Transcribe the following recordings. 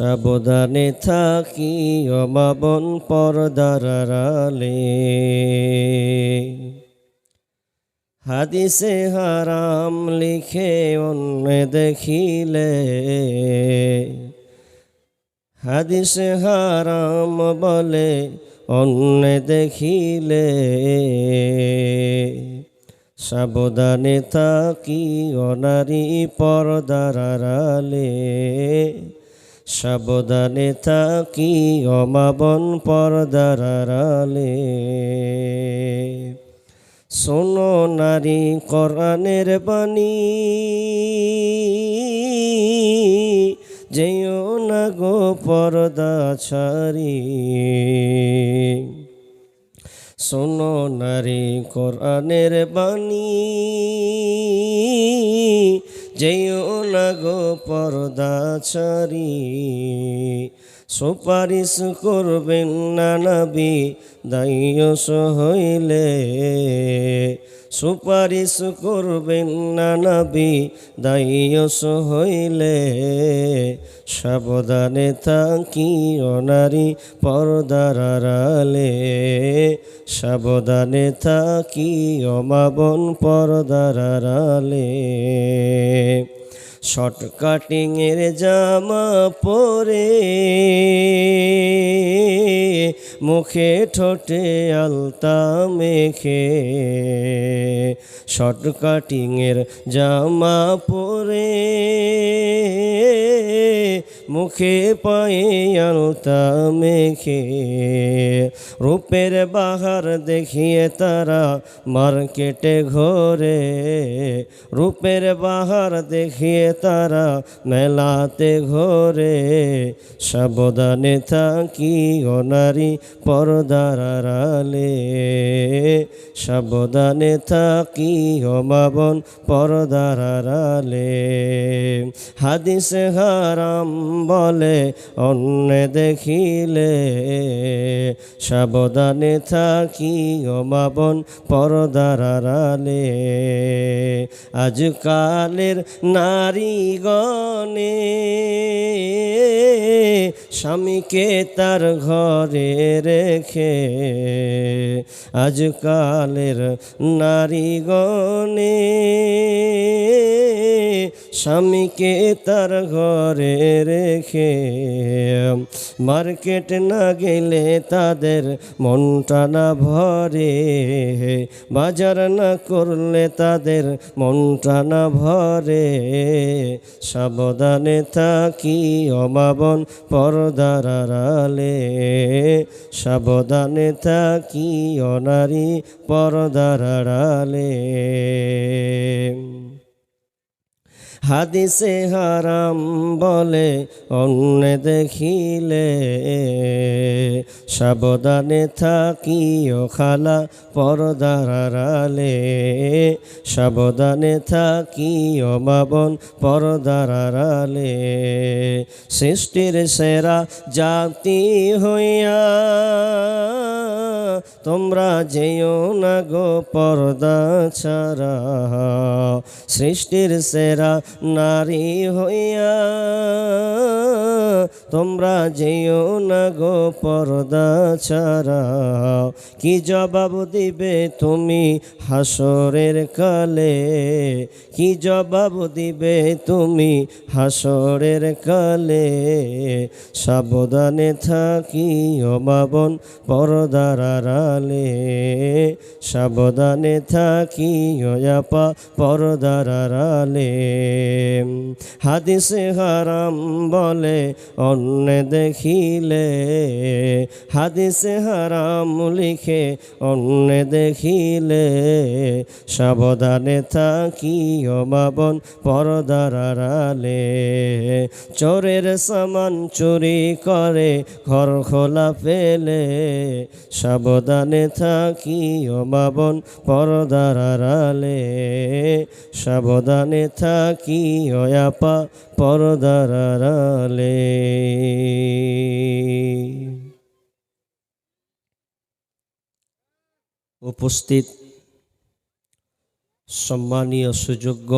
সাবধানে থাকি ও মা বোন পর্দার আড়ালে। হাদিসে হারাম লিখে অন্য দেখিলে, হাদিসে হারাম বলে অন্য দেখিলে। সাবধানে থাকি ও নারী পর্দার আড়ালে। সাবধানে থাকি ও মা বোন পর্দার আড়ালে। শোনো নারী কোরআনের বাণী, যেও না গো পর্দা ছাড়ি। শোনো নারী কোরআনের বাণী, যেও না গো পর্দা ছাড়ি। সুপারিশ করবেন না নবী দায়ুস হইলে, সুপারিশ করবেন না নবী দায়ুস হইলে। সাবধানে থাকি ও নারী পর্দার আড়ালে। সাবধানে থাকি ও মা বোন পর্দার আড়ালে। শর্ট কাটিংয়ের জামা পরে মুখে ঠোঁটে আলতা মেখে, শর্ট কাটিংয়ের জামা পরে মুখে পায়ে আলতা মেখে। রূপের বাহার দেখিয়ে তারা মার্কেটে ঘোরে, রূপের বাহার দেখিয়ে তারা মেলাতে ঘোরে। সাবধানে থাকি ও নারী পর্দার আড়ালে। সাবধানে থাকি ও মা বোন পর্দার আড়ালে। হাদিসে হারাম বলে অন্য দেখিলে। সাবধানে থাকি ও মা বোন পর্দার আড়ালে। আজকালের নারীগণে স্বামীকে তার ঘরে রেখে, আজকালের নারীগণে স্বামীকে তার ঘরে রেখে। মার্কেট না গেলে তাদের মনটা না ভরে, বাজার না করলে তাদের মনটা না ভরে। সাবধানে থাকি ও মা বোন পর্দার আড়ালে। সাবধানে থাকি ও নারী পর্দার আড়ালে। হাদিসে হারাম বলে অন্য দেখিলে। সাবধানে থাকি ও খালা পর্দার আড়ালে। সাবধানে থাকি ও মা বোন পর্দার আড়ালে। সৃষ্টির সেরা জাতি হইয়া তোমরা যেও না গো পর্দা ছাড়া। সৃষ্টির সেরা নারী হইয়া তোমরা যেও না গো পর্দা ছাড়া। কি জবাব দিবে তুমি হাসরের কালে, কি জবাব দিবে তুমি হাসরের কালে। সাবধানে থাকি ও মা বোন পর্দার আড়ালে। সাবধানে থাকি ও আপা পর্দার আড়ালে। হাদিসে হারাম বলে অন্য দেখিলে। হাদিসে হারাম লিখে অন্য দেখিলে। সাবধানে থাকি ও মা বোন পর্দার আড়ালে। চোরের সামান চুরি করে ঘর খোলা পেলে। সাবধানে থাকি ও মা বোন পর্দার আড়ালে। সাবধানে থাকি ও আপা পর্দার আড়ালে। উপস্থিত সম্মানীয় সুযোগ্য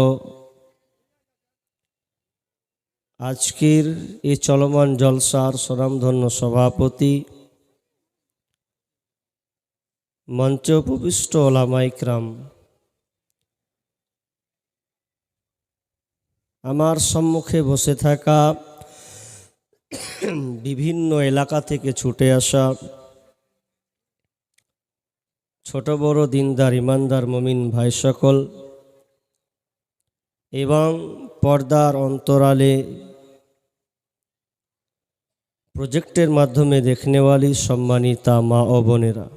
আজকের এই চলমান জলসার স্বনামধন্য সভাপতি, মঞ্চে উপবিষ্ট ওলামায়ে কিরাম, আমার সম্মুখে বসে থাকা বিভিন্ন এলাকা থেকে ছুটে আসা ছোট বড় দিনদার ইমানদার মুমিন ভাই সকল এবং পর্দার অন্তরালে প্রজেক্টের মাধ্যমে দেখনেওয়ালি সম্মানিতা মা ও বোনেরা,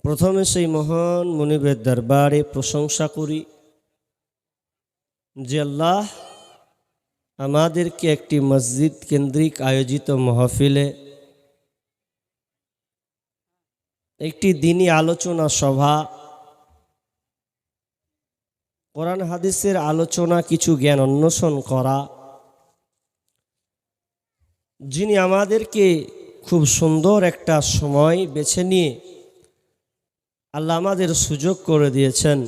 প্রথমে সেই মহান মুনিবের দরবারে প্রশংসা করি যে আল্লাহ আমাদেরকে একটি মসজিদ কেন্দ্রিক আয়োজিত মাহফিলে একটি দিনী আলোচনা সভা, কোরআন হাদিসের আলোচনা, কিছু জ্ঞান অন্বেষণ করা, যিনি আমাদেরকে খুব সুন্দর একটা সময় বেছে নিয়ে আল্লাহ আমাদের সুযোগ করে দিয়েছেন,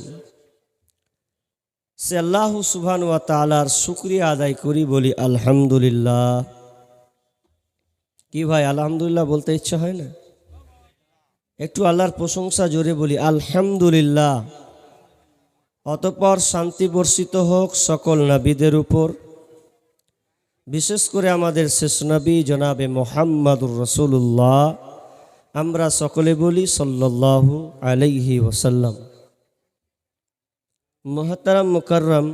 সে আল্লাহ সুবহানাহু ওয়া তাআলার শুকরিয়া আদায় করি, বলি আলহামদুলিল্লাহ। কি ভাই, আলহামদুলিল্লাহ বলতে ইচ্ছা হয় না? একটু আল্লাহর প্রশংসা জোরে বলি আলহামদুলিল্লাহ। অতঃপর শান্তি বর্ষিত হোক সকল নবীদের উপর, বিশেষ করে আমাদের শেষ নবী জনাবে মুহাম্মাদুর রাসূলুল্লাহ। আমরা সকলে বলি সাল্লাল্লাহু আলাইহি ওয়াসাল্লাম। মুহতারাম মুকাররম,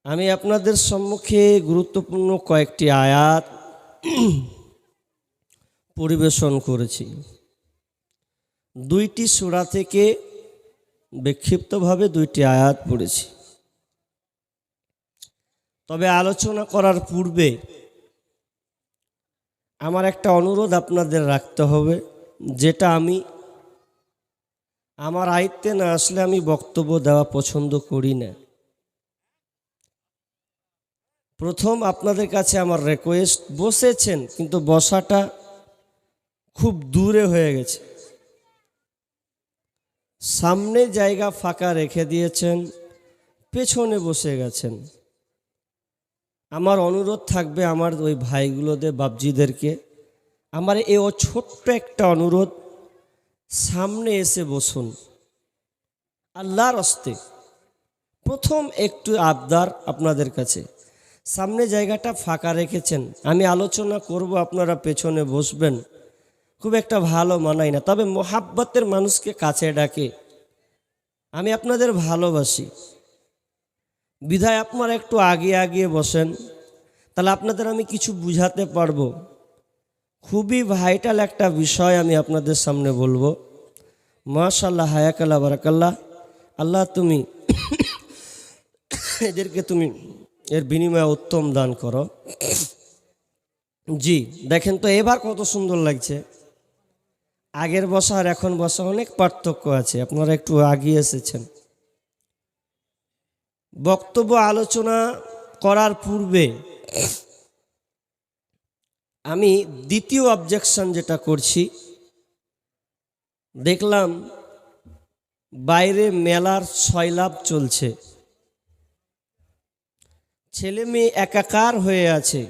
আমি আপনাদের সম্মুখে গুরুত্বপূর্ণ কয়েকটি আয়াত পরিবেশন করেছি। দুইটি সূরা থেকে বিক্ষিপ্তভাবে দুইটি আয়াত পড়েছি। তবে আলোচনা করার পূর্বে আমার একটা অনুরোধ আপনাদের রাখতে হবে, যেটা আমি আমার আয়ত্তে না আসলে আমি বক্তব্য দেওয়া পছন্দ করি না। প্রথম আপনাদের কাছে আমার রিকোয়েস্ট, বসেছেন কিন্তু বসাটা খুব দূরে হয়ে গেছে, সামনে জায়গা ফাঁকা রেখে দিয়েছেন, পেছনে বসে গেছেন। আমার অনুরোধ থাকবে আমার ওই ভাইগুলোদের, বাপজিদেরকে আমার এই ছোট্ট একটা অনুরোধ, সামনে এসে বসুন আল্লাহর হস্তে। প্রথম একটু আবদার আপনাদের কাছে, সামনে জায়গাটা ফাঁকা রেখেছেন, আমি আলোচনা করব, আপনারা পেছনে বসবেন, খুব একটা ভালো মানায় না। তবে মোহাব্বতের মানুষকে কাছে ডাকে, আমি আপনাদের ভালোবাসি বিধায় আপনারা একটু আগিয়ে বসেন, তাহলে আপনাদের আমি কিছু বুঝাতে পারবো। খুবই ভাইটাল একটা বিষয় আমি আপনাদের সামনে বলবো। মাশাআল্লাহ, হায়াকাল্লাহ, বারাকাল্লাহ। আল্লাহ তুমি এদেরকে তুমি এর বিনিময়ে উত্তম দান করো। জি দেখেন তো এবার কত সুন্দর লাগছে। আগের বসা আর এখন বসা অনেক পার্থক্য আছে, আপনারা একটু আগিয়ে এসেছেন। বক্তব্য আলোচনা করার পূর্বে আমি দ্বিতীয় অবজেকশন যেটা করছি, দেখলাম বাইরে মেলার সয়লাব চলছে, ছেলে মেয়ে একাকার হয়ে আছে।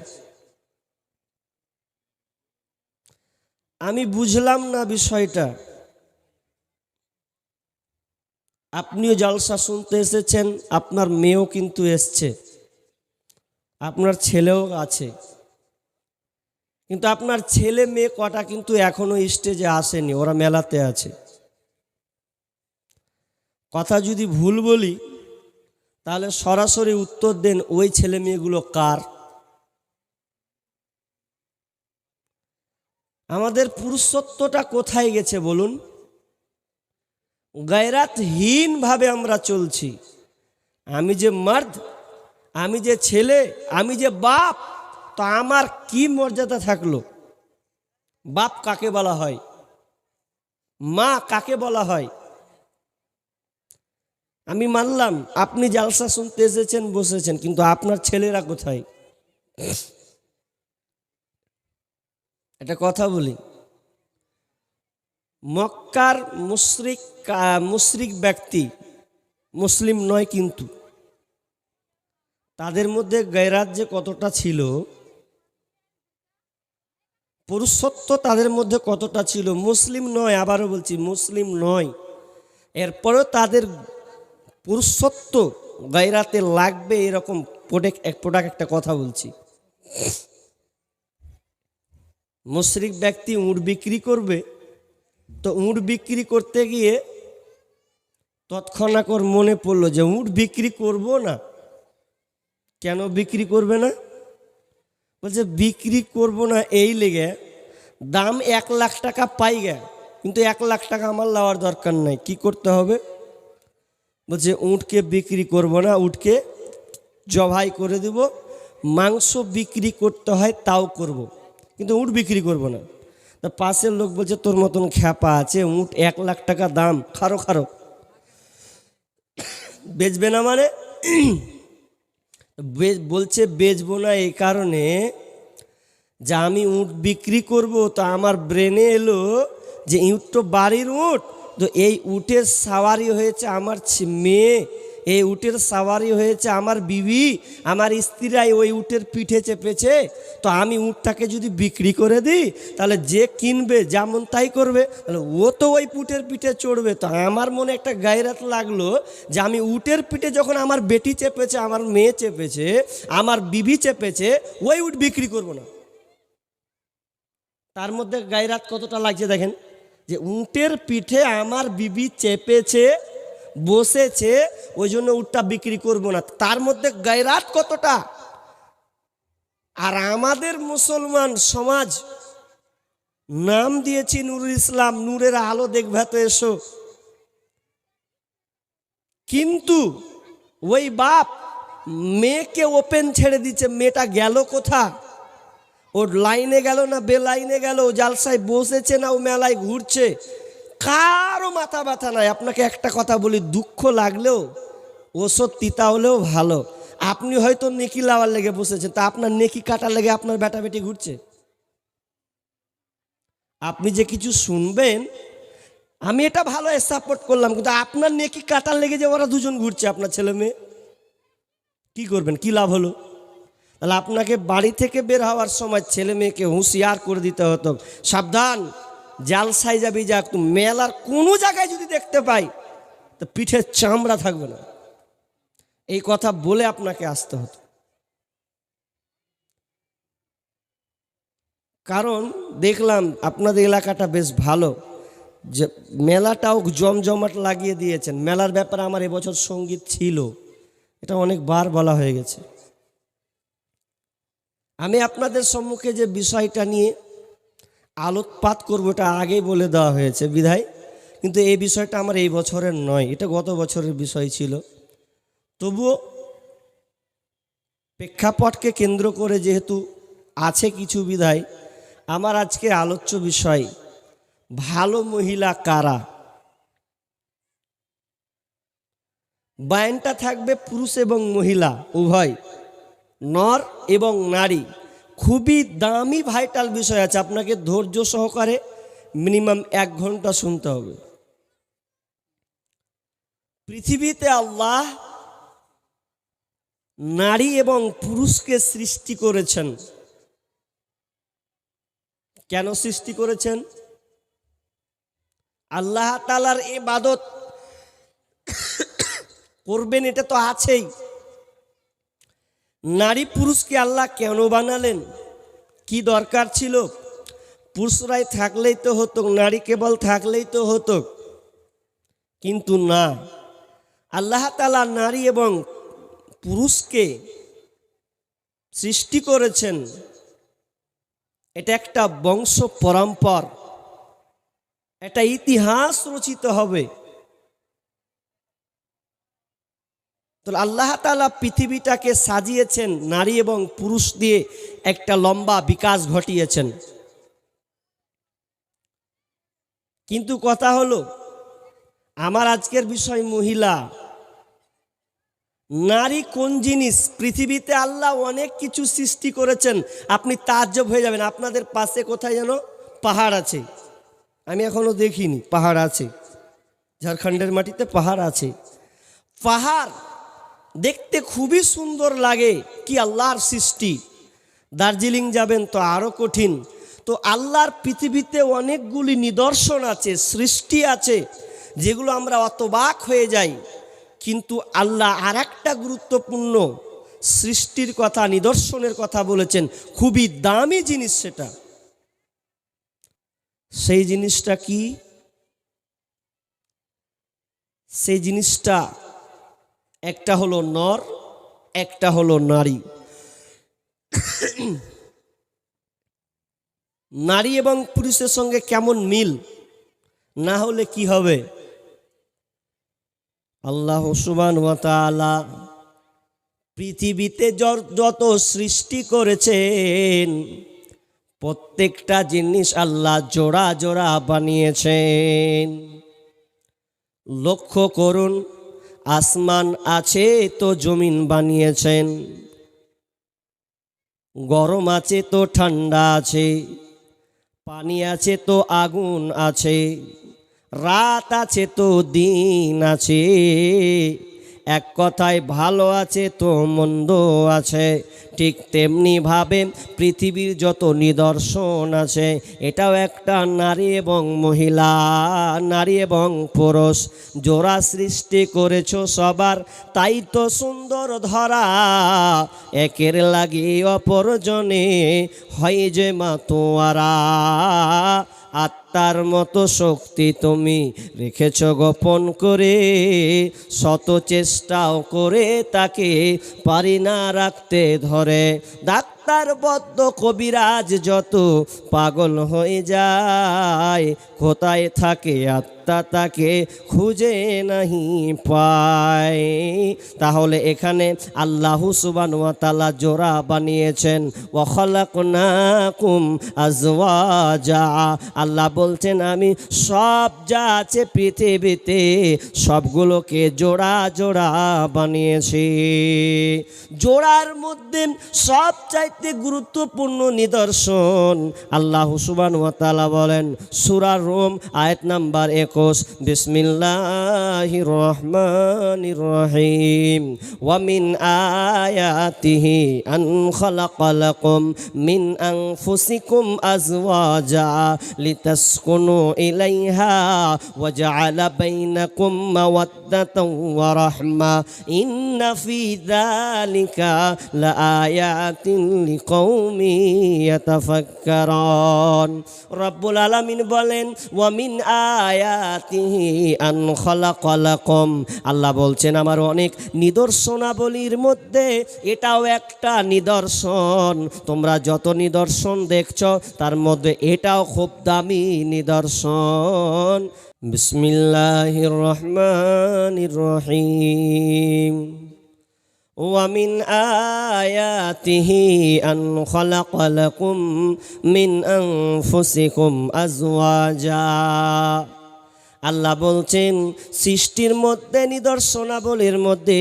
আমি বুঝলাম না বিষয়টা। আপনিও জলসা শুনতে এসেছেন, আপনার মেয়েও কিন্তু এসছে, আপনার ছেলেও আছে, কিন্তু আপনার ছেলে মেয়ে কটা কিন্তু এখনো স্টেজে আসেনি, ওরা মেলাতে আছে। কথা যদি ভুল বলি তাহলে সরাসরি উত্তর দেন, ওই ছেলে মেয়েগুলো কার? আমাদের পুরুষত্বটা কোথায় গেছে বলুন? গায়রাতহীন ভাবে আমরা চলছি। আমি যে মার্দ, আমি যে ছেলে, আমি যে বাপ, তো আমার কি মর্যাদা থাকলো? বাপ কাকে বলা হয়? মা কাকে বলা হয়? আমি মানলাম আপনি জালসা শুনতে এসেছেন, বসেছেন, কিন্তু আপনার ছেলেরা কোথায়? একটা কথা বলি, মক্কার মুশরিক ব্যক্তি, মুসলিম নয় কিন্তু তাদের মধ্যে গায়রাত যে কতটা ছিল, পুরুষত্ব তাদের মধ্যে কতটা ছিল। মুসলিম নয়, আবারও বলছি মুসলিম নয়, এরপরেও তাদের পুরুষত্ব গায়রাতে লাগবে, এরকম প্রোডাক্ট একটা কথা বলছি। মুশরিক ব্যক্তি উট বিক্রি করবে, তো উট বিক্রি করতে গিয়ে তৎক্ষণাৎ ওর মনে পড়লো যে উট বিক্রি করব না। কেন বিক্রি করবে না? বলছে বিক্রি করব না এই লেগে, দাম 1,00,000 টাকা পাই গে, কিন্তু 1,00,000 টাকা আমার লওয়ার দরকার নাই। কি করতে হবে? বলছে উটকে বিক্রি করব না, উটকে জবাই করে দেব, মাংস বিক্রি করতে হয় তাও করব, কিন্তু উট বিক্রি করব না। তা পাশের লোক বলছে তোর মতন খ্যাপা আছে, উট 1,00,000 টাকা দাম, খারো খারো, বেচবে না মানে? বলছে বেচবো না এই কারণে যে আমি উট বিক্রি করব, তো আমার ব্রেনে এলো যে উট তো বাড়ির উট, তো এই উটের সাওয়ারি হয়েছে আমার মেয়ে, এই উটের সাওয়ারি হয়েছে আমার বিবি, আমার স্ত্রীরাই ওই উটের পিঠে চেপেছে, তো আমি উটটাকে যদি বিক্রি করে দিই তাহলে যে কিনবে যেমন তাই করবে, তাহলে ও তো ওই উটের পিঠে চড়বে। তো আমার মনে একটা গায়রাত লাগলো যে আমি উটের পিঠে যখন আমার বেটি চেপেছে, আমার মেয়ে চেপেছে, আমার বিবি চেপেছে, ওই উট বিক্রি করব না। তার মধ্যে গায়রাত কতটা লাগছে দেখেন, যে উটের পিঠে আমার বিবি চেপেছে, বসেছে, ওই জন্য উটটা বিক্রি করব না। তার মধ্যে গায়রাত কতটা। আর আমাদের মুসলমান সমাজ নাম দিয়েছি নুরুল ইসলাম, নূরের আলো দেখবে তো এসো, কিন্তু ওই বাপ মেয়েকে ওপেন ছেড়ে দিচ্ছে, মেয়েটা গেল কোথা? ও লাইনে গেল না বেলাইনে গেল, ও জালসায় বসেছে না ও মেলায় ঘুরছে, কারো মাথা ব্যথা নাই। আপনাকে একটা কথা বলি, দুঃখ লাগলেও ওষুধ তিতা হলেও ভালো। আপনি হয়তো নেকি লাওয়ার লেগে বসেছেন, তা আপনার নেকি কাটার লেগে আপনার বেটা বেটি ঘুরছে। আপনি যে কিছু শুনবেন, আমি এটা ভালো সাপোর্ট করলাম, কিন্তু আপনার নেকি কাটার লেগে যে ওরা দুজন ঘুরছে, আপনার ছেলে মেয়ে, কি করবেন? কি লাভ হলো? তাহলে আপনাকে বাড়ি থেকে বের হওয়ার সময় ছেলে মেয়েকে হুঁশিয়ার করে দিতে হতো, সাবধান, জালসায় যাবি, যাক মেলার কোনো জায়গায় যদি দেখতে পাই তো পিঠের চামড়া থাকবে না, এই কথা বলে আপনাকে আসতে হতো। কারণ দেখলাম আপনাদের এলাকাটা বেশ ভালো, যে মেলাটাও জমজমাট লাগিয়ে দিয়েছেন। মেলার ব্যাপারে আমার এবছর সঙ্গীত ছিল, এটা অনেকবার বলা হয়ে গেছে। আমি আপনাদের সম্মুখে যে বিষয়টা নিয়ে আলোকপাত করব, এটা আগেই বলে দেওয়া হয়েছে বিধায়, কিন্তু এই বিষয়টা আমার এই বছরের নয়, এটা গত বছরের বিষয় ছিল। তবুও প্রেক্ষাপটকে কেন্দ্র করে যেহেতু আছে কিছু বিধায়, আমার আজকে আলোচ্য বিষয় ভালো মহিলা কারা। বায়ানটা থাকবে পুরুষ এবং মহিলা উভয়, নর এবং নারী। খুবই দামি ভাইটাল বিষয় আছে, আপনাকে ধৈর্য সহকারে মিনিমাম 1 ঘন্টা শুনতে হবে। পৃথিবীতে আল্লাহ নারী এবং পুরুষকে সৃষ্টি করেছেন। কেন সৃষ্টি করেছেন? আল্লাহ তাআলার ইবাদত করবেন, এটা তো আছেই। নারী পুরুষকে আল্লাহ কেন বানালেন? কি দরকার ছিল? পুরুষরাই থাকলেই তো হতো, নারী কেবল থাকলেই তো হতো, কিন্তু না, আল্লাহ তাআলা নারী এবং পুরুষকে সৃষ্টি করেছেন। এটা একটা বংশ পরম্পর, একটা ইতিহাস রচিত হবে। তো আল্লাহ তাআলা পৃথিবীটাকে সাজিয়েছেন নারী এবং পুরুষ দিয়ে, একটা লম্বা বিকাশ ঘটিয়েছেন। কিন্তু কথা হলো, আমার আজকের বিষয় মহিলা। নারী কোন জিনিস? পৃথিবীতে আল্লাহ অনেক কিছু সৃষ্টি করেছেন, আপনি তাজ্জব হয়ে যাবেন। আপনাদের পাশে কোথায় যেন পাহাড় আছে, আমি এখনো দেখিনি, পাহাড় আছে, ঝাড়খণ্ডের মাটিতে পাহাড় আছে। পাহাড় দেখতে খুবই সুন্দর লাগে, কি আল্লাহর সৃষ্টি। দার্জিলিং যাবেন তো আরও কঠিন। তো আল্লাহর পৃথিবীতে অনেকগুলি নিদর্শন আছে, সৃষ্টি আছে, যেগুলো আমরা অতবাক হয়ে যাই। কিন্তু আল্লাহ আর একটা গুরুত্বপূর্ণ সৃষ্টির কথা, নিদর্শনের কথা বলেছেন, খুবই দামি জিনিস সেটা। সেই জিনিসটা কি? সেই জিনিসটা একটা হলো নর, একটা হলো নারী। নারী এবং পুরুষের সঙ্গে কেমন মিল, না হলে কি হবে? আল্লাহ সুবহানাহু ওয়া তাআলা পৃথিবীতে যত সৃষ্টি করেছেন প্রত্যেকটা জিনিস আল্লাহ জোড়া জোড়া বানিয়েছেন। লক্ষ্য করুন, আসমান আছে তো জমিন বানিয়েছেন, গরম আছে তো ঠান্ডা আছে, পানি আছে তো আগুন আছে, রাত আছে তো দিন আছে, এক কথায় ভালো আছে তো মন্দ আছে। ঠিক তেমনিভাবে পৃথিবীর যত নিদর্শন আছে এটাও একটা নারী এবং মহিলা, নারী এবং পুরুষ জোড়া সৃষ্টি করেছো সবার, তাই তো সুন্দর ধরা। একের লাগি অপরজনে হয় যে মাতোয়ারা। আত্মার মতো শক্তি তুমি রেখেছ গোপন করে, শত চেষ্টাও করে তাকে পারি না রাখতে ধরে। ডাক্তার বদ্ধ কবিরাজ যত পাগল হয়ে যায়, কোথায় থাকে আত্মা তাকে খুঁজে নাহি পায়। তাহলে এখানে আল্লাহ সুবহানাহু ওয়া তাআলা জোড়া বানিয়েছেন, ওয়া খালাকনাকুম আজওয়াজা। আল্লাহ বলছেন আমি সব যা আছে পৃথিবীতে সবগুলোকে জোড়া জোড়া বানিয়েছি। জোড়ার মধ্যে সবচাইতে গুরুত্বপূর্ণ নিদর্শন আল্লাহ সুবহানাহু ওয়া তাআলা বলেন সূরা রুম আয়াত নাম্বার 21, বিসমিল্লাহির রহমানির রহিম। ওয়া মিন আয়াতিহি আন খালাকালাকুম মিন আনফুসিকুম আজওয়াজা লিতাসকুনু ইলাইহা ওয়া জাআলা বাইনাকুম মাওয়াদ্দাতাও ওয়া রাহমা ইন্না ফি যালিকা লাআয়াতিন লিকাউমি ইয়াতাফাক্কারুন। রব্বুল আলামিন বলেন ওয়া মিন আয়াতিহি আন খালাকালাকুম। আল্লাহ বলছেন আমার অনেক নিদর্শনাবলীর মধ্যে এটাও একটা নিদর্শন। তোমরা যত নিদর্শন দেখছো তার মধ্যে এটাও খুব দামি নিদর্শন। বিসমিল্লাহির রহমানির রহিম। ومن آياته أن خلق لكم من أنفسكم أزواجا। আল্লাহ বলছেন সৃষ্টির মধ্যে নিদর্শনাবলীর মধ্যে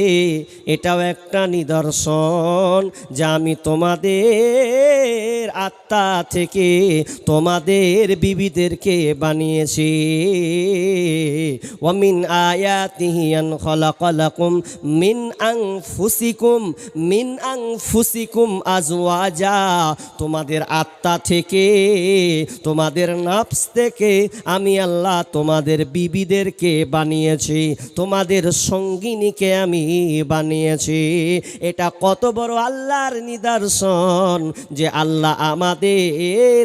এটাও একটা নিদর্শন, যা আমি তোমাদের আত্মা থেকে তোমাদের বিবিদেরকে বানিয়েছি। ওয়া মিন আয়াতিহি আন খালাকালাকুম মিন আনফুসিকুম আজওয়াজা। তোমাদের আত্মা থেকে, তোমাদের নফস থেকে আমি আল্লাহ তোমাদের বিবিদেরকে বানিয়েছি, তোমাদের সঙ্গিনীকে আমি বানিয়েছি। এটা কত বড় আল্লাহর নিদর্শন যে আল্লাহ আমাদের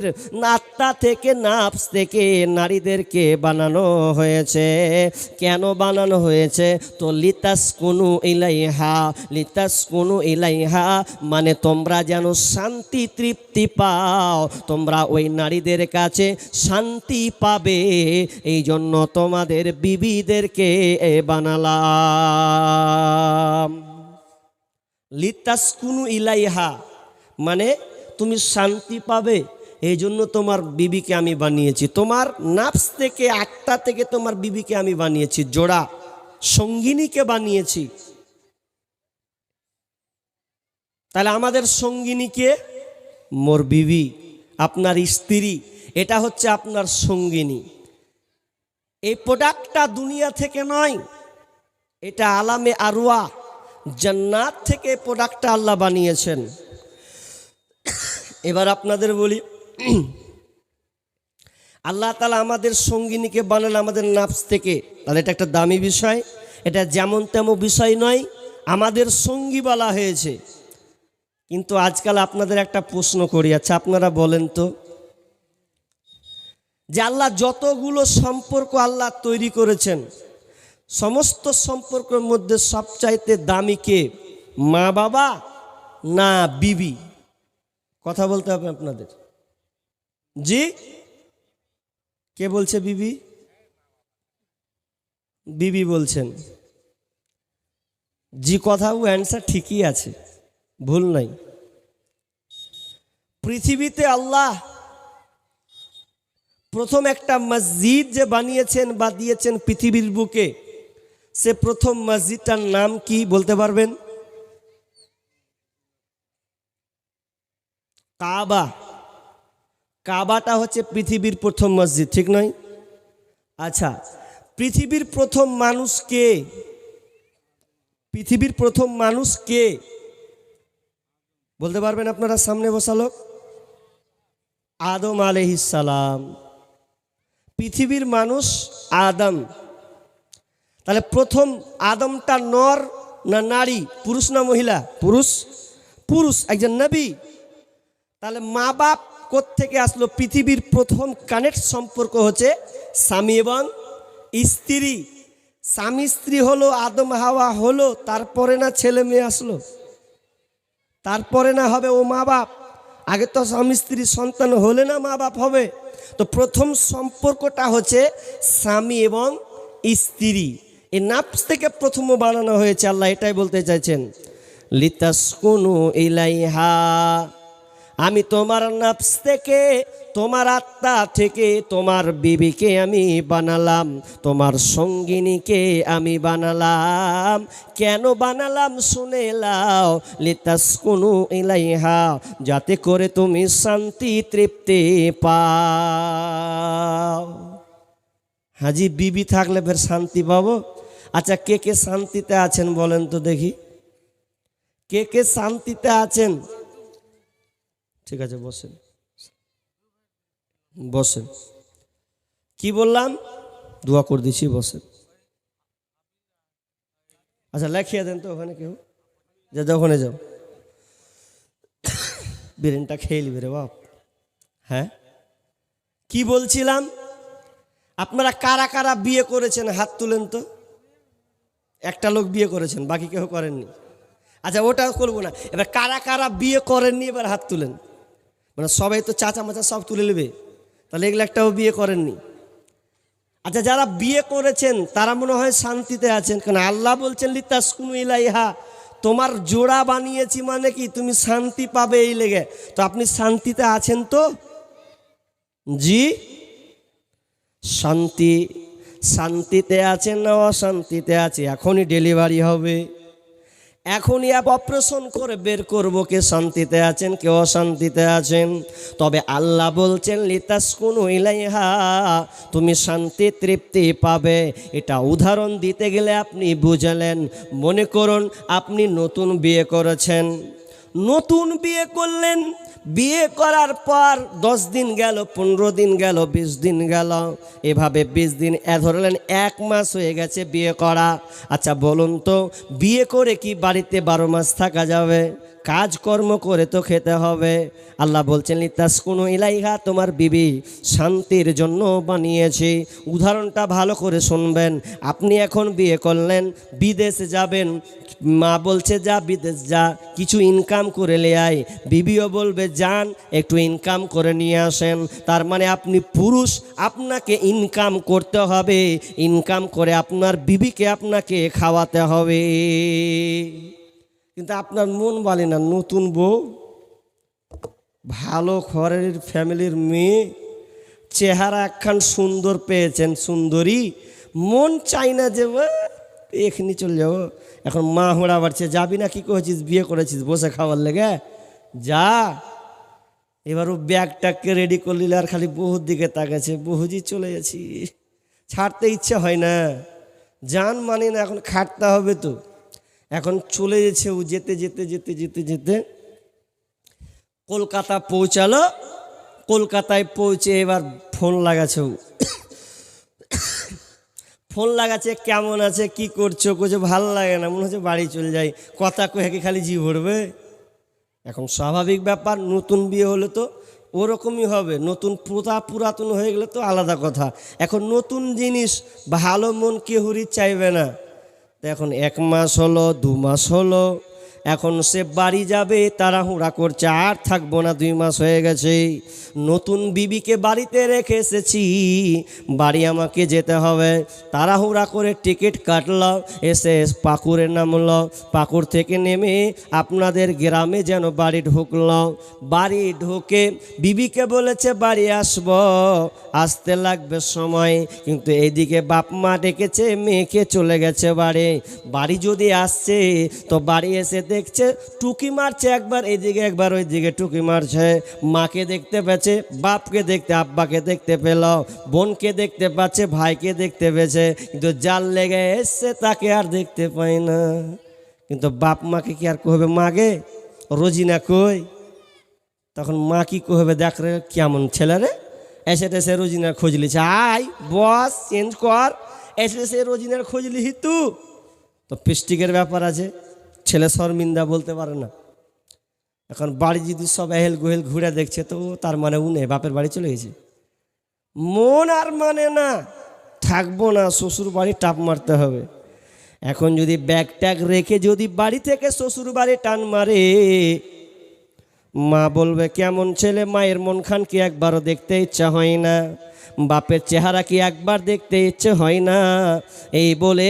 আত্মা থেকে, নাফস থেকে নারীদেরকে বানানো হয়েছে। কেন বানানো হয়েছে? তো লিতাসকুনু ইলাইহা, লিতাসকুনু ইলাইহা মানে তোমরা যেন শান্তি তৃপ্তি পাও, তোমরা ওই নারীদের কাছে শান্তি পাবে, এই জন্য তোমাদের বিবিদেরকে বানালাম। লিতাসকুনু ইলাইহা মানে তুমি শান্তি পাবে, এই জন্য তোমার বিবিকে আমি বানিয়েছি। তোমার নাফস থেকে, আত্মা থেকে তোমার বিবিকে আমি বানিয়েছি, জোড়া সঙ্গিনীকে বানিয়েছি। তাহলে আমাদের সঙ্গিনীকে, মোর বিবি, আপনার স্ত্রী, এটা হচ্ছে আপনার সঙ্গিনী। এই প্রোডাক্টটা দুনিয়া থেকে নয়, এটা আলামে আরওয়া, জান্নাত থেকে প্রোডাক্টটা আল্লাহ বানিয়েছেন। এবার আপনাদের বলি, আল্লাহ তাআলা আমাদের সঙ্গিনীকে বানালেন আমাদের নাফস থেকে, তাহলে এটা একটা দামি বিষয়, এটা যেমন তেমন বিষয় নয়, আমাদের সঙ্গী বলা হয়েছে। কিন্তু আজকাল আপনাদের একটা প্রশ্ন করি, আচ্ছা আপনারা বলেন তো, যে আল্লাহ যতগুলো সম্পর্ক আল্লাহ তৈরি করেছেন, সমস্ত সম্পর্কের মধ্যে সবচাইতে দামি কে? মা বাবা না বিবি? কথা বলতে হবে আপনাদের। জি, কে বলছে বিবি? বিবি বলছেন। জি, কথাও অ্যান্সার ঠিকই আছে, ভুল নাই। পৃথিবীতে আল্লাহ প্রথম একটা মসজিদ যে বানিয়েছেন বা দিয়েছেন পৃথিবীর বুকে, সে প্রথম মসজিদটার নাম কি বলতে পারবেন? কাবা। কাবাটা হচ্ছে পৃথিবীর প্রথম মসজিদ, ঠিক নয়? আচ্ছা, পৃথিবীর প্রথম মানুষ কে? পৃথিবীর প্রথম মানুষ কে বলতে পারবেন আপনারা? সামনে বসা লোক, আদম আলাইহিস সালাম। পৃথিবীর মানুষ আদম। তাহলে প্রথম আদমটা নর না নারী, পুরুষ না মহিলা? পুরুষ। পুরুষ, একজন নবী। তাহলে মা বাপ কোত্থেকে আসলো? পৃথিবীর প্রথম কানেক্ট সম্পর্ক হচ্ছে স্বামী এবং স্ত্রী। স্বামী স্ত্রী হলো, আদম হাওয়া হলো, তারপরে না ছেলে মেয়ে আসলো, তারপরে না হবে ও মা বাপ। আগে তো স্বামী স্ত্রী সন্তান হলে না মা বাপ হবে। তো প্রথম সম্পর্কটা হচ্ছে স্বামী এবং স্ত্রী। এই নাফস থেকে প্রথম বানানো হয়েছে। আল্লাহ এটাই বলতে চাইছেন, লিতাসকুনু ইলাইহা, আমি তোমার নাফস থেকে, তোমার আত্মা থেকে তোমার বিবিকে আমি বানালাম, তোমার সঙ্গিনীকে আমি বানালাম। কেন বানালাম শুনে লাও, লিতাসকুনু ইলাইহা, যাতে করে তুমি শান্তি তৃপ্তি পাও। হাজি, বিবি থাকলে ফের শান্তি পাবো? আচ্ছা, কে কে শান্তিতে আছেন বলেন তো দেখি, কে কে শান্তিতে আছেন? ঠিক আছে, বসেন বসেন। কি বললাম? দোয়া করে দিচ্ছি, বসেন। আচ্ছা, লেখিয়ে দেন তো ওখানে কেউ, যা ওখানে যাও, বিরিয়ানিটা খেয়ে নিবে রে বাপ। হ্যাঁ, কি বলছিলাম? আপনারা কারা কারা বিয়ে করেছেন হাত তুলেন তো। একটা লোক বিয়ে করেছেন, বাকি কেউ করেননি। আচ্ছা, ওটা করবো না। এবার কারা কারা বিয়ে করেননি এবার হাত তুলেন। মানে সবাই তো চাচা মাচা সব তুলে নেবে, তাহলে এগুলো একটাও বিয়ে করেননি। আচ্ছা, যারা বিয়ে করেছেন তারা মনে হয় শান্তিতে আছেন, কারণ আল্লাহ বলছেন লিতাসকুনু ইলাইহা, তোমার জোড়া বানিয়েছি মানে কি তুমি শান্তি পাবে এই লেগে। তো আপনি শান্তিতে আছেন তো? জি, শান্তিতে আছেন না অশান্তিতে আছে? এখনই ডেলিভারি হবে, এখনই অপারেশন করে বের করব কে শান্তিতে আছেন কে অশান্তিতে আছেন। তবে আল্লাহ বলছেন লিতাসকুনু ইলাইহা, তুমি শান্তি তৃপ্তি পাবে। এটা উদাহরণ দিতে গেলে আপনি বুঝলেন, মনে করুন আপনি নতুন বিয়ে করেছেন, নতুন বিয়ে করলেন, বিয়ে করার পর 10 দিন গেল, 15 দিন গেল, 20 দিন গেল, এভাবে 20 দিন ধরলেন 1 মাস হয়ে গেছে বিয়ে করা। আচ্ছা বলুন তো, বিয়ে করে কি বাড়িতে 12 মাস থাকা যাবে? কাজকর্ম করে তো খেতে হবে। আল্লাহ বলছেন লিতাসকুনু ইলাইহা, তোমার বিবি শান্তির জন্য বানিয়েছি। উদাহরণটা ভালো করে শুনবেন। আপনি এখন বিয়ে করলেন, বিদেশে যাবেন, মা বলছে যা বিদেশ যা, কিছু ইনকাম করে নিয়ে আয়। বিবিও বলবে যান একটু ইনকাম করে নিয়ে আসেন। তার মানে আপনি পুরুষ, আপনাকে ইনকাম করতে হবে, ইনকাম করে আপনার বিবিকে আপনাকে খাওয়াতে হবে। কিন্তু আপনার মন বলে না, নতুন বউ, ভালো ঘরের ফ্যামিলির মেয়ে, চেহারা একখান সুন্দর পেয়েছেন, সুন্দরী, মন চাই না যে এখানে চলে যাবো। এখন মা হোঁড়া বাড়ছে, যাবি না? কি করেছিস? বিয়ে করেছিস বসে খাওয়ার লেগে, যা। এবার ও ব্যাগটাকে রেডি করলিল আর খালি বহুর দিকে তাকাচ্ছে, বহুজি চলে যাচ্ছি, ছাড়তে ইচ্ছে হয় না, জান মানি না, এখন খাটতে হবে তো। এখন চলে গেছে ও, যেতে যেতে যেতে যেতে যেতে কলকাতা পৌঁছালো। কলকাতায় পৌঁছে এবার ফোন লাগাচ্ছে ও, ফোন লাগাচ্ছে, কেমন আছে, কি করছো? কোচে ভাল লাগে না, মনে হচ্ছে বাড়ি চলে যাই, কথা কয়ে খালি জি ভরবে। এখন স্বাভাবিক ব্যাপার, নতুন বিয়ে হলে তো ওরকমই হবে, নতুন পুরাতন হয়ে গেলে তো আলাদা কথা। এখন নতুন জিনিস, ভালো মন কেউরই চাইবে না। তো এখন 1 মাস হলো, 2 মাস হলো, এখন সে বাড়ি যাবে, তাড়াহুড়া করছে, আর থাকবো না, 2 মাস হয়ে গেছে, নতুন বিবিকে বাড়িতে রেখে এসেছি, বাড়ি আমাকে যেতে হবে। তাড়াহুড়া করে টিকিট কাটল, এসে পাকুড়ে নামল, পাকুড় থেকে নেমে আপনাদের গ্রামে যেন বাড়ি ঢুকল। বাড়ি ঢুকে বিবিকে বলেছে বাড়ি আসব, আসতে লাগবে সময়, কিন্তু এইদিকে বাপ মা ডেকেছে, মেয়েকে চলে গেছে বাড়ি। বাড়ি যদি আসছে তো বাড়ি এসে দেখছে টুকি মারছে, একবার এইদিকে একবার ওইদিকে টুকি মারছে। মাকে দেখতে পেয়েছে, বাপকে দেখতে, আব্বাকে দেখতে পেল, বোনকে দেখতে পাচ্ছে, ভাইকে দেখতে পেয়েছে, কিন্তু জাল লেগে এসছে তাকে আর দেখতে পাই না। কিন্তু বাপ মাকে কি আর কহবে মাগে রোজিনা কই? তখন মা কি কহবে, দেখ রে কেমন ছেলে রে, এসে টেসে রোজিনার খোঁজ লিছে, আয় বস চেঞ্জ কর, এসে সে রোজিনার খোঁজ লিহি তু। তো পিস্টিকের ব্যাপার আছে, ছেলে শর্মিন্দা বলতে পারে না। এখন বাড়ি যদি সব এহেল গোহেল ঘুরে দেখছে, তো তার মানে উনে বাপের বাড়ি চলে গেছে, মন আর মানে না, থাকবো না, শ্বশুর বাড়ি টাপ মারতে হবে। এখন যদি ব্যাগ ট্যাগ রেখে যদি বাড়ি থেকে শ্বশুর বাড়ি টান মারে, মা বলবে কেমন ছেলে, মায়ের মন খান কি একবারও দেখতে ইচ্ছা হয় না, বাপের চেহারা কি একবার দেখতে ইচ্ছে হয় না। এই বলে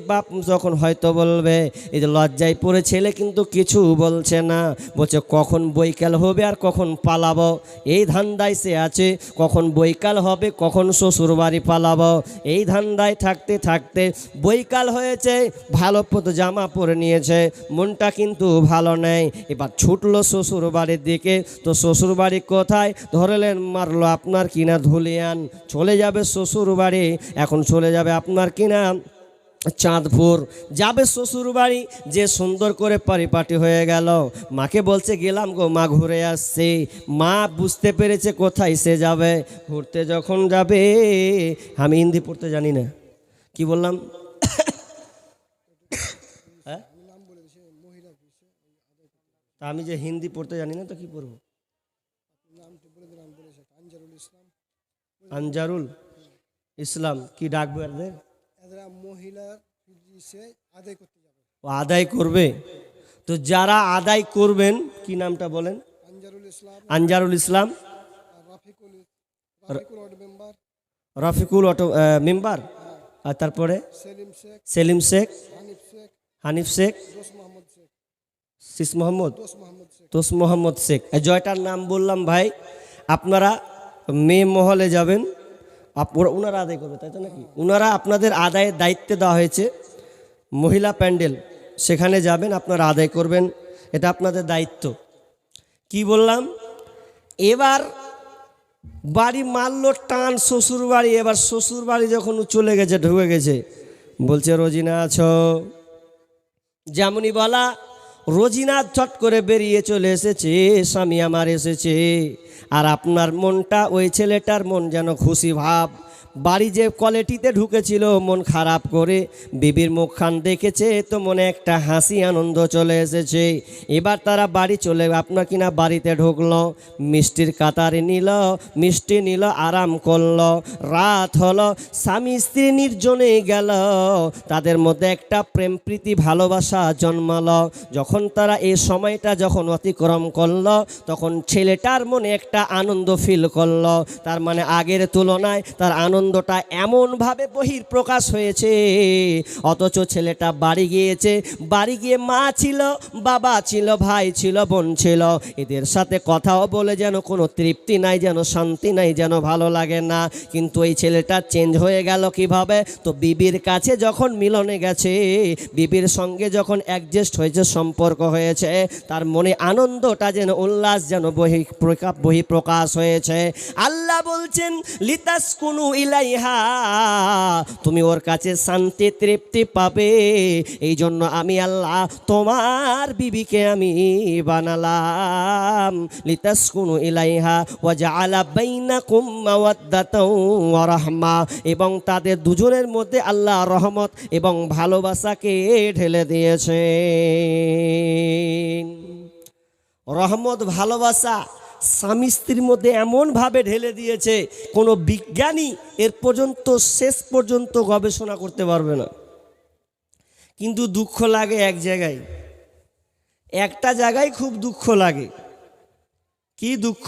বাপ যখন হয়তো বলবে, এই যে লজ্জায় পড়ে ছেলে কিন্তু কিছু বলছে না, বলছে কখন বৈকাল হবে আর কখন পালাবো, এই ধান্দায় সে আছে, কখন বৈকাল হবে কখন শ্বশুর বাড়ি পালাবো, এই ধান্দায় থাকতে থাকতে বৈকাল হয়েছে, ভালো পথ জামা পরে নিয়েছে, মনটা কিন্তু ভালো নেই। এবার ছুটলো শ্বশুর বাড়ির দিকে, তো শ্বশুর বাড়ি কোথায় ধরলেন, মারলো আপনার কিনা ধুলিয়ান, চলে যাবে শ্বশুর বাড়ি। এখন চলে যাবে আপনার কিনা চাঁদপুর, যাবে শ্বশুর বাড়ি, যে সুন্দর করে পরিপাটি হয়ে গেল, মাকে বলছে গেলাম গো মা, ঘুরে আসছে। মা বুঝতে পেরেছে কোথায় সে যাবে, ঘুরতে যখন যাবে, আমি হিন্দি পড়তে জানি না, কি বললাম হ্যাঁ, আমি যে হিন্দি পড়তে জানি না তো কি পড়বো, আনজারুল ইসলাম, কি ডাকবো এদের? ও আদায় করবে, তো যারা আদায় করবেন, কি নামটা বলেন? আনজারুল ইসলাম, রফিকুল অটো মেম্বার, আর তারপরে সেলিম শেখ, হানিফ শেখ, তোস মোহাম্মদ শেখ, জয়টার নাম বললাম ভাই। আপনারা মেয়ে মহলে যাবেন, ওনারা আদায় করবে, তাই তো নাকি? ওনারা আপনাদের আদায়ের দায়িত্বে দেওয়া হয়েছে, মহিলা প্যান্ডেল, সেখানে যাবেন, আপনারা আদায় করবেন, এটা আপনাদের দায়িত্ব। কি বললাম? এবার বাড়ি মারলো টান শ্বশুর বাড়ি। এবার শ্বশুর বাড়ি যখন চলে গেছে, ঢুকে গেছে, বলছে রোজিনা আছো? যেমনই বলা, রোজিনা চট করে বেরিয়ে চলে এসেছে, স্বামী আমার এসেছে। আর আপনার মনটা, ওই ছেলেটার মন যেন খুশি ভাব, বাড়ি যে কোয়ালিটিতে ঢুকেছিল মন খারাপ করে, বিবির মুখখান দেখেছে তো মনে একটা হাসি আনন্দ চলে এসেছে। এবার তারা বাড়ি চলে, আপনার কিনা বাড়িতে ঢুকলো, মিষ্টির কাতারে নিল, মিষ্টি নিল, আরাম করলো, রাত হলো, স্বামী স্ত্রী নির্জনে গেল, তাদের মধ্যে একটা প্রেম প্রীতি ভালোবাসা জন্মালো। যখন তারা এই সময়টা যখন অতিক্রম করলো, তখন ছেলেটার মনে একটা আনন্দ ফিল করলো, তার মানে আগের তুলনায় তার আনন্দটা এমনভাবে বহিঃপ্রকাশ হয়েছে। অথচ ছেলেটা বাড়ি গিয়েছে, বাড়ি গিয়ে মা ছিল, বাবা ছিল, ভাই ছিল, বোন ছিল, এদের সাথে কথাও বলে যেন কোনো তৃপ্তি নাই, যেন শান্তি নাই, যেন ভালো লাগে না। কিন্তু এই ছেলেটা চেঞ্জ হয়ে গেল কিভাবে? তো বিবির কাছে যখন মিলনে গেছে, বিবির সঙ্গে যখন অ্যাডজাস্ট হয়েছে, সম্পর্ক হয়েছে, তার মনে আনন্দটা যেন, উল্লাস যেন বহিঃপ্রকাশ হয়েছে। আল্লাহ আল্লাহ বলছেন লিতাসকুনু ইলাইহা, তুমি ওর কাছে শান্তি তৃপ্তি পাবে, এই জন্য আমি আল্লাহ তোমার বিবিকে আমি বানালাম। লিতাসকুনু ইলাইহা ওয়া জাআলা বাইনাকুম মাওয়াদ্দাতাও ওয়া রাহমা, এবং তাদের দুজনের মধ্যে আল্লাহ রহমত এবং ভালোবাসাকে ঢেলে দিয়েছে। রহমত ভালোবাসা স্বামী স্ত্রীর মধ্যে এমনভাবে ঢেলে দিয়েছে, কোনো বিজ্ঞানী এর পর্যন্ত শেষ পর্যন্ত গবেষণা করতে পারবে না। কিন্তু দুঃখ লাগে এক জায়গায়, একটা জায়গায় খুব দুঃখ লাগে। কি দুঃখ?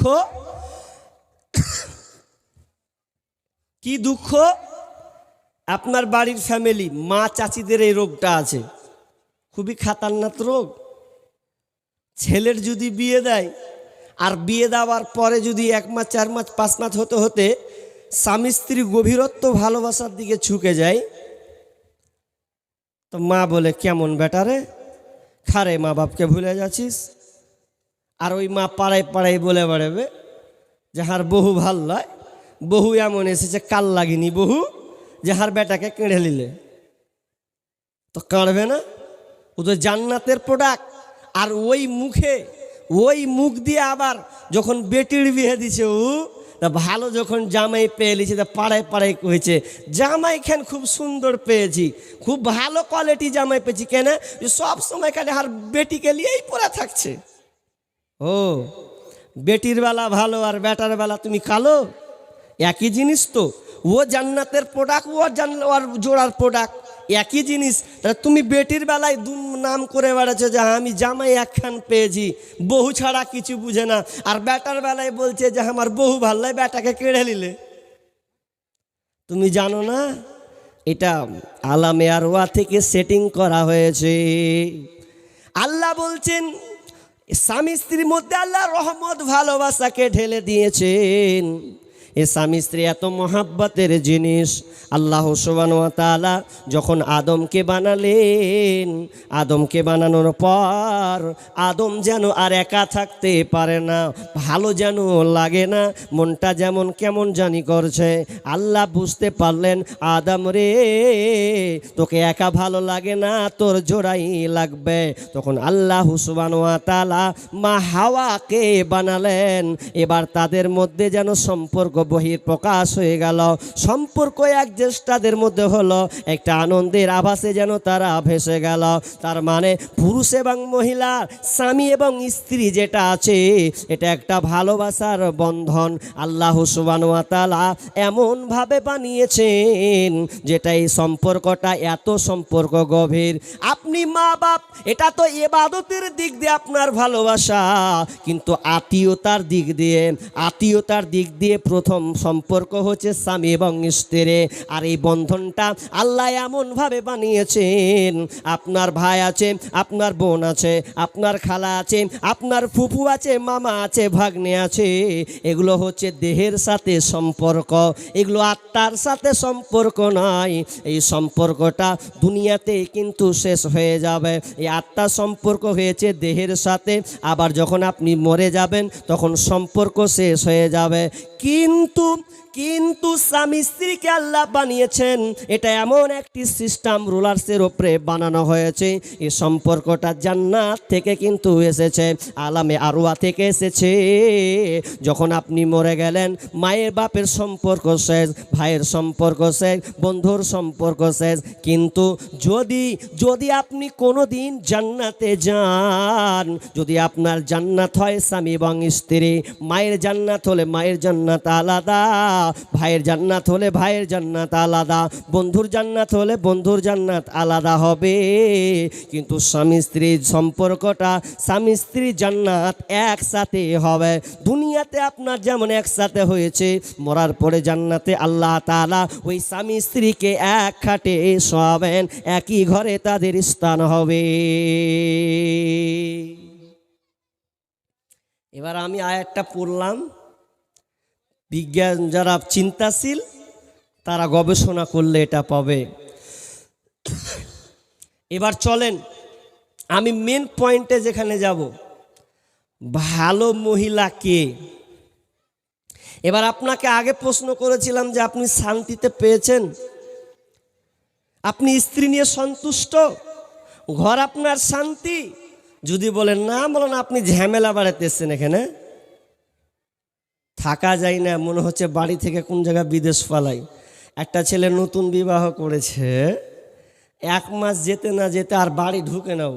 কি দুঃখ? আপনার বাড়ির ফ্যামিলি মা চাচিদের এই রোগটা আছে, খুবই খাতারনাক রোগ। ছেলের যদি বিয়ে দেয়, আর বিয়ে দেওয়ার পরে যদি 1 মাস 4 মাস 5 মাস হতে হতে স্বামী স্ত্রী গভীরত্ব ভালোবাসার দিকে ঝুঁকে যায়, তো মা বলে কেমন বেটারে, খারে মা বাপকে ভুলে যাচ্ছিস। আর ওই মা পাড়ায় পাড়ায় বলে বেড়াবে যাহার বহু ভাল লয়, বহু এমন এসেছে কাল লাগিনি বহু, যাহার বেটাকে কেড়ে নিলে। তো কাঁড়বে না? ও তো জান্নাতের প্রোডাক্ট। আর ওই মুখে, ওই মুখ দিয়ে আবার যখন বেটির বিয়ে দিছে ও, তা ভালো যখন জামাই পেয়ে লিছে, তা পাড়ায় পাড়ায় কয়েছে জামাই খান খুব সুন্দর পেয়েছি, খুব ভালো কোয়ালিটি জামাই পেয়েছি। কেন? সব সময় খালি আর বেটিকে নিয়েই পড়ে থাকছে। ও বেটির বেলা ভালো আর বেটার বেলা তুমি কালো, একই জিনিস তো। ও জান্নাতের প্রোডাক্ট, ওর জোড়ার প্রোডাক্ট, একই জিনিস। তাহলে তুমি বেটির বেলায় নাম করে বেড়াচ্ছো যে আমি জামাই একখান পেয়েছি, বহু ছাড়া কিছু বুঝে না। আর বেটার বেলায় বলছে যে আমার বহু ভাল লাগে, বেটাকে কেড়ে নিলে। তুমি জানো না এটা আলামে আরওয়া থেকে সেটিং করা হয়েছে। আল্লাহ বলছেন স্বামী স্ত্রীর মধ্যে আল্লাহ রহমত ভালোবাসাকে ঢেলে দিয়েছেন। এ স্বামী স্ত্রী এত মহাব্বতের জিনিস। আল্লাহ সুবহানাহু ওয়া তাআলা যখন আদমকে বানালেন, আদমকে বানানোর পর আদম যেন আর একা থাকতে পারে না, ভালো যেন লাগে না, মনটা যেমন কেমন জানি করছে। আল্লাহ বুঝতে পারলেন আদম রে, তোকে একা ভালো লাগে না, তোর জোড়াই লাগবে। তখন আল্লাহ সুবহানাহু ওয়া তাআলা মা হাওয়াকে বানালেন। এবার তাদের মধ্যে যেন সম্পর্ক বহির প্রকাশ হয়ে গেল। সম্পর্ক এক জ্যেষ্ঠাদের মধ্যে হলো, একটা আনন্দের আভাসে যেন তারা ভেসে গেল। তার মানে পুরুষ এবং মহিলা, স্বামী এবং স্ত্রী যেটা আছে, এটা একটা ভালোবাসার বন্ধন। আল্লাহ সুবহানাহু ওয়া তাআলা এমনভাবে বানিয়েছেন যেটা এই সম্পর্কটা এত সম্পর্ক গভীর। আপনি মা বাপ, এটা তো ইবাদতের দিক দিয়ে আপনার ভালোবাসা, কিন্তু আত্মীয়তার দিক দিয়ে প্রথম সম্পর্ক হচ্ছে স্বামী এবং স্ত্রী। আর এই বন্ধনটা আল্লাহ এমনভাবে বানিয়েছেন, আপনার ভাই আছে, আপনার বোন আছে, আপনার খালা আছে, আপনার ফুফু আছে, মামা আছে, ভাগ্নে আছে, এগুলো হচ্ছে দেহের সাথে সম্পর্ক, এগুলো আত্মার সাথে সম্পর্ক নয়। এই সম্পর্কটা দুনিয়াতে কিন্তু শেষ হয়ে যাবে। এই আত্মার সম্পর্ক হয়েছে দেহের সাথে, আবার যখন আপনি মরে যাবেন তখন সম্পর্ক শেষ হয়ে যাবে। কিন্তু স্বামী স্ত্রীকে আল্লাহ বানিয়েছেন, এটা এমন একটি সিস্টেম, রুলার্সের ওপরে বানানো হয়েছে। এই সম্পর্কটা জান্নাত থেকে কিন্তু এসেছে, আলামে আরওয়া থেকে এসেছে। যখন আপনি মরে গেলেন, মায়ের বাপের সম্পর্ক শেষ, ভাইয়ের সম্পর্ক শেষ, বন্ধুর সম্পর্ক শেষ। কিন্তু যদি আপনি কোনো দিন জান্নাতে যান, যদি আপনার জান্নাত হয় স্বামী এবং স্ত্রী, মায়ের জান্নাত হলে মায়ের জান্নাত আলাদা, ভাইয়ের জান্নাত হলে ভাইয়ের জান্নাত আলাদা, বন্ধুর জান্নাত হলে বন্ধুর জান্নাত আলাদা হবে। কিন্তু স্বামী স্ত্রীর সম্পর্কটা, স্বামী স্ত্রী জান্নাত একসাথে হবে। দুনিয়াতে আপনার যেমন একসাথে হয়েছে, মরার পরে জান্নাতে আল্লাহ তাআলা ওই স্বামী স্ত্রীকে এক খাটে শোয়াবেন, একই ঘরে তাদের স্থান হবে। এবার আমি আয়াতটা পড়লাম, বিজ্ঞান যারা চিন্তাশীল তারা গবেষণা করলে এটা পাবে। এবার চলেন আমি মেন পয়েন্টে যেখানে যাব, ভালো মহিলা কে। এবার আপনাকে আগে প্রশ্ন করেছিলাম যে আপনি শান্তিতে পেয়েছেন, আপনি স্ত্রী নিয়ে সন্তুষ্ট, ঘর আপনার শান্তি? যদি বলেন না, বলেন আপনি ঝামেলা বাড়াতে এসছেন, এখানে থাকা যায় না, মনে হচ্ছে বাড়ি থেকে কোন জায়গায় বিদেশ পালাই। একটা ছেলে নতুন বিবাহ করেছে, 1 মাস যেতে না যেতে আর বাড়ি ঢুকে নাও।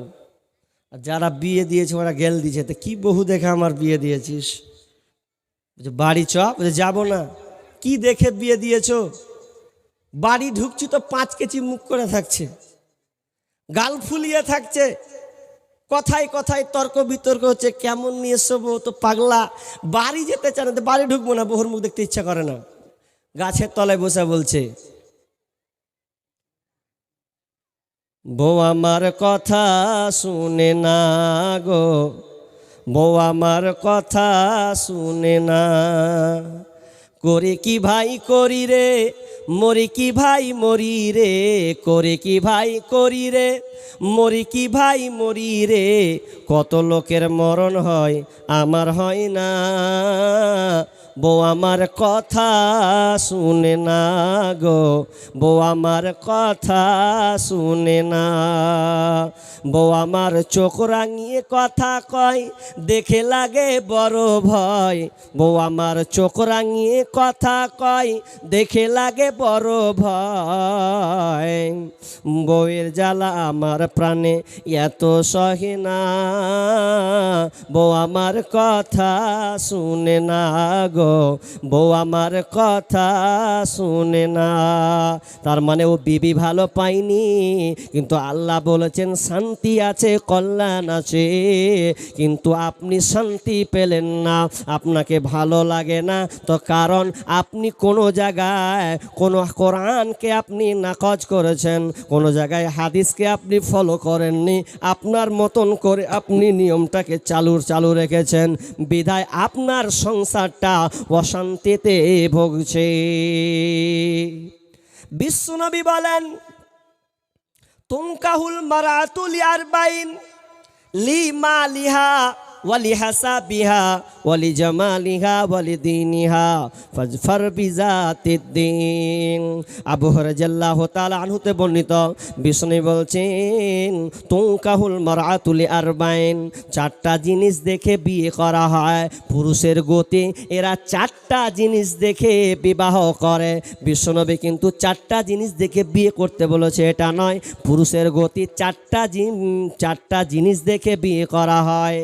আর যারা বিয়ে দিয়েছে ওরা গেল দিয়েছে, তো কি বহু দেখে আমার বিয়ে দিয়েছিস? বাড়ি চপ যাবো না। কি দেখে বিয়ে দিয়েছো? বাড়ি ঢুকছি তো 5 কেজি মুখ করে থাকছে, গাল ফুলিয়ে থাকছে, কথায় কথায় তর্ক বিতর্ক হচ্ছে, কেমন নিয়ে এসো বউ তো পাগলা, বাড়ি যেতে চায় না, তো বাড়ি ঢুকবো না, বহুর মুখ দেখতে ইচ্ছা করে না। গাছের তলায় বসে বলছে, বউ আমার কথা শুনে না গো, বউ আমার কথা শুনে না, করে কি ভাই করি রে, মরি কি ভাই মরি রে, করে কি ভাই করি রে, মরি কি ভাই মরি রে, কত লোকের মরণ হয় আমার হয় না, বউ আমার কথা শুনে না গো, বউ আমার কথা শুনে না, বউ আমার চোখ রাঙিয়ে কথা কয়, দেখে লাগে বড় ভয়, বউ আমার চোখ রাঙিয়ে কথা কয়, দেখে লাগে বড় ভয়, বউয়ের জ্বালা আমার প্রাণে এত সহে না, বউ আমার কথা শুনে না গো, বউ আমার কথা শুনে না। তার মানে ও বিবি ভালো পায়নি, কিন্তু আল্লাহ বলেছেন শান্তি আছে, কল্যাণ আছে, কিন্তু আপনি শান্তি পেলেন না, আপনাকে ভালো লাগে না, তো কারণ আপনি কোনো জায়গায় কোনো কোরআনকে আপনি নাকচ করেছেন, কোনো জায়গায় হাদিসকে আপনি ফলো করেননি, আপনার মতন করে আপনি নিয়মটাকে চালু রেখেছেন, বিধায় আপনার সংসারটা অশান্তিতে ভুগছে। বিশ্বনবী বলেন, তুনকাহুল মারাতুল আরবাইন লি মালিহা ওয়ালি হাসাবিহা ওয়ালি জামালিহা ওয়ালি দীনিহা ফাজফার বিজাতিদ দ্বীন। আবু হুরায়রা রাদিয়াল্লাহু তাআলা আনহুতে বর্ণিত, বিষ্ণু বলছেন, তুনকাহুল মারআতু লি আরবাইন, 4টা জিনিস দেখে বিয়ে করা হয়। পুরুষের গতি এরা 4টা জিনিস দেখে বিবাহ করে। বিশ্বনবী কিন্তু 4টা জিনিস দেখে বিয়ে করতে বলেছে, এটা নয়, পুরুষের গতি 4টা জিনিস দেখে বিয়ে করা হয়।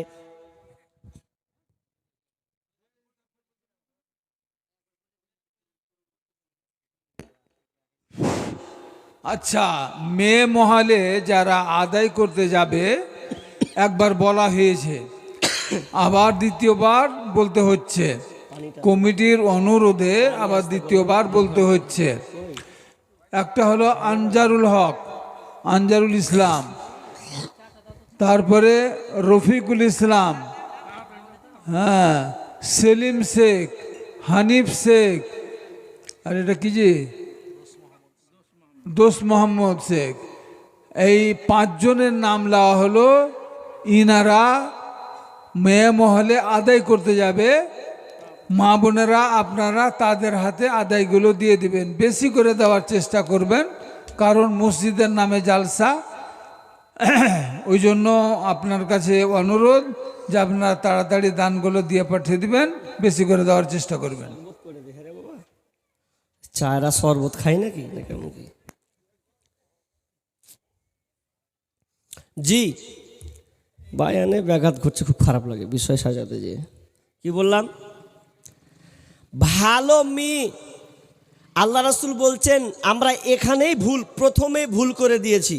আচ্ছা, মেয়ে মহলে যারা আদায় করতে যাবে, একবার বলা হয়েছে, আবার দ্বিতীয়বার বলতে হচ্ছে, কমিটির অনুরোধে আবার দ্বিতীয়বার বলতে হচ্ছে। একটা হলো আনজারুল হক, আনজারুল ইসলাম, তারপরে রফিকুল ইসলাম, হ্যাঁ, সেলিম শেখ, হানিফ শেখ, আর এটা কি যে দোস্ত মোহাম্মদ শেখ, এই 5 জনের নাম দেওয়া হলো। ইনারা মেয়ে মহলে আদায় করতে যাবে, মা বোনেরা আপনারা তাদের হাতে আদায়গুলো দিয়ে দিবেন, বেশি করে দেওয়ার চেষ্টা করবেন, কারণ মসজিদের নামে জালসা। ওই জন্য আপনার কাছে অনুরোধ যে আপনারা তাড়াতাড়ি দানগুলো দিয়ে পাঠিয়ে দিবেন, বেশি করে দেওয়ার চেষ্টা করবেন। চায়রা শরবত খাই নাকি না কেমন কি? জি, বায়ানে ব্যাঘাত ঘটছে, খুব খারাপ লাগে বিষয় সাজাতে। যে কি বললাম, ভালো মেয়ে, আল্লাহ রাসূল বলছেন আমরা এখানেই প্রথমেই ভুল করে দিয়েছি।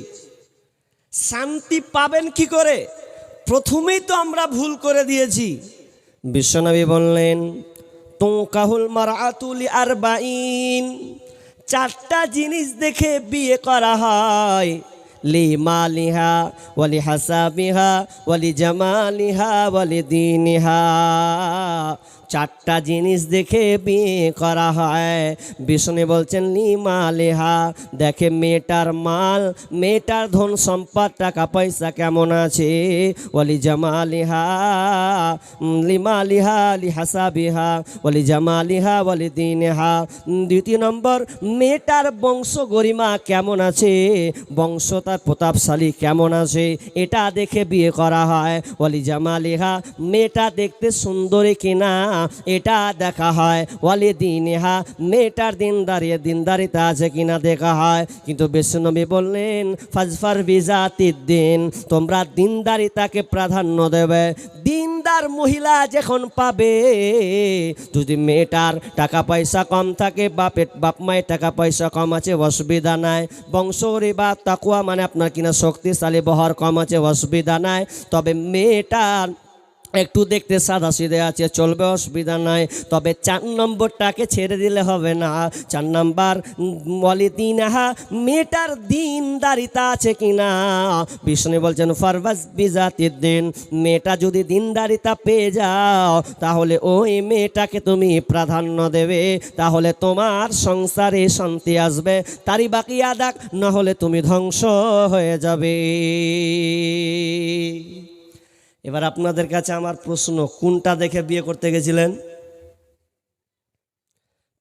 শান্তি পাবেন কি করে? প্রথমেই তো আমরা ভুল করে দিয়েছি। বিশ্বনবী বললেন, তুনকাহুল মারআতু লি আরবাইন, 4টা জিনিস দেখে বিয়ে করা হয়। লিমালিহা ওয়ালি হাসাবিহা ওয়ালি জামালিহা ওয়ালি দীনিহা। চারটা জিনিস দেখে বিয়ে করা হয়। বিষ্ণু বলছেন লিমালিহা, দেখে মেয়েটার মাল, মেয়েটার ধন সম্পদ, টাকা পয়সা কেমন আছে। ওয়ালি জামালিহা, লিমালিহা লিহাসাবিহা ওয়ালি জামালিহা ওয়ালি দীনিহা। দ্বিতীয় নম্বর, মেয়েটার বংশ গরিমা কেমন আছে, বংশ তার প্রতাপশালী কেমন আছে, এটা দেখে বিয়ে করা হয়। ওয়ালি জামালিহা, মেয়েটা দেখতে সুন্দরী কিনা এটা দেখা হয়। ওয়ালি দীনিহা, মেয়েটার দিনদারিতা আছে কিনা দেখা হয়। কিন্তু বিশ্বনবী বললেন ফাজফার বিজাতিদ্দিন, তোমরা দিনদারিতাকে প্রাধান্য দেবে। দিনদার মহিলা যখন পাবে, যদি মেয়েটার টাকা পয়সা কম থাকে, বাপ মায়ের টাকা পয়সা কম আছে, অসুবিধা নাই। বংশরি বা তাকুয়া মানে আপনার কিনা শক্তিশালী বহর কম আছে, অসুবিধা নাই। তবে মেয়েটার একটু দেখতে সাদা সিধে আছে, চলবে, অসুবিধা নাই। তবে 4 নম্বরটাকে ছেড়ে দিলে হবে না। 4 নম্বর ওয়ালি দীনহা, মেয়েটার দিনদারিতা আছে কিনা। বিষ্ণু বলছেন ফারবাজ বিজাতিদ্দিন, মেয়েটা যদি দিনদারিতা পেয়ে যাও তাহলে ওই মেয়েটাকে তুমি প্রাধান্য দেবে, তাহলে তোমার সংসারে শান্তি আসবে। তারই বাকি আদাক, না হলে তুমি ধ্বংস হয়ে যাবে। এবার আপনাদের কাছে আমার প্রশ্ন, কোনটা দেখে বিয়ে করতে গেছিলেন?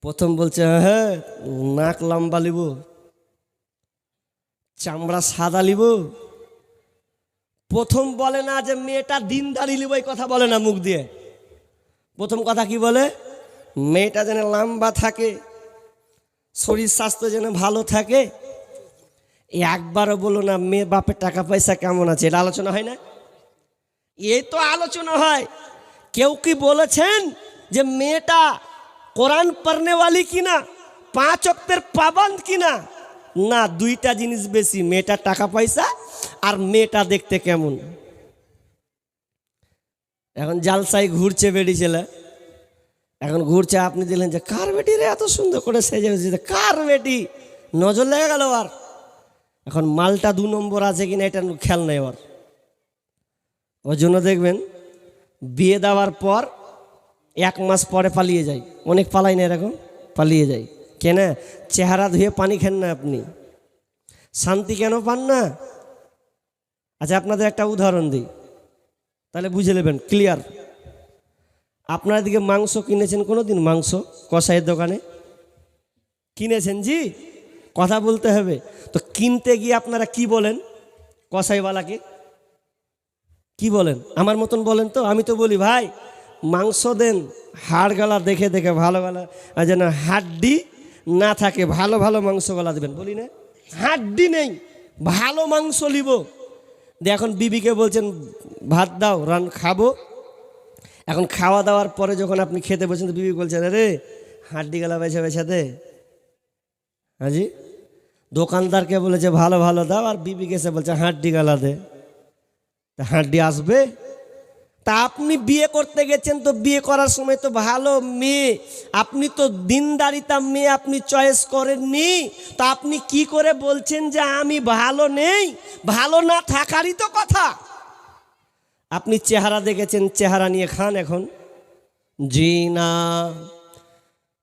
প্রথম বলছে হ্যাঁ নাক লম্বা লিব, চামড়া সাদা লিব। প্রথম বলে না যে মেয়েটা দিনদারি লিব, এই কথা বলে না মুখ দিয়ে। প্রথম কথা কি বলে? মেয়েটা যেন লম্বা থাকে, শরীর স্বাস্থ্য যেন ভালো থাকে। একবারও বলো না মেয়ে বাপের টাকা পয়সা কেমন আছে, এটা আলোচনা হয় না? এই তো আলোচনা হয়। কেউ কি বলেছেন যে মেয়েটা কোরআন পড়নেওয়ালি কিনা, 5 ওয়াক্তের পাবন্দ কিনা? না, দুইটা জিনিস বেশি, মেয়েটার টাকা পয়সা আর মেয়েটা দেখতে কেমন। এখন জালসাই ঘুরছে বেটি ছেলে, এখন ঘুরছে, আপনি দিলেন যে কার বেটি রে এত সুন্দর করে সেজে, কার বেটি, নজর লেগে গেল। আর এখন মালটা 2 নম্বর আছে কিনা এটা খেয়াল নেই। ওর ওর জন্য দেখবেন বিয়ে দেওয়ার পর 1 মাস পরে পালিয়ে যায়। অনেক পালাই না, এরকম পালিয়ে যায়। কেন? চেহারা ধুয়ে পানি খেন না আপনি, শান্তি কেন পান না? আচ্ছা আপনাদের একটা উদাহরণ দিই, তাহলে বুঝে নেবেন ক্লিয়ার। আপনার দিকে মাংস কিনেছেন কোনোদিন? মাংস কসাইয়ের দোকানে কিনেছেন? জি, কথা বলতে হবে তো। কিনতে গিয়ে আপনারা কি বলেন কসাইওয়ালাকে? কি বলেন? আমার মতন বলেন তো। আমি তো বলি ভাই মাংস দেন, হাড় গলা দেখে দেখে, ভালো গলা যেন হাড্ডি না থাকে, ভালো ভালো মাংস গলা দেবেন। বলি না, হাড্ডি নেই, ভালো মাংস লিব। এখন বিবিকে বলছেন ভাত দাও, রান খাবো। এখন খাওয়া দাওয়ার পরে যখন আপনি খেতে বলছেন, তো বিবি বলছেন আরে হাড্ডি গলা বেছে বেছে দে। হাজি দোকানদারকে বলেছে ভালো ভালো দাও, আর বিবিকে এসে বলছে হাড্ডি গলা দে। হাড্ডি আসবে? তা আপনি বিয়ে করতে গেছেন, তো বিয়ে করার সময় তো ভালো মেয়ে, আপনি তো দিনদারিতা মেয়ে আপনি চয়েস করেননি। তা আপনি কি করে বলছেন যে আমি ভালো নেই? ভালো না থাকারই তো কথা। আপনি চেহারা দেখেছেন, চেহারা নিয়ে খান এখন? জি না।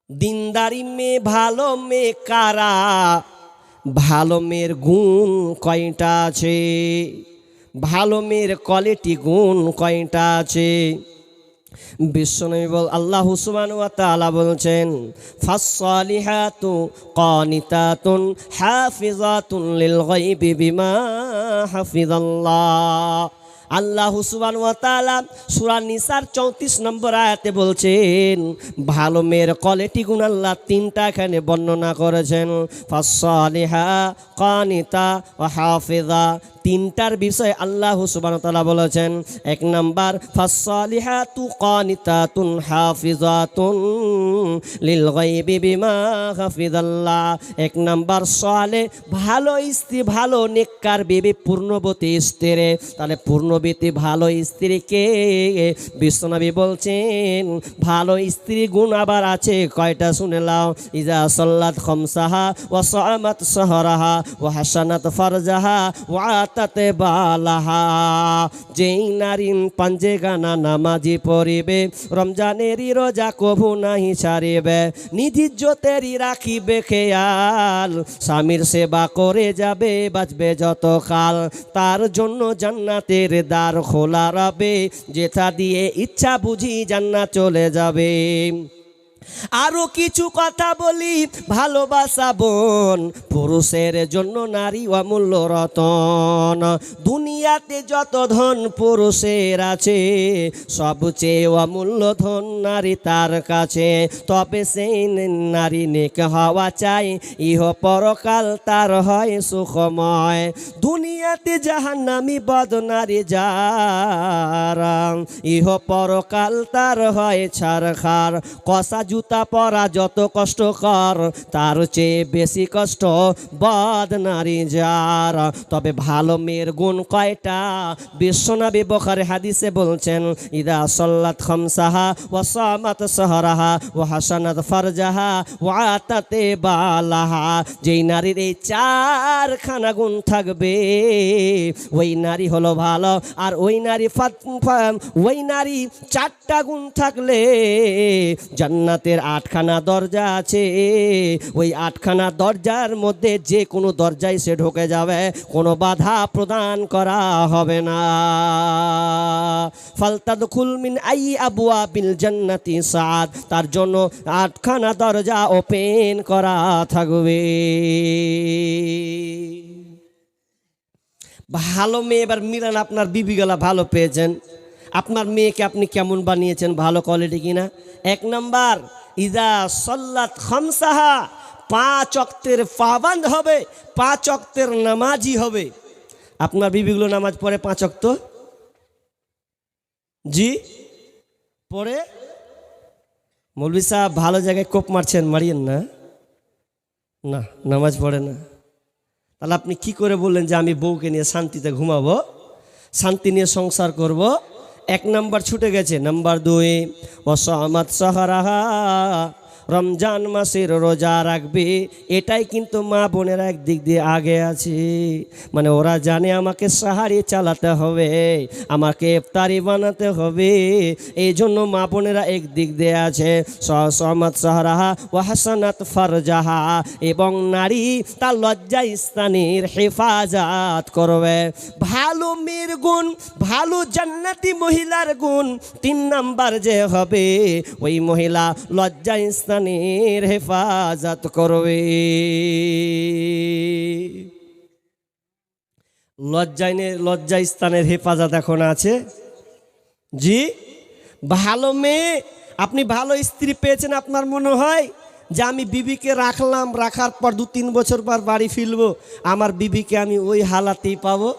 দিনদারি মেয়ে, ভালো মেয়ে কারা? ভালো মেয়ের গুণ কয়টা আছে? ভালো মেয়ের কোয়ালিটি গুণ কয়টা আছে? বিশ্বনবী বল, আল্লাহ সুবহানাহু ওয়া তাআলা বলছেন ফাসসালিহাতু কানিতাতুন হাফিজাতুন লিল গায়বি বিমা হাফিজাল্লাহ। আল্লাহ সুবহানাহু ওয়া তাআলা সূরা নিসার 34 নম্বর আয়াতে বলছেন, ভালো মেয়ের কোয়ালিটি গুণ আল্লাহ 3টা এখানে বর্ণনা করেছেন। ফাসসালিহা, কানিতা ওয়া হাফিজা। 3টার বিষয় আল্লাহ সুবহানাহু ওয়া তাআলা বলেছেন। 1 নাম্বার ফাসসালিহাতু কানিতাতুন হাফিজাতুন লিল গায়বি বিমা হাফিজাল্লাহ। 1 নাম্বার সালে, ভালো স্ত্রী, ভালো নেককার বিবি, পূর্ণবতী স্ত্রী। তাহলে পূর্ণ নবীতে ভালো স্ত্রীকে বিশ্বনবী বলছেন ভালো স্ত্রী গুণ আবার আছে কয়টা শুনে লাও। ইজা সাল্লাত খামসাহা ওয়া সামাত সাহরাহা ওয়া হাসানাত ফারজাহা ওয়া আতাত বালাহা। যেই নারী পাঞ্জে গানা নামাজি পড়িবে, রমজানেরই রোজা কভু নাহি ছাড়িবে, নিধিজ্জতেরই রাখিবে খেয়াল, স্বামীর সেবা করে যাবে বাঁচবে যত কাল, তার জন্য জান্নাতের দ্বার খোলা রবে, যেথা দিয়ে ইচ্ছা বুঝি জান্নাত চলে যাবে। আরো কিছু কথা বলি, ভালোবাসা বোন, পুরুষের জন্য নারী অমূল্য রতন। দুনিয়াতে যত ধন পুরুষের আছে, সবচেয়ে অমূল্য ধন নারী তার কাছে। তবে সেই নারী নেক হওয়া চাই, ইহ পরকাল তার হয় সুখময়। দুনিয়াতে জাহান্নামী বদনারী যারা, ইহ পরকাল তার হয় ছারখার। কষা জুতা পরা যত কষ্টকর, তার চেয়ে বেশি কষ্ট বদনারী যার। তবে ভালো মেয়ের গুণ কয়টা? বিশ্বনবী বুখারী হাদিসে বলছেন ইদা সাল্লাত খামসাহা ওয়া সামাত সাহরাহা ওয়া হাসানাত ফারজাহা ওয়া আতাত বালাহা। যেই নারীর এই চারখানা গুণ থাকবে, ওই নারী হলো ভালো। আর ওই নারী চারটা গুণ থাকলে জান্নাতের 8খানা দরজা আছে, ওই 8খানা দরজার মধ্যে যে কোনো দরজায় সে ঢুকে যাবে, কোনো বাধা প্রদান করা হবে না। ফালতাদখুল মিন আই আবওয়াবিল জান্নাতি সাদ, তার জন্য 8খানা দরজা ওপেন করা থাকবে। ভালো মেয়ে, এবার মিলান আপনার বিবিগুলা ভালো পেয়েছেন, আপনার মেয়েকে আপনি কেমন বানিয়েছেন, ভালো কোয়ালিটি কিনা। 1 নাম্বার, ইদা সাল্লাত খামসাহা, 5 ওয়াক্তের পাবন্দ হবে, 5 ওয়াক্তের নামাজি হবে। আপনার বিবিগুলো নামাজ পড়ে 5 ওয়াক্ত? জি পড়ে? মৌলভী সাহেব ভালো জায়গায় কোপ মারছেন, মারিয়েন না, না নামাজ পড়ে না। তাহলে আপনি কি করে বললেন যে আমি বউকে নিয়ে শান্তিতে ঘুমাবো, শান্তি নিয়ে সংসার করব? 1 নাম্বার ছুটে গেছে। নাম্বার 2, ওয়াসামাত সাহরাহা, রমজান মাসের রোজা রাখবে। এটাই কিন্তু মা বোনেরা একদিক দিয়ে আগে আছে, মানে ওরা জানে আমাকে সাহারি চালাতে হবে, আমাকে ইফতারি বানাতে হবে, এই জন্য মা বোনেরা একদিক দিয়ে আছে। ওয়াসামাত সাহরাহা ওয়া হাসানাত ফারজাহা, এবং নারী তার লজ্জা স্থানের হেফাজত করবে। ভালো মেয়ের গুণ, ভালো জান্নাতি মহিলার গুণ 3 নাম্বার যে হবে, ওই মহিলা লজ্জা স্থানের হেফাজত করবে। লজ্জা স্থানের হেফাজত এখন আছে। জি ভালো মেয়ে, আপনি ভালো স্ত্রী পেয়েছেন, আপনার মনে হয় যে আমি বিবিকে রাখলাম, রাখার পর 2-3 বছর পর বাড়ি ফিরবো, আমার বিবিকে আমি ওই হালাতেই পাবো।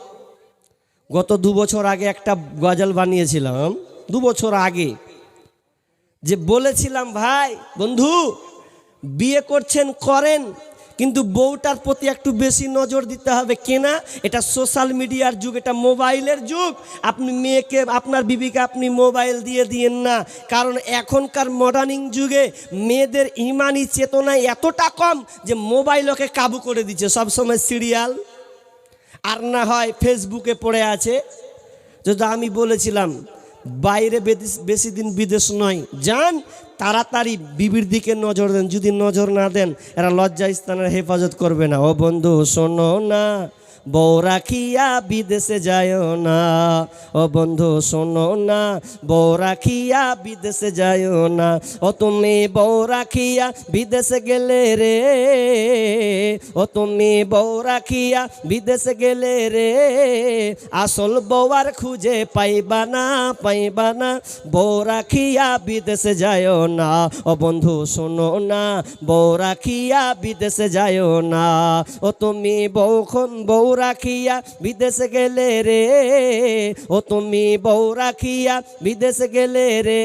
গত 2 বছর আগে একটা গজল বানিয়েছিলাম, 2 বছর আগে, যে বলেছিলাম ভাই বন্ধু বিয়ে করছেন করেন, কিন্তু বউটার প্রতি একটু বেশি নজর দিতে হবে। কেনা? এটা সোশ্যাল মিডিয়ার যুগ, এটা মোবাইলের যুগ। আপনি মেয়েকে, আপনার বিবিকে আপনি মোবাইল দিয়ে দিয়েন না, কারণ এখনকার মডার্নিং যুগে মেয়েদের ইমানি চেতনা এতটা কম যে মোবাইল ওকে কাবু করে দিচ্ছে। সবসময় সিরিয়াল আর না হয় ফেসবুকে পড়ে আছে। যদি আমি বলেছিলাম বাইরে বেশি দিন বিদেশ নয়, যান তাড়াতাড়ি বিবির দিকে নজর দেন, যদি নজর না দেন এরা লজ্জা স্থানের হেফাজত করবে না। ও বন্ধু শোনো না, বউ রাখিয়া বিদেশে যায়ও না। ও বন্ধু শোনো না, বউ রাখিয়া বিদেশে যায়ও না। ও তুমি বউ রাখিয়া বিদেশে গেলে রে, ও তুমি বউ রাখিয়া বিদেশে গেলে রে, আসল বউ আর খুঁজে পাইবা না, পাইবা না। বউ রাখিয়া বিদেশে যায়ও না। ও বন্ধু শোনো না, বউ রাখিয়া বিদেশে যায়ও না। ও তুমি বউ রাখিয়া বিদেশে গেলে রে, ও তুমি বউ রাখিয়া বিদেশে গেলে রে,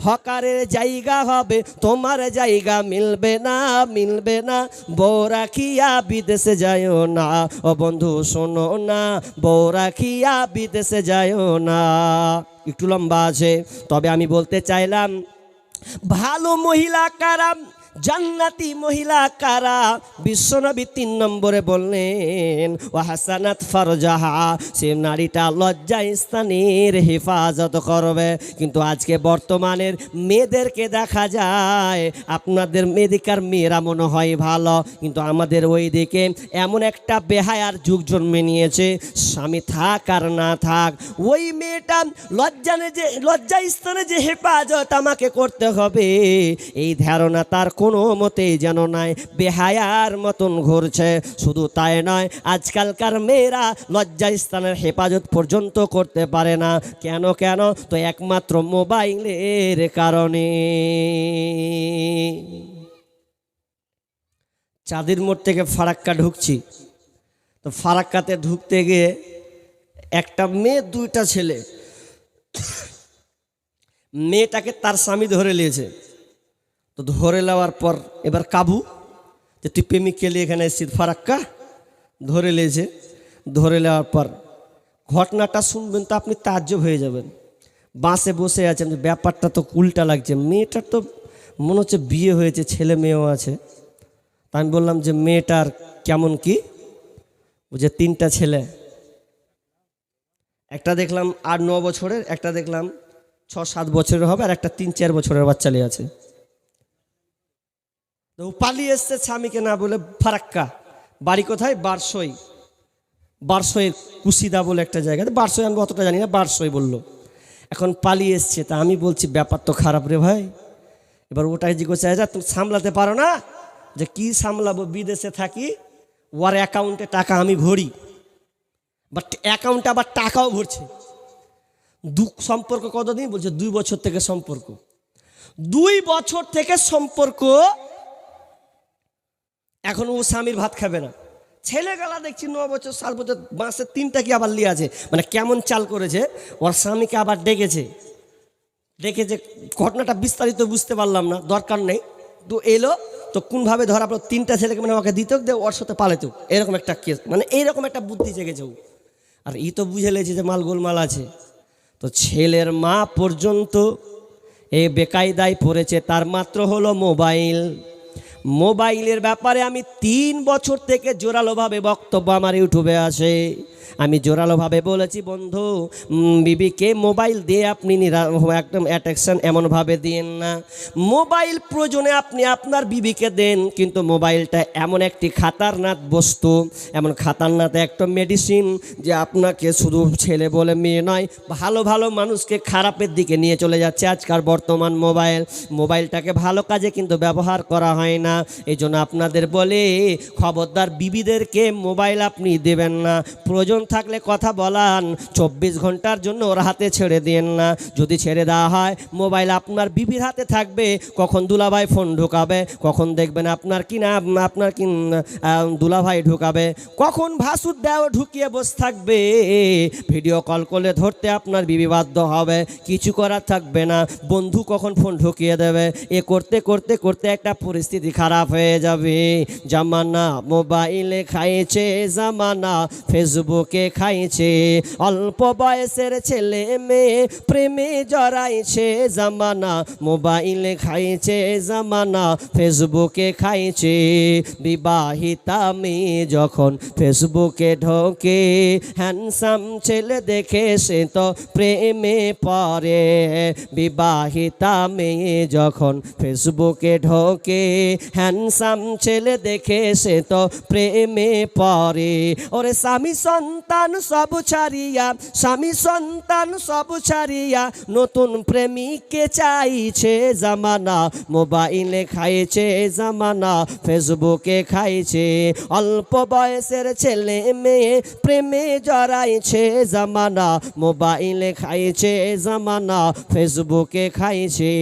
হকারের জায়গা হবে তোমার জায়গা মিলবে না, মিলবে না। বউ রাখিয়া বিদেশে যাইও না, ও বন্ধু শোনো না, বউ রাখিয়া বিদেশে যাইও না। একটু লম্বা আছে, তবে আমি বলতে চাইলাম ভালো মহিলা কারা, জান্নাতি মহিলা কারা? বিশ্বনবী 3 নম্বরে বললেন ওয়া হাসানাত ফারজাহা, সে নারীটা লজ্জা স্থানের হেফাজত করবে। কিন্তু আজকে বর্তমানের মেয়েদেরকে দেখা যায়, আপনাদের মেয়েদিকার মেয়েরা মনে হয় ভালো, কিন্তু আমাদের ওই দিকে এমন একটা বেহায়ার যুগ জন্মে নিয়েছে, স্বামী থাক আর না থাক, ওই মেয়েটা লজ্জা স্থানে যে হেফাজত আমাকে করতে হবে, এই ধারণা তার কোনো মতেই যেন নাই, বেহায়ার মতন ঘুরছে। শুধু তাই নয়, আজকালকার মেয়েরা লজ্জা স্থানের হেফাজত পর্যন্ত করতে পারে না। কেন কেন? তো একমাত্র মোবাইলের কারণে। চাঁদির মোড় থেকে ফারাক্কা ঢুকছি, তো ফারাক্কাতে ঢুকতে গিয়ে একটা মেয়ে 2টা ছেলে, মেয়েটাকে তার স্বামী ধরে নিয়েছে। তো ধরে নেওয়ার পর এবার কাবু যে তুই প্রেমিককে নিয়ে এখানে এসেছিস ফারাক্কা, ধরে নিয়েছে। ধরে নেওয়ার পর ঘটনাটা শুনবেন তো আপনি তাজ্জব হয়ে যাবেন। বাসে বসে আছেন, ব্যাপারটা তো উল্টা লাগছে, মেয়েটার তো মনে হচ্ছে বিয়ে হয়েছে, ছেলে মেয়েও আছে। তা আমি বললাম যে মেয়েটার কেমন কি? বুঝে 3টা ছেলে, একটা দেখলাম 8-9 বছরের, একটা দেখলাম 6-7 বছরের হবে, আর একটা 3-4 বছরের বাচ্চা নিয়ে আছে। তো পালিয়ে এসছে স্বামীকে না বলে ফারাক্কা। বাড়ি কোথায়? বারসই। বারসই কুশিদা বলে একটা জায়গা, বারসই আমি অতটা জানি না, বারসই বললো। এখন পালিয়ে এসছে। তা আমি বলছি ব্যাপার তো খারাপ রে ভাই। এবার ওটাই জিজ্ঞাসা যা তুমি সামলাতে পারো না? যে কি সামলাবো, বিদেশে থাকি, ওর অ্যাকাউন্টে টাকা আমি ভরি, বাট অ্যাকাউন্টে আবার টাকাও ভরছে। সম্পর্ক কতদিন? বলছে 2 বছর থেকে সম্পর্ক। 2 বছর থেকে সম্পর্ক, এখন ও স্বামীর ভাত খাবে না। ছেলেগুলা দেখছি 9 বছর 7 বছর, মাসে 3টা কি আবার লিয়ে আছে। মানে কেমন চাল করেছে, ওর স্বামীকে আবার ডেকেছে। ঘটনাটা বিস্তারিত বুঝতে পারলাম না, দরকার নেই। তো এলো, তো কোনভাবে ধরা পড়লো, 3টা ছেলেকে মানে ওকে দিত দে, ওর সাথে পালেতো, এরকম একটা কেস, মানে এইরকম একটা বুদ্ধি জেগেছে ও। আর ই তো বুঝে লেছে যে মাল গোলমাল আছে। তো ছেলের মা পর্যন্ত এই বেকায়দায় পড়েছে, তার মাত্র হলো মোবাইল। মোবাইলের ব্যাপারে আমি 3 বছর থেকে জোরালোভাবে বক্তব্য আমার ইউটিউবে আসে। আমি জোরালোভাবে বলেছি, বন্ধু বিবিকে মোবাইল দিয়ে আপনি একদম অ্যাট্রাকশন এমনভাবে দিয়েন না। মোবাইল প্রয়োজনে আপনি আপনার বিবিকে দেন, কিন্তু মোবাইলটা এমন একটি খাতারনাক বস্তু, এমন খাতারনাক একটা মেডিসিন, যে আপনাকে শুধু ছেলে বলে মেয়ে নয়, ভালো ভালো মানুষকে খারাপের দিকে নিয়ে চলে যাচ্ছে আজকাল বর্তমান মোবাইলটাকে ভালো কাজে কিন্তু ব্যবহার করা হয় না। এই জন্য আপনাদের বলে খবরদার, বিবিদেরকে মোবাইল আপনি দেবেন না। প্রয়োজন থাকলে কথা বলান, 24 ঘন্টার জন্য ওর হাতে ছেড়ে দিয়েন না। যদি ছেড়ে দেওয়া হয়, মোবাইল আপনার বিবির হাতে থাকবে, কখন দুলাভাই ফোন ঢুকাবে, কখন দেখবেন আপনার দুলাভাই ঢুকাবে, কখন ভাসুর দেও ঢুকিয়ে বসে থাকবে, ভিডিও কল করলে ধরতে আপনার বিবি বাধ্য হবে, কিছু করার থাকবে না। বন্ধু কখন ফোন ঢুকিয়ে দেবে, এ করতে করতে করতে একটা পরিস্থিতি খারাপ হয়ে যাবে। জামানা মোবাইলে খাইছে, জামানা ফেসবুকে খাইছে, অল্প বয়সের ছেলে মেয়ে প্রেমে জড়াইছে, জামানা মোবাইলে খাইছে, জামানা ফেসবুকে খাইছে। বিবাহিতা মেয়ে যখন ফেসবুকে ঢোকে, হ্যান্ডসাম ছেলে দেখে সে তো প্রেমে পড়ে। বিবাহিতা মেয়ে যখন ফেসবুকে ঢোকে, হ্যান্ডসাম ছেলে দেখে সে তো প্রেমে পড়ে। ওরে স্বামী সন্তান সব ছাড়িয়া, স্বামী সন্তান সব ছাড়িয়া, নতুন প্রেমিককে চাইছে, জামানা মোবাইলে খাইছে, জামানা ফেসবুকে খাইছে। অল্প বয়সের ছেলে মেয়ে প্রেমে জড়াইছে, জামানা মোবাইলে খাইছে, জামানা ফেসবুকে খাইছে।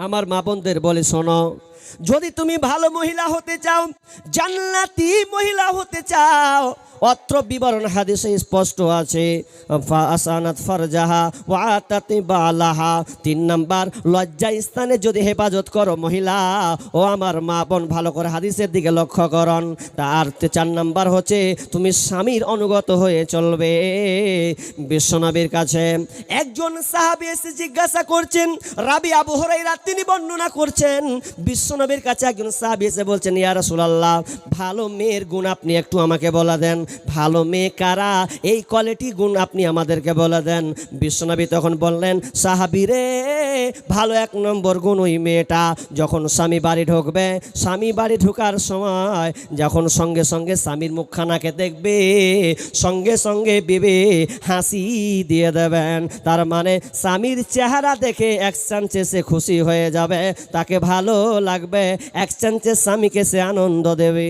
আমার মা বোনদের বলে শোনো, যদি তুমি ভালো মহিলা হতে চাও, জান্নাতি মহিলা হতে চাও, অত্র বিবরণ হাদিসে স্পষ্ট আছে, ফাসানাত ফারজাহা ওয়া আতাতি বালাহা। 3 নাম্বার, লজ্জা স্থানে যদি হেফাজত করো মহিলা, ও আমার মা বোন ভালো করে হাদিসের দিকে লক্ষ্য করুন। তার 4 নাম্বার হচ্ছে তুমি স্বামীর অনুগত হয়ে চলবে। বিশ্বনবীর কাছে একজন সাহাবী এসে জিজ্ঞাসা করছেন, রাবি আবু হুরায়রা তিনি বর্ণনা করছেন, বিশ্বনবীর কাছে একজন সাহাবী এসে বলছেন, ইয়া রাসূলুল্লাহ, ভালো মেয়ের গুণ আপনি একটু আমাকে বলে দেন, ভালো মেয়ে কারা, এই কোয়ালিটি গুণ আপনি আমাদেরকে বলে দেন। বিশ্বনবী তখন বললেন, সাহাবী রে, ভালো 1 নম্বর গুণ ওই মেয়েটা যখন স্বামী বাড়ি ঢুকবে, স্বামী বাড়ি ঢোকার সময় যখন সঙ্গে সঙ্গে স্বামীর মুখখানাকে দেখবে, সঙ্গে সঙ্গে বিবি হাসি দিয়ে দেবেন। তার মানে স্বামীর চেহারা দেখে এক চান্সে সে খুশি হয়ে যাবে, তাকে ভালো লাগবে, এক চান্সে স্বামীকে সে আনন্দ দেবে।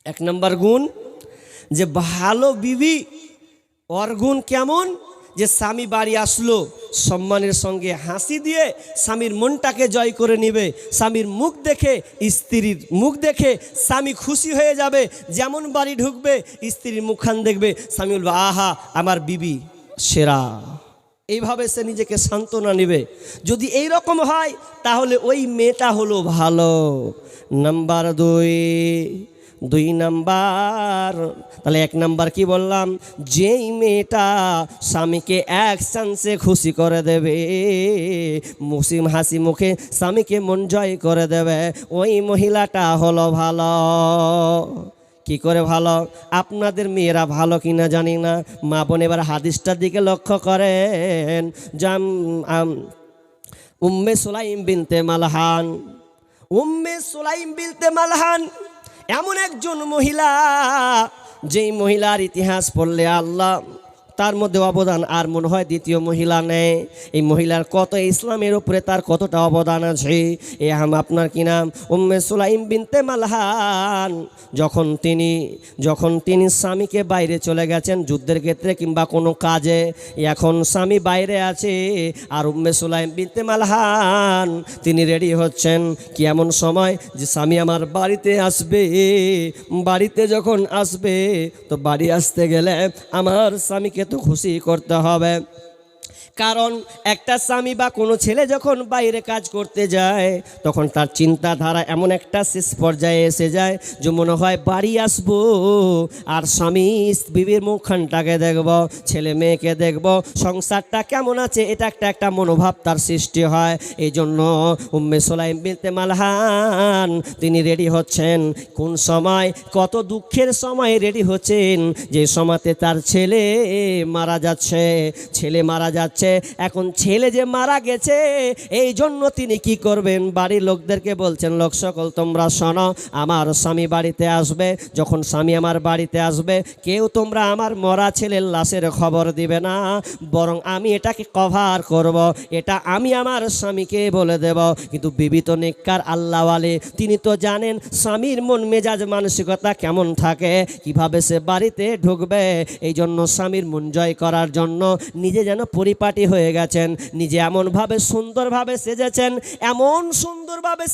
1 নম্বর গুণ যে ভালো বিবি, ওর গুণ কেমন, যে স্বামী বাড়ি আসলো সম্মানের সঙ্গে হাসি দিয়ে স্বামীর মনটাকে জয় করে নেবে, স্বামীর মুখ দেখে, স্ত্রীর মুখ দেখে স্বামী খুশি হয়ে যাবে। যেমন বাড়ি ঢুকবে স্ত্রীর মুখখান দেখবে, স্বামী বলবে, আহা আমার বিবি সেরা। এইভাবে সে নিজেকে সান্ত্বনা নেবে। যদি এই রকম হয় তাহলে ওই মেয়েটা হলো ভালো। নাম্বার 2 নাম্বার, তাহলে 1 নাম্বার কি বললাম, যেই মেয়েটা স্বামীকে এক চান্সে খুশি করে দেবে, মুসিম হাসি মুখে স্বামীকে মন জয় করে দেবে, ওই মহিলাটা হলো ভালো। কি করে ভালো? আপনাদের মেয়েরা ভালো কিনা জানি না, মা বোন এবার হাদিসটার দিকে লক্ষ্য করেন। উম্মে সুলাইম বিনতে মালহান, উম্মে সুলাইম বিনতে মালহান এমন একজন মহিলা, যেই মহিলার ইতিহাস পড়লে আল্লাহ তার মধ্যে অবদান আর মনে হয় দ্বিতীয় মহিলা নেই। এই মহিলার কত ইসলামের উপরে তার কতটা অবদান আছে। এ আপনার কি নাম উম্মে সুলাইম বিনতে মালহান। যখন তিনি স্বামীকে বাইরে চলে গেছেন যুদ্ধের ক্ষেত্রে কিংবা কোনো কাজে, এখন স্বামী বাইরে আছে আর উম্মে সুলাইম বিনতে মালহান তিনি রেডি হচ্ছেন। কি এমন সময় যে স্বামী আমার বাড়িতে আসবে, বাড়িতে যখন আসবে তো বাড়ি আসতে গেলে আমার স্বামীকে তো খুশি করতে হবে। কারণ একটা স্বামী বা কোনো ছেলে যখন বাইরে কাজ করতে যায় তখন তার চিন্তাধারা এমন একটা শেষ পর্যায়ে এসে যায় যে মনে হয় বাড়ি আসবো আর স্বামী বিবির মুখখানটাকে দেখব, ছেলে মেয়েকে দেখব, সংসারটা কেমন আছে, এটা একটা মনোভাব তার সৃষ্টি হয়। এই জন্য উম্মে সুলাইম বিনতে মালহান তিনি রেডি হচ্ছেন। কোন সময়, কত দুঃখের সময় রেডি হচ্ছেন, যে সময়তে তার ছেলে মারা যাচ্ছে। এখন ছেলে যে মারা গেছে এই জন্য তিনি কি করবেন, বাড়ির লোকদেরকে বলছেন, লোক সকল তোমরা শোনো, আমার স্বামী বাড়িতে আসবে, যখন স্বামী আমার বাড়িতে আসবে কেউ তোমরা আমার মরা ছেলের লাশের খবর দিবে না, বরং আমি এটাকে কভার করব, এটা আমি আমার স্বামীকে বলে দেব। কিন্তু বিবি তো নেককার আল্লাহওয়ালে, তিনি তো জানেন স্বামীর মন মেজাজ মানসিকতা কেমন থাকে, কিভাবে সে বাড়িতে ঢুকবে। এই জন্য স্বামীর মন জয় করার জন্য নিজে যেন পরিপাটি হয়ে গেছেন, নিজে এমনভাবে সুন্দরভাবে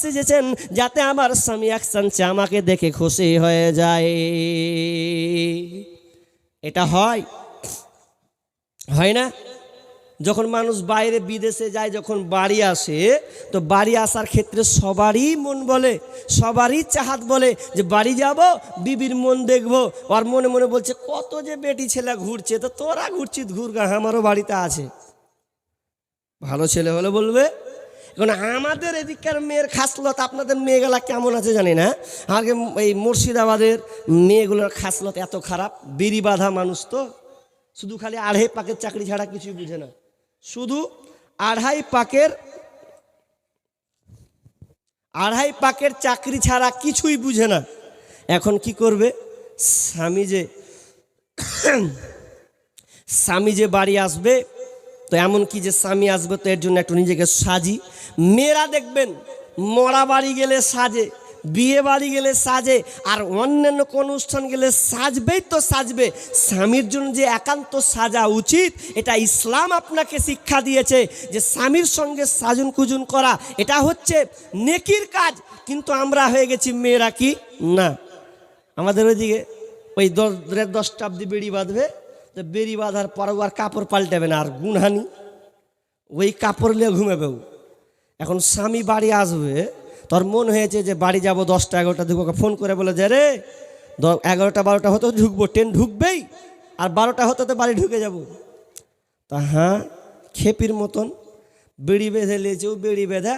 সেজেছেন যাতে আমার স্বামী এক চান্সে আমাকে দেখে খুশি হয়ে যায়। এটা হয় না? যখন মানুষ বাইরে বিদেশে যায়, যখন বাড়ি আসে তো বাড়ি আসার ক্ষেত্রে সবারই মন বলে, সবারই চাহাত বলে যে বাড়ি যাব, বিবির মন দেখবো। আর মনে মনে বলছে কত যে বেটি ছেলে ঘুরছে, তো তোরা ঘুরছিস ঘুরগা, আমারও বাড়িতে আছে। ভালো ছেলে হলে বলবে। এখন আমাদের এদিককার মেয়ের খাসলত আপনাদের মেয়েগুলা কেমন আছে জানি না, আগে এই মুর্শিদাবাদের মেয়েগুলোর খাসলত এত খারাপ, বিড়ি বাঁধা মানুষ তো, শুধু খালি 2.5 পাকের চাকরি ছাড়া কিছুই বুঝে না, শুধু 2.5 পাকের চাকরি ছাড়া কিছুই বুঝে না। এখন কি করবে, স্বামী যে বাড়ি আসবে, তো এমন কি যে স্বামী আসবে তো এর জন্য একটু নিজেকে সাজি। মেয়েরা দেখবেন মরা বাড়ি গেলে সাজে, বিয়ে বাড়ি গেলে সাজে, আর অন্যান্য কোন অনুষ্ঠান গেলে সাজবেই তো সাজবে। স্বামীর জন্য যে একান্ত সাজা উচিত, এটা ইসলাম আপনাকে শিক্ষা দিয়েছে যে স্বামীর সঙ্গে সাজুন কুজুন করা এটা হচ্ছে নেকির কাজ। কিন্তু আমরা হয়ে গেছি মেয়েরা কি না, আমাদের ওইদিকে ওই 10টা অব্দি বেড়ি বাঁধবে, তো বেড়ি বাঁধার পরও আর কাপড় পাল্টাবে না, আর গুনহানি ওই কাপড় নিয়ে ঘুমাবেও। এখন স্বামী বাড়ি আসবে, তোর মন হয়েছে যে বাড়ি যাব 10টা 11টা দিকে, ওকে ফোন করে বলে যে রে 11টা 12টা হতো ঢুকবো, ট্রেন ঢুকবেই, আর 12টা হতো তো বাড়ি ঢুকে যাব। তা হ্যাঁ, খেপির মতন বেড়ি বেঁধে নিয়েছেও, বেড়ি বেঁধে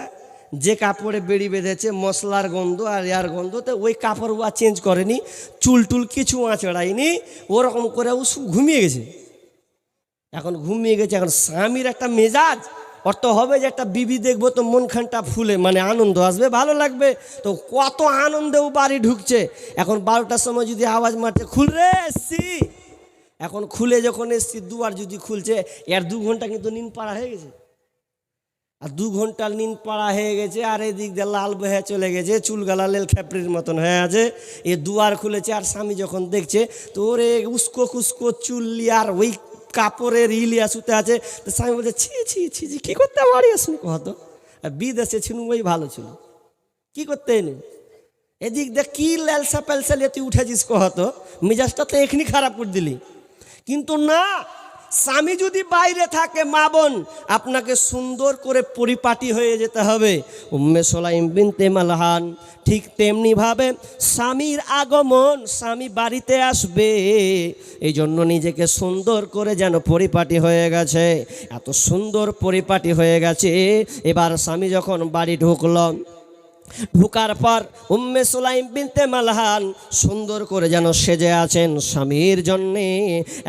যে কাপড়ে বেড়ি বেঁধেছে মশলার গন্ধ আর ইয়ার গন্ধ, তো ওই কাপড় ও চেঞ্জ করেনি, চুল টুল কিছু আঁচড়ায়নি, ওরকম করে ও ঘুমিয়ে গেছে। এখন ঘুমিয়ে গেছে, এখন স্বামীর একটা মেজাজ অর্থ হবে যে একটা বিবি দেখবো তো মনখানটা ফুলে, মানে আনন্দ আসবে, ভালো লাগবে। তো কত আনন্দেও বাড়ি ঢুকছে। এখন 12টার সময় যদি আওয়াজ মারছে খুল রে এসছি, এখন খুলে যখন এসছি দুয়ার যদি খুলছে, এর 2 ঘন্টা কিন্তু নিন পাড়া হয়ে গেছে, আর 2 ঘন্টার নিন পাড়া হয়ে গেছে, আর এদিক দিয়ে লাল বহে চলে গেছে, চুলগালা লেল খেপড়ির মতন হয়ে আছে। এ দুয়ার খুলেছে, আর স্বামী যখন দেখছে তো ওরে উস্কো খুস্কো চুল্লি আর ওই কাপড়ের ইলিয়া সুতে আছে। তো স্বামী বলছে ছি ছি ছি ছি, কী করতে বাড়ি আসুন কহতো, আর বিদেশে ছিল ওই ভালো ছিল, কী করতে এনে এদিক দিয়ে কী ল্যালসা প্যালসা লিয়ে তুই উঠেছিস কহতো, মেজাজটা তো এখনই খারাপ করে দিলি। কিন্তু না, স্বামী যদি বাইরে থাকে মা বোন, আপনাকে সুন্দর করে পরিপাটি হয়ে যেতে হবে। উম্মে সুলাইম বিনতে মালহান ঠিক তেমনিভাবে স্বামীর আগমন, স্বামী বাড়িতে আসবে, এই জন্য নিজেকে সুন্দর করে যেন পরিপাটি হয়ে গেছে, এত সুন্দর পরিপাটি হয়ে গেছে। এবার স্বামী যখন বাড়ি ঢুকল, ঢুকার পর উম্মে সুলাইম বিনতে মালহান সুন্দর করে যেন সেজে আছেন স্বামীর জন্যে।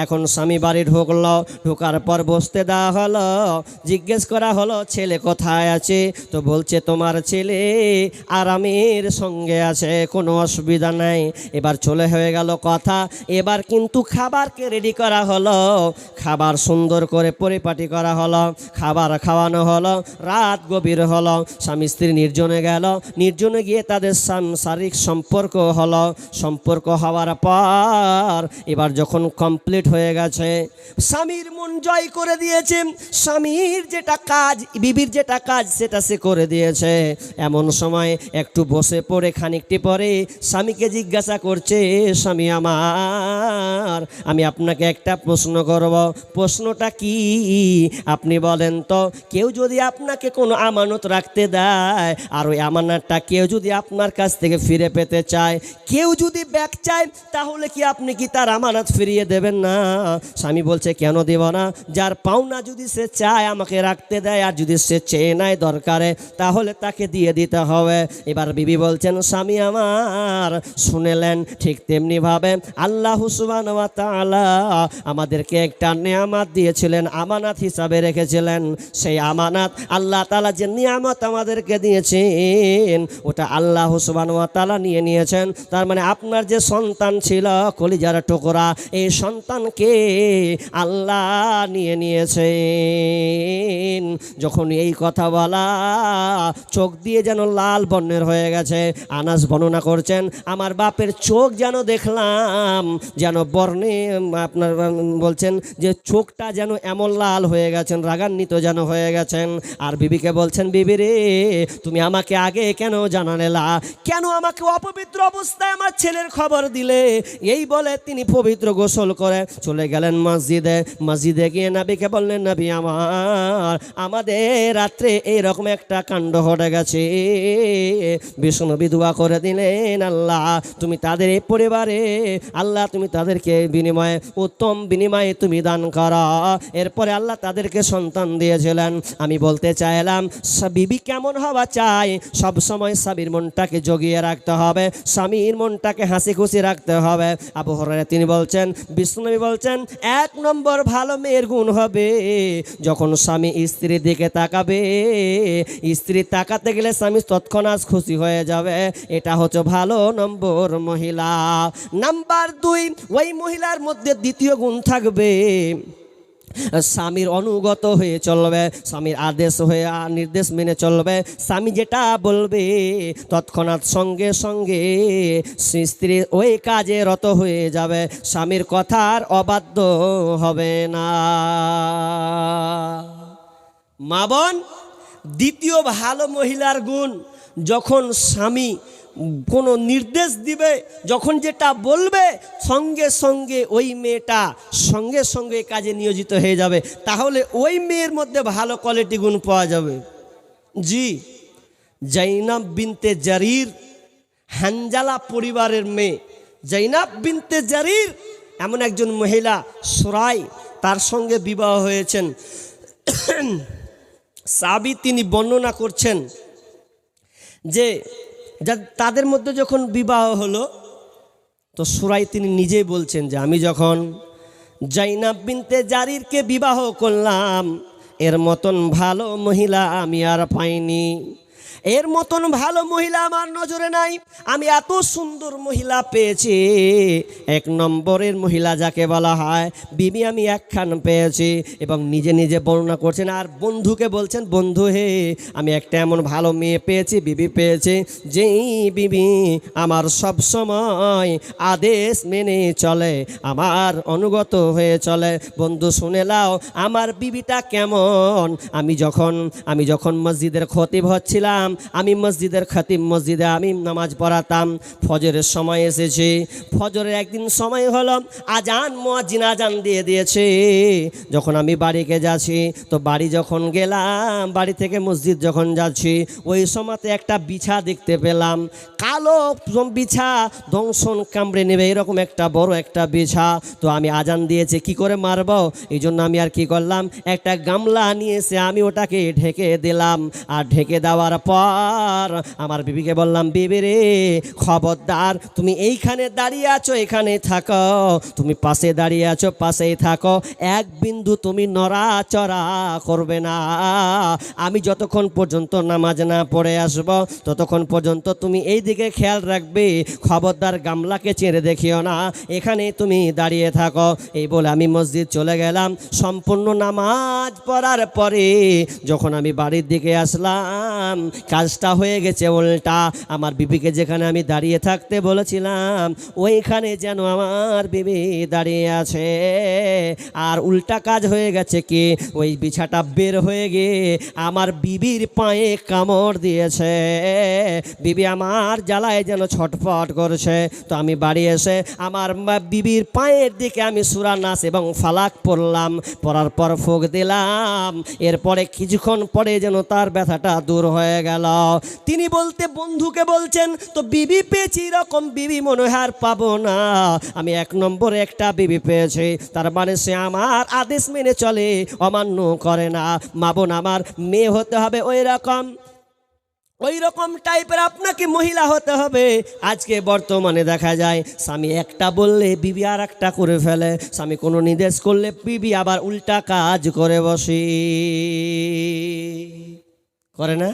এখন স্বামী বাড়ি ঢুকলো, ঢুকার পর বসতে দেওয়া হলো, জিজ্ঞেস করা হলো ছেলে কোথায় আছে, তো বলছে তোমার ছেলে আরামের সঙ্গে আছে, কোনো অসুবিধা নাই। এবার চলে হয়ে গেল কথা, এবার কিন্তু খাবারকে রেডি করা হলো, খাবার সুন্দর করে পরিপাটি করা হলো, খাবার খাওয়ানো হলো, রাত গভীর হলো, স্বামী স্ত্রী নির্জনে গেল, নির্জনে গিয়ে তাদের শারীরিক সম্পর্ক হলো। সম্পর্ক হওয়ার পর এবার যখন কমপ্লিট হয়ে গেছে, স্বামীর মন জয় করে দিয়েছে, স্বামীর যেটা কাজ, বিবির যেটা কাজ সেটা সে করে দিয়েছে। এমন সময় একটু বসে পড়ে খানিকটি পরে স্বামীকে জিজ্ঞাসা করছে, স্বামী আমার, আমি আপনাকে একটা প্রশ্ন করব, প্রশ্নটা কি আপনি বলেন তো। কেউ যদি আপনাকে কোনো আমানত রাখতে দেয়, আর ওই আমানতটা কেউ যদি আপনার কাছ থেকে ফিরে পেতে চায়, কেউ যদি ব্যাক চায়, তাহলে কি আপনি কি তার আমানত ফিরিয়ে দেবেন না? স্বামী বলছে কেন দেব না, যার পাওনা যদি সে চায় আমাকে রাখতে দেয়, আর যদি সে চেয়ে নেয় দরকারে, তাহলে তাকে দিয়ে দিতে হবে। এবার বিবি বলছেন, স্বামী আমার শুনেলেন, ঠিক তেমনিভাবে আল্লাহ সুবহানাহু ওয়া তাআলা আমাদেরকে একটা নেয়ামত দিয়েছিলেন, আমানত হিসাবে রেখেছিলেন। সেই আমানত আল্লাহ তাআলা যে নিয়ামত আমাদেরকে দিয়েছেন, ওটা আল্লাহ সুবহানাহু ওয়া তাআলা নিয়ে নিয়েছেন। তার মানে আপনার যে সন্তান ছিল কলিজার টুকরা, এই সন্তানকে আল্লাহ নিয়ে নিয়েছেন। যখন এই কথা বলা, চোখ দিয়ে যেন লাল বর্ণের হয়ে গেছে। আনাস বর্ণনা করছেন, আমার বাপের চোখ যেন দেখলাম, যেন বর্ণে আপনার বলছেন যে চোখটা যেন এমন লাল হয়ে গেছেন, রাগান্বিত যেন হয়ে গেছেন। আর বিবিকে বলছেন, বিবি রে, তুমি আমাকে আগে কেন জানালে না, কেন আমাকে অপবিত্র অবস্থায় আমার ছেলের খবর দিলে? এই বলে তিনি পবিত্র গোসল করে চলে গেলেন মসজিদে। মসজিদে গিয়ে নবীকে বললেন, নবী আমার, আমাদের রাত্রে এইরকম একটা কাণ্ড ঘটে গেছে। বিষ্ণুনবী দোয়া করে দিলেন, আল্লাহ তুমি তাদের এই পরিবারে, আল্লাহ তুমি তাদেরকে বিনিময়ে, উত্তম বিনিময়ে তুমি দান করো। এরপরে আল্লাহ তাদেরকে সন্তান দিয়েছিলেন। আমি বলতে চাইলাম, বিবি কেমন হওয়া চাই, সব সময় স্বামীর মনটাকে জগিয়ে রাখতে হবে, স্বামীর মনটাকে হাসি খুশি রাখতে হবে। আবু হুরায়রা তিনি বলছেন, বিষ্ণুনবী বলছেন, 1 নম্বর ভালো মেয়ের গুণ হবে যখন স্বামী স্ত্রীর দিকে তাকাবে, স্ত্রী তাকাতে গেলে স্বামী তৎক্ষণাৎ খুশি হয়ে যাবে, এটা হচ্ছে ভালো নম্বর মহিলা। নাম্বার 2, ওই মহিলার মধ্যে দ্বিতীয় গুণ থাকবে, স্বামীর অনুগত হয়ে চলবে, স্বামীর আদেশ হয়ে নির্দেশ মেনে চলবে। স্বামী যেটা বলবে তৎক্ষণাৎ সঙ্গে সঙ্গে স্ত্রী ওই কাজে রত হয়ে যাবে, স্বামীর কথার অবাধ্য হবে না। মা বোন, দ্বিতীয় ভালো মহিলার গুণ, যখন স্বামী কোনো নির্দেশ দিবে, যখন যেটা বলবে সঙ্গে সঙ্গে ওই মেয়েটা সঙ্গে সঙ্গে কাজে নিয়োজিত হয়ে যাবে, তাহলে ওই মেয়ের মধ্যে ভালো কোয়ালিটি গুণ পাওয়া যাবে। জি, জাইনাব বিনতে জারির, হানজালা পরিবারের মেয়ে জাইনাব বিনতে জারির এমন একজন মহিলা, সুরাই, তার সঙ্গে বিবাহ হয়েছেন। সাহাবী তিনি বর্ণনা করছেন যে তাদের মধ্যে যখন বিবাহ হলো, তো সুরাই তিনি নিজেই বলছেন যে আমি যখন জাইনাব বিনতে জারিরকে বিবাহ করলাম, এর মতন ভালো মহিলা আমি আর পাইনি, এর মতন ভালো মহিলা আমার নজরে নাই। আমি এত সুন্দর মহিলা পেয়েছি, এক নম্বরের মহিলা যাকে বলা হয় বিবি, আমি একখান পেয়েছি। এবং নিজে নিজে বর্ণনা করছেন আর বন্ধুকে বলছেন, বন্ধু হে, আমি একটা এমন ভালো মেয়ে পেয়েছি, বিবি পেয়েছি, যেই বিবি আমার সব সময় আদেশ মেনে চলে, আমার অনুগত হয়ে চলে। বন্ধু শুনে লাও আমার বিবিটা কেমন। আমি যখন মসজিদের খতিব হচ্ছিলাম, আমি মসজিদের খতিব, মসজিদে আমি নামাজ পড়াতাম, ফজরের সময় এসেছে, ফজরের একদিন সময় হলো, আজান মুয়াজ্জিন আজান দিয়ে দিয়েছে। যখন আমি বাড়িতে যাচ্ছি, তো বাড়ি যখন গেলাম, বাড়ি থেকে মসজিদ যখন যাচ্ছি, ওই সময়তে একটা বিছা দেখতে পেলাম, কালো বিছা, দংশন কামড়ে নেবে এরকম একটা বড় একটা বিছা। তো আমি আজান দিয়েছে, কি করে মারব, এই জন্য আমি আর কি করলাম, একটা গামলা নিয়ে এসে আমি ওটাকে ঢেকে দিলাম। আর ঢেকে দেওয়ার পর আমার বিবিকে বললাম, বিবি রে, খবরদার, তুমি এইখানে দাঁড়িয়ে আছো, এখানে থাকো, তুমি পাশে দাঁড়িয়ে আছো, পাশেই থাকো, এক বিন্দু তুমি নড়াচড়া করবে না। আমি যতক্ষণ পর্যন্ত নামাজ না পড়ে আসব, ততক্ষণ পর্যন্ত তুমি এই দিকে খেয়াল রাখবে, খবরদার গামলাকে চেড়ে দেখিও না, এখানে তুমি দাঁড়িয়ে থাকো। এই বলে আমি মসজিদ চলে গেলাম। সম্পূর্ণ নামাজ পড়ার পরে যখন আমি বাড়ির দিকে আসলাম, কাজটা হয়ে গেছে উল্টা। আমার বিবিকে যেখানে আমি দাঁড়িয়ে থাকতে বলেছিলাম, ওইখানে যেন আমার বিবি দাঁড়িয়ে আছে, আর উল্টা কাজ হয়ে গেছে কি, ওই বিছাটা বের হয়ে গিয়ে আমার বিবির পায়ে কামড় দিয়েছে। বিবি আমার জ্বালায় যেন ছটফট করছে। তো আমি বাড়ি এসে আমার বিবির পায়ের দিকে আমি সূরা নাস এবং ফালাক পড়লাম, পড়ার পর ফুঁক দিলাম। এরপরে কিছুক্ষণ পরে যেন তার ব্যথাটা দূর হয়ে গেল। তিনি বন্ধুকে বলছেন, তো বিবি পেয়েছি, এরকম বিবি মনে হয় আর পাবো না, আমি এক নম্বরে একটা বিবি পেয়েছি, তার মানে সে আমার আদেশ মেনে চলে, অমান্য করে না। মা বোন আমার, মেয়ে হতে হবে ওই রকম টাইপের আপনাকে মহিলা হতে হবে। আজকে বর্তমানে দেখা যায় স্বামী একটা বললে বিবি আর একটা করে ফেলে, স্বামী কোনো নির্দেশ করলে বিবি আবার উল্টা কাজ করে বসে, করে না?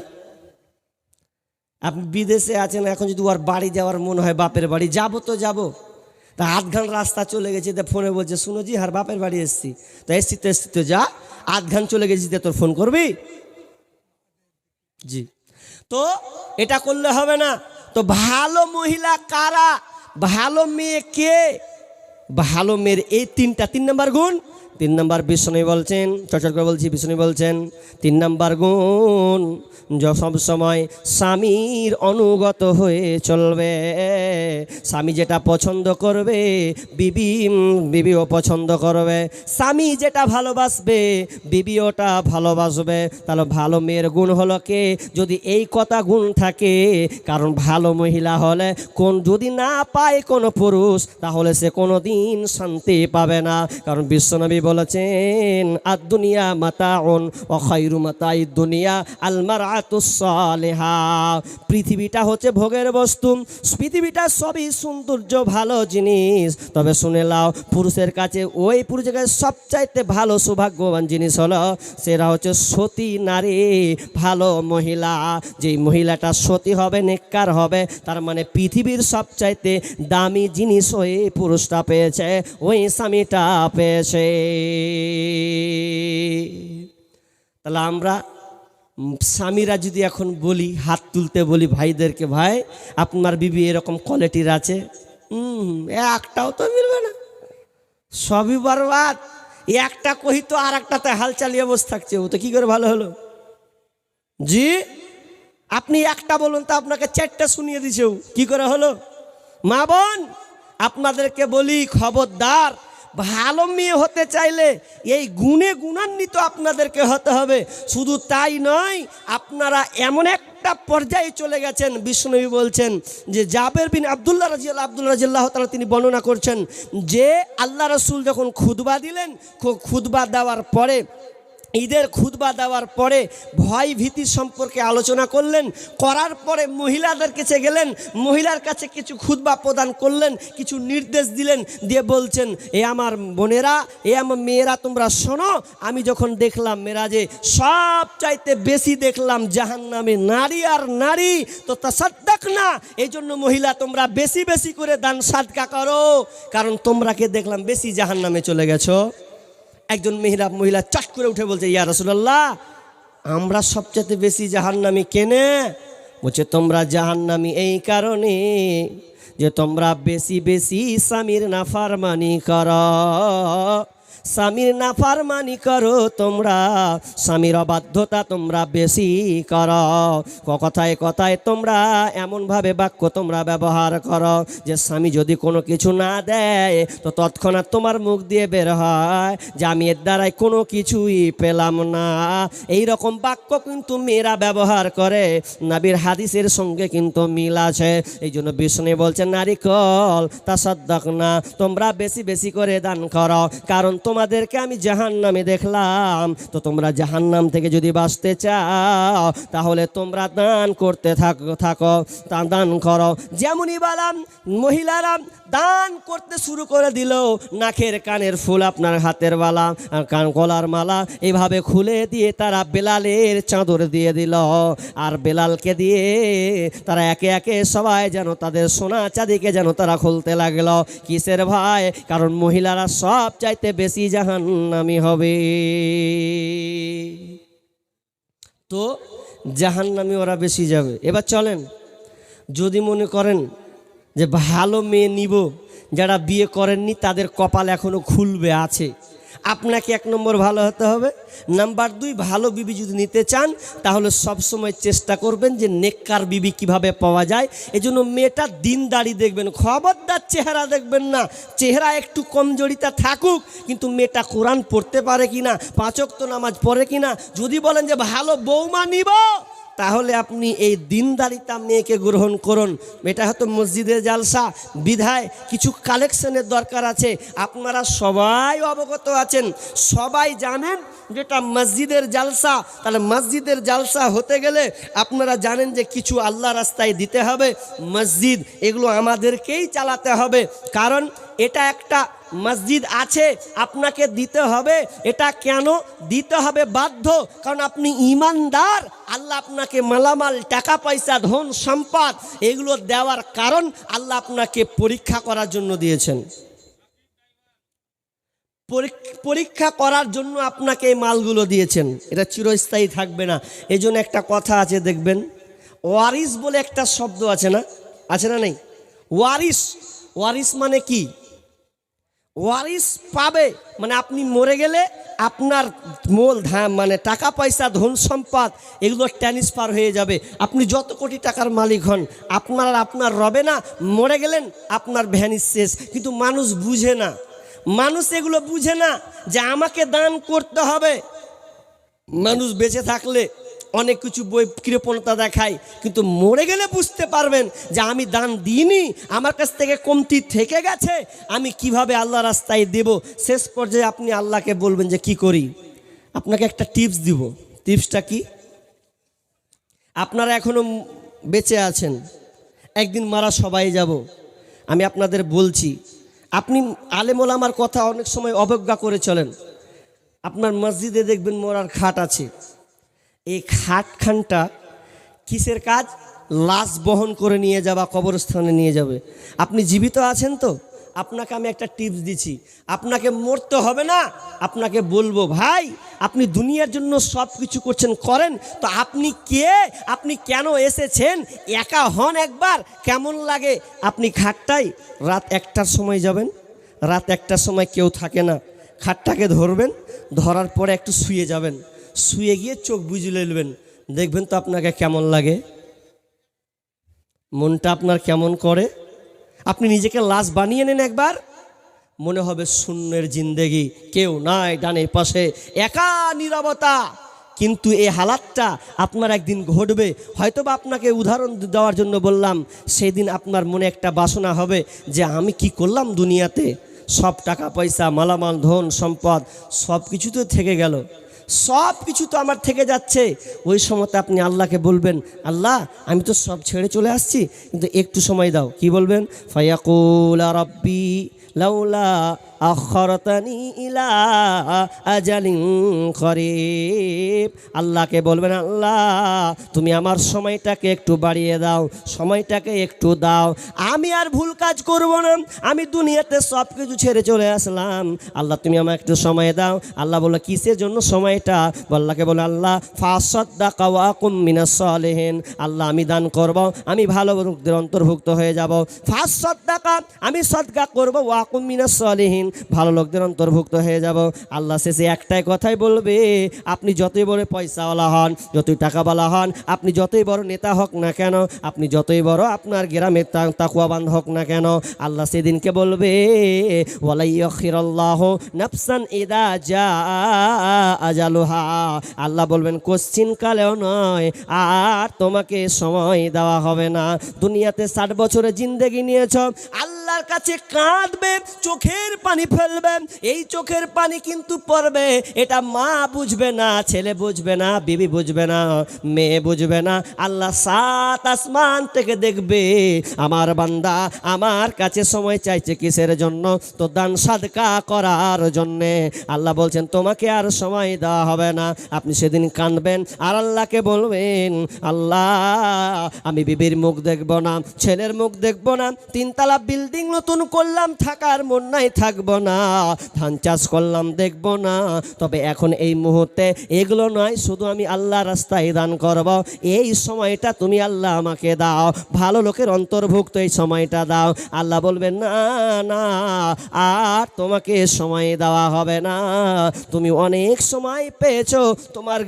আপনি বিদেশে আছেন, এখন যদি ওর বাড়ি যাওয়ার মনে হয়, বাপের বাড়ি যাবো, তো যাবো, তা আধ ঘন্টা রাস্তা চলে গেছে, তা ফোনে বলছে, শুনো জি, আর বাপের বাড়ি এসছি, তো এসছি তো যা, আধ ঘন্টা চলে গেছি, তোর ফোন করবি? জি, তো এটা করলে হবে না। তো ভালো মহিলা কারা, ভালো মেয়ে কে? ভালো মেয়ের এই তিন নম্বর গুণ। 3 নম্বর বিষ্ণু বলছেন, চর্চা করে বলছি, বিষ্ণু বলছেন 3 নম্বর গুণ, সব সময় স্বামীর অনুগত হয়ে চলবে। স্বামী যেটা পছন্দ করবে বিবিও পছন্দ করবে, স্বামী যেটা ভালোবাসবে বিবি ওটা ভালোবাসবে। তাহলে ভালো মেয়ের গুণ হলো কে? যদি এই কথা গুণ থাকে, কারণ ভালো মহিলা হলে যদি না পায় কোনো পুরুষ, তাহলে সে কোনো দিন শান্তি পাবে না। কারণ বিশ্বনবী বলেছেন, আদ-দুনিয়া মাতাউন ওয়া খায়রু মাতাইদ দুনিয়া আল মারআতুস সালিহা। পৃথিবীটা হচ্ছে ভোগের বস্তু, পৃথিবীটা সবই সৌন্দর্য, ভালো জিনিস। তবে শুনে নাও, পুরুষের কাছে সবচাইতে ভালো সৌভাগ্যবান জিনিস হলো, সেটা হচ্ছে সতী নারী, ভালো মহিলা। যেই মহিলাটা সতী হবে, নেককার হবে, তার মানে পৃথিবীর সবচাইতে দামি জিনিস ওই পুরুষটা পেয়েছে, ওই স্বামীটা পেয়েছে। তাহলে আমরা স্বামীরা যদি এখন বলি, হাত তুলতে বলি ভাইদেরকে, ভাই আপনার বিবি এরকম কোয়ালিটির আছে, একটাও তো মিলবে না, সবই বরবাদ। একটা কহি তো আর একটাতে হাল চালিয়ে বসে থাকছে, ও তো কি করে ভালো হলো? জি, আপনি একটা বলুন তো আপনাকে চারটা শুনিয়ে দিছে, ও কি করে হলো? মা বোন আপনাদেরকে বলি, খবরদার, ভালো মেয়ে হতে চাইলে এই গুণে গুণান্বিত আপনাদেরকে হতে হবে। শুধু তাই নয়, আপনারা এমন একটা পর্যায়ে চলে গেছেন, বিষ্ণুনবী বলছেন যে জাবের বিন আব্দুল্লাহ রাদিয়াল্লাহু তাআলা তিনি বর্ণনা করছেন যে আল্লাহ রাসূল যখন খুতবা দিলেন, খুতবা দেওয়ার পরে, ঈদের খুতবা দেওয়ার পরে ভয় ভীতি সম্পর্কে আলোচনা করলেন, করার পরে মহিলাদের কাছে গেলেন, মহিলার কাছে কিছু খুতবা প্রদান করলেন, কিছু নির্দেশ দিলেন, দিয়ে বলছেন, এ আমার বোনেরা, এ আমার মেয়েরা, তোমরা শোনো, আমি যখন দেখলাম মেরাজে সব চাইতে বেশি দেখলাম জাহান্নামে নারী আর নারী, তো তাসাদ্দাক না, এই জন্য মহিলা তোমরা বেশি বেশি করে দান সাদকা করো, কারণ তোমরাকে দেখলাম বেশি জাহান্নামে চলে গেছো। একজন মহিলা চট করে উঠে বলছে, ইয়া রাসূলুল্লাহ, আমরা সবচেয়ে বেশি জাহান্নামী কেনে? বলছে, তোমরা জাহান্নামী এই কারণে যে তোমরা বেশি বেশি স্বামীর নাফরমানি করো, স্বামীর নাফরমানি করো তোমরা, স্বামীর অবাধ্যতা তোমরা বেশি করো, কথায় কথায় তোমরা এমনভাবে বাক্য তোমরা ব্যবহার করো যে স্বামী যদি কোনো কিছু না দেয় তো তৎক্ষণাৎ তোমার মুখ দিয়ে বের হয় যে আমি এর দ্বারাই কোনো কিছুই পেলাম না। এই রকম বাক্য কিন্তু মেয়েরা ব্যবহার করে, নবীর হাদিসের সঙ্গে কিন্তু মিল আছে। এই জন্য বিষ্ণু বলছেন, নারিকল তাসাদ্দাক না, তোমরা বেশি বেশি করে দান করো, কারণ তোমাদেরকে আমি জাহান্নামে দেখলাম, তো তোমরা জাহান্নাম থেকে যদি বাঁচতে চাও তাহলে তোমরা দান করতে থাকো, তা দান করো। যেমনই বললাম, মহিলারা দান করতে শুরু করে দিল, নাকের কানের ফুল, আপনার হাতের বালা, কান গলার মালা এভাবে খুলে দিয়ে তারা বেলালের চাদর দিয়ে দিল, আর বেলালকে দিয়ে তারা একে একে সবাই যেন তাদের সোনা চাঁদিকে যেন তারা খুলতে লাগলো। কিসের ভাই? কারণ মহিলারা সব চাইতে বেশি জাহান্নামী হবে, তো জাহান্নামী ওরা বেশি যাবে। এবার চলেন, যদি মনে করেন যে ভালো মেয়ে নিব, যারা বিয়ে করেননি তাদের কপাল এখনো খুলবে আছে, আপনাকে 1 নম্বর ভালো হতে হবে। নাম্বার 2, ভালো বিবি যদি নিতে চান তাহলে সব সময় চেষ্টা করবেন যে নেককার বিবি কিভাবে পাওয়া যায়। এজন্য মেয়েটা দিনদারি দেখবেন, খবরদার চেহারা দেখবেন না, চেহারা একটু কমজোরিতা থাকুক, কিন্তু মেয়েটা কোরআন পড়তে পারে কিনা, 5 ওয়াক্ত নামাজ পড়ে কিনা। যদি বলেন যে ভালো বৌমা নিব, তাহলে আপনি এই দিনদারিতা মেয়েকে গ্রহণ করুন। এটা হয়তো মসজিদের জালসা, বিধায় কিছু কালেকশনের দরকার আছে। আপনারা সবাই অবগত আছেন, সবাই জানেন যেটা মসজিদের জালসা, তাহলে মসজিদের জালসা হতে গেলে আপনারা জানেন যে কিছু আল্লাহ রাস্তায় দিতে হবে, মসজিদ এগুলো আমাদেরকেই চালাতে হবে, কারণ এটা একটা মসজিদ আছে, আপনাকে দিতে হবে। এটা কেন দিতে হবে? বাধ্য, কারণ আপনি ঈমানদার, আল্লাহ আপনাকে মালামাল, টাকা পয়সা, ধন সম্পদ এগুলো দেওয়ার কারণ আল্লাহ আপনাকে পরীক্ষা করার জন্য দিয়েছেন, পরীক্ষা করার জন্য আপনাকে এই মালগুলো দিয়েছেন, এটা চিরস্থায়ী থাকবে না। এই জন্য একটা কথা আছে দেখবেন, ওয়ারিস বলে একটা শব্দ আছে না, আছে না নেই? ওয়ারিস, ওয়ারিস মানে কি? ওয়ারিস পাবে মানে আপনি মরে গেলে আপনার মানে টাকা পয়সা, ধন সম্পদ এগুলো ট্রান্সফার হয়ে যাবে। আপনি যত কোটি টাকার মালিক হন, আপনার রবে না, মরে গেলেন আপনার ভ্যানিস শেষ। কিন্তু মানুষ বুঝে না, মানুষ এগুলো বুঝে না যে আমাকে দান করতে হবে। মানুষ বেঁচে থাকলে অনেক কিছু বই কৃপণতা দেখায়, কিন্তু মরে গেলে বুঝতে পারবেন যে আমি দান দিইনি, আমার কাছ থেকে কমতি থেকে গেছে, আমি কিভাবে আল্লাহ রাস্তায় দেব। শেষ পর্যায়ে আপনি আল্লাহকে বলবেন যে কি করি। আপনাকে একটা টিপস দিব। টিপসটা কি? আপনারা এখনো বেঁচে আছেন, একদিন মারা সবাই যাব। আমি আপনাদের বলছি, আপনি আলেম ওলামার কথা অনেক সময় অবজ্ঞা করে চলেন। আপনার মসজিদে দেখবেন মরার খাট আছে, এই খাটখানটা কিসের কাজ? লাশ বহন করে নিয়ে যাওয়া, কবরস্থানে নিয়ে যাবে। আপনি জীবিত আছেন তো আপনাকে আমি একটা টিপস দিচ্ছি, আপনাকে মরতে হবে না। আপনাকে বলবো ভাই, আপনি দুনিয়ার জন্য সব কিছু করছেন, করেন তো আপনি কে, আপনি কেন এসেছেন, একা হন একবার, কেমন লাগে। আপনি খাটটাই রাত 1টার সময় যাবেন, রাত 1টার সময় কেউ থাকে না, খাটটাকে ধরবেন, ধরার পরে একটু শুয়ে যাবেন, শুয়ে গিয়ে চোখ বুজে নেবেন, দেখবেন তো আপনাকে কেমন লাগে, মনটা আপনার কেমন করে। আপনি নিজেকে লাশ বানিয়ে নেন একবার, মনে হবে শূন্যের জিন্দেগি, কেউ নাই ডানে পাশে, একা নীরবতা। কিন্তু এই হালাতটা আপনার একদিন ঘটবে। হয়তোবা আপনাকে উদাহরণ দেওয়ার জন্য বললাম, সেদিন আপনার মনে একটা বাসনা হবে যে আমি কি করলাম দুনিয়াতে, সব টাকা পয়সা মালামাল ধন সম্পদ সব কিছু তো থেকে গেল, সব কিছু তো আমার থেকে যাচ্ছে। ওই সময়তে আপনি আল্লাহকে বলবেন, আল্লাহ আমি তো সব ছেড়ে চলে আসছি, কিন্তু একটু সময় দাও। কি বলবেন? ফায়াকুল রাব্বি লাউলা আখরতানি ইলা আজালিন করিব। আল্লাহকে বলবেন, আল্লাহ তুমি আমার সময়টাকে একটু বাড়িয়ে দাও, সময়টাকে একটু দাও, আমি আর ভুল কাজ করব না, আমি দুনিয়াতে সব কিছু ছেড়ে চলে আসলাম, আল্লাহ তুমি আমাকে একটু সময় দাও। আল্লাহ বলে কিসের জন্য সময়টা? আল্লাহকে বলে, আল্লাহ ফাসাদ্দাকা ওয়া আকুম মিনাস সালিহিন, আল্লাহ আমি দান করব, আমি ভালো লোকদের অন্তর্ভুক্ত হয়ে যাব। ফাসাদ্দাকা আমি সদকা করব, ওয়া আকুম মিনাস সালিহিন ভালো লোকদের অন্তর্ভুক্ত হয়ে যাব। আল্লাহ শেষে একটাই কথাই বলবে, আপনি যতই বড় পয়সাওয়ালা হন, যতই টাকাওয়ালা হন, আপনি যতই বড় নেতা হোক না কেন, আপনি যতই বড় আপনার গ্রামের তাকওয়াবান হোক না কেন, আল্লাহ সেদিনকে বলবে ওয়ালা ইয়াখিরাল্লাহু নাফসান ইদা জাআ আজালুহা, আল্লাহ বলবেন কোশ্চিন কালেও নয় আর তোমাকে সময় দেওয়া হবে না। দুনিয়াতে 60 বছরের জিন্দেগি নিয়েছ, আল্লাহর কাছে কাঁদবে, চোখের পানি ফেলবে, এই চোখের পানি কিন্তু পড়বে, এটা মা বুঝবে না, ছেলে বুঝবে না, বিবি বুঝবে না, মেয়ে বুঝবে না, আল্লাহ 7 আসমান থেকে দেখবে আমার বান্দা আমার কাছে সময় চাইছে কিসের জন্য? তো দান সাদকা করার জন্যে। আল্লাহ বলছেন তোমাকে আর সময় দেওয়া হবে না। আপনি সেদিন কাঁদবেন আর আল্লাহকে বলবেন, আল্লাহ আমি বিবির মুখ দেখব না, ছেলের মুখ দেখব না, 3 তলা বিল্ডিং নতুন করলাম থাকার মন নাই থাকবো না, ধান চাষ করলাম দেখব না, তবে এখন এই মুহূর্তে এগুলো নয়, শুধু আমি আল্লাহ রাস্তায় দান করব, এই সময়টা তুমি আল্লাহ আমাকে দাও, ভালো লোকের অন্তর্ভুক্ত এই সময়টা দাও। আল্লাহ বলবেন না না আর তোমাকে সময় দেওয়া হবে না, তুমি অনেক সময় পেয়েছো, তোমার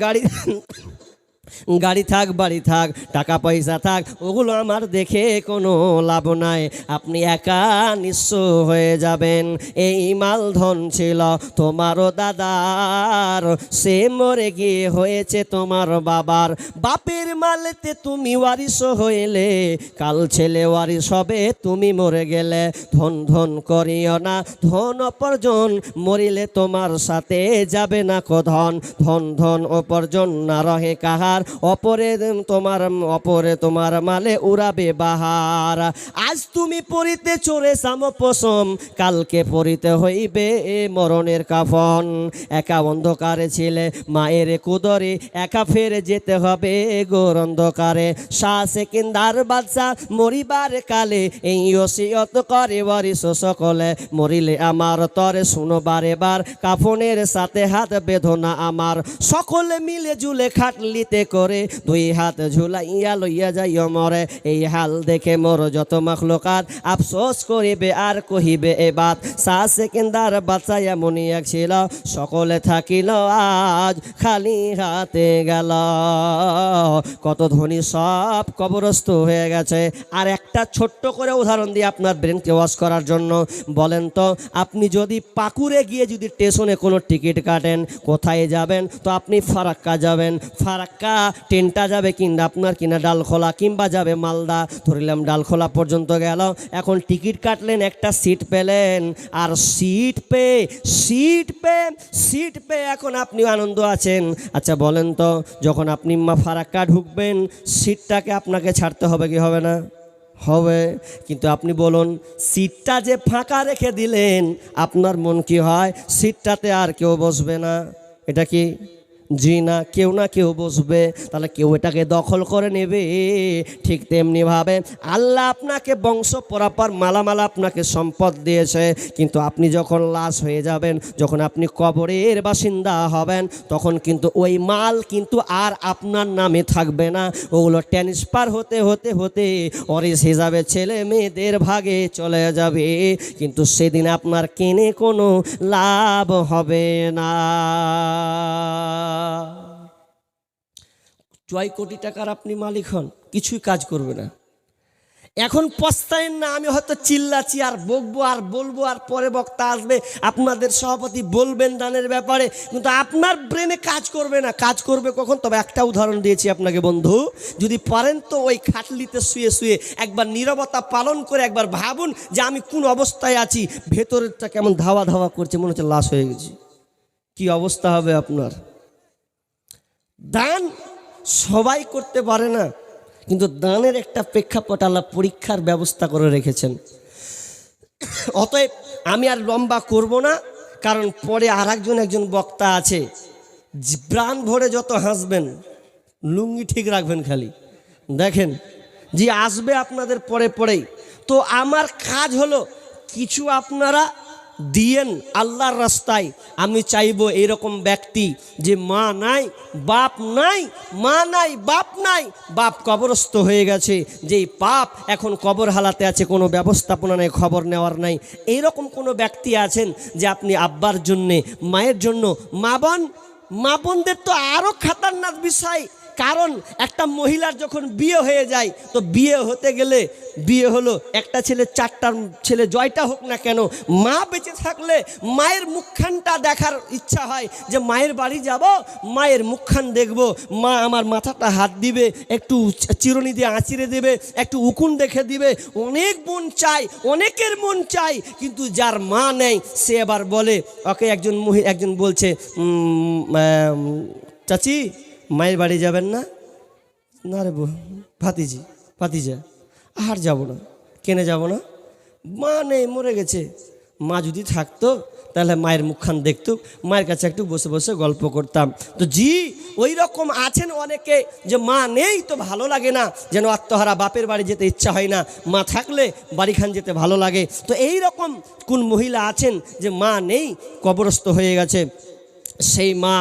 গাড়ি থাক, বাড়ি থাক, টাকা পয়সা থাক, ওগুলো আমার দেখে কোনো লাভ নাই, আপনি একা নিঃস্ব হয়ে যাবেন। এই মাল ধন ছিল তোমারও দাদার, সে মরে গিয়ে হয়েছে তোমার বাবার, বাপের মালেতে তুমি ওয়ারিশ হইলে, কাল ছেলে ওয়ারিশ হবে, তুমি মরে গেলে। ধন ধন করিও না, ধন অপরজন, মরিলে তোমার সাথে যাবে না কো ধন, ধন ধন অপরজন না রহে কাহার, অপরে তোমার মালে উড়াবে বাহার। আজ তুমি পরিতে চোরে সাম পশম, কালকে পরিতে হইবে মরণের কাফন। একা অন্ধকারে ছিলে মায়ের কুদরে, একা ফেরে যেতে হবে গোর অন্ধকারে। শাহ সেকেন্দার বাদশা মরিবার কালে এই ওসিয়ত করে ওয়ারিশ সকলে, মরিলে আমার তরে শুনো বারে বার, কাফনের সাথে হাত বেঁধো আমার, সকলে মিলে জুলে খাটলিতে করে 2 হাত ঝুলাইয়া লইয়া যাইও মরে। এই হাল দেখে মোর যত মাখলুকাত আফসোস করিবে আর কহিবে এ বাত, শাহ সেকেন্দার বাদশা মনি এক ছিল, সকলে থাকিল আজ খালি হাতে গেল। কত ধনী সব কবরস্থ হয়ে গেছে। আর একটা ছোট্ট করে উদাহরণ দিয়ে আপনার ব্রেনকে ওয়াশ করার জন্য, বলেন তো আপনি যদি পাকুড়ে গিয়ে যদি স্টেশনে কোনো টিকিট কাটেন, কোথায় যাবেন? তো আপনি ফারাক্কা যাবেন, ফারাক্কা ট্রেনটা যাবে কিংবা আপনার কিনা ডালখোলা কিংবা যাবে মালদা, ধরলাম ডালখোলা পর্যন্ত গেল, এখন টিকিট কাটলেন, একটা সিট পেলেন, আর সিট পেয়ে এখন আপনি আনন্দ আছেন। আচ্ছা বলেন তো যখন আপনি ফারাক্কা ঢুকবেন, সিটটাকে আপনাকে ছাড়তে হবে কি হবে না? হবে। কিন্তু আপনি বলুন, সিটটা যে ফাঁকা রেখে দিলেন, আপনার মন কি হয়? সিটটাতে আর কেউ বসবে না, এটা কি জি না কেউ বসবে, তাহলে কেউ এটাকে দখল করে নেবে। ঠিক তেমনিভাবে আল্লাহ আপনাকে বংশ পরাপর মালামাল আপনাকে সম্পদ দিয়েছে, কিন্তু আপনি যখন লাশ হয়ে যাবেন, যখন আপনি কবরের বাসিন্দা হবেন, তখন কিন্তু ওই মাল কিন্তু আর আপনার নামে থাকবে না। ওগুলো ট্রান্সফার হতে হতে হতে ওয়ারিশ হিসাবে ছেলে মেয়েদের ভাগে চলে যাবে, কিন্তু সেদিন আপনার কিনে কোনো লাভ হবে না। কয় কোটি টাকার আপনি মালিক হন, কিছুই কাজ করবে না। এখন পস্তায়েন না, আমি হয়তো চিল্লাচ্ছি আর বকবো আর বলবো, আর পরে বক্তা আসবে আপনাদের সভাপতি বলবেন দানের ব্যাপারে, কিন্তু আপনার ব্রেনে কাজ করবে না। কাজ করবে কখন? তবে একটা উদাহরণ দিয়েছি আপনাকে বন্ধু, যদি পারেন তো ওই খাটলিতে শুয়ে শুয়ে একবার নীরবতা পালন করে একবার ভাবুন যে আমি কোন অবস্থায় আছি, ভেতরেরটা কেমন ধাওয়া ধাওয়া করছে, মনে হচ্ছে লাশ হয়ে গেছি। কি অবস্থা হবে আপনার? দান সবাই করতে পারে না, কিন্তু দানের একটা প্রেক্ষাপট আল্লাহ পরীক্ষার ব্যবস্থা করে রেখেছেন। অতএব আমি আর লম্বা করব না, কারণ পরে আর একজন বক্তা আছে, প্রাণ ভরে যত হাসবেন, লুঙ্গি ঠিক রাখবেন খালি। দেখেন যে আসবে আপনাদের পরেই। তো আমার কাজ হলো কিছু আপনারা দিয়েন আল্লাহর রাস্তায়। আমি চাইবো এরকম ব্যক্তি যে মা নাই বাপ নাই, মা নাই বাপ নাই, বাপ কবরস্থ হয়ে গেছে, যেই বাপ এখন কবর হালাতে আছে, কোনো ব্যবস্থাপনা নেই, খবর নেওয়ার নাই, এইরকম কোনো ব্যক্তি আছেন যে আপনি আব্বার জন্যে, মায়ের জন্য, মা বোনদের তো আরও খাতারনাক বিষয়। কারণ একটা মহিলার যখন বিয়ে হয়ে যায়, তো বিয়ে হতে গেলে বিয়ে হলো একটা ছেলে, চারটার ছেলে জয়টা হোক না কেন, মা বেঁচে থাকলে মায়ের মুখখানটা দেখার ইচ্ছা হয়, যে মায়ের বাড়ি যাব, মায়ের মুখখান দেখব, মা আমার মাথাটা হাত দিবে, একটু চিরুনি দিয়ে আঁচিড়ে দেবে, একটু উকুন দেখে দিবে। অনেক মন চাই, অনেকের মন চাই, কিন্তু যার মা নেই সে আবার বলে, ওকে একজন বলছে, চাচি মায়ের বাড়ি যাবেন না? না রে ভাতিজা আর যাব না। কেনে যাব না? মা নেই, মরে গেছে। মা যদি থাকতো তাহলে মায়ের মুখখান দেখতো, মায়ের কাছে একটু বসে বসে গল্প করতাম। তো জি ওই রকম আছেন অনেকে, যে মা নেই তো ভালো লাগে না, যেন আত্মহারা, বাপের বাড়ি যেতে ইচ্ছা হয় না, মা থাকলে বাড়িখান যেতে ভালো লাগে। তো এই রকম কোন মহিলা আছেন যে মা নেই, কবরস্থ হয়ে গেছে, সেই মা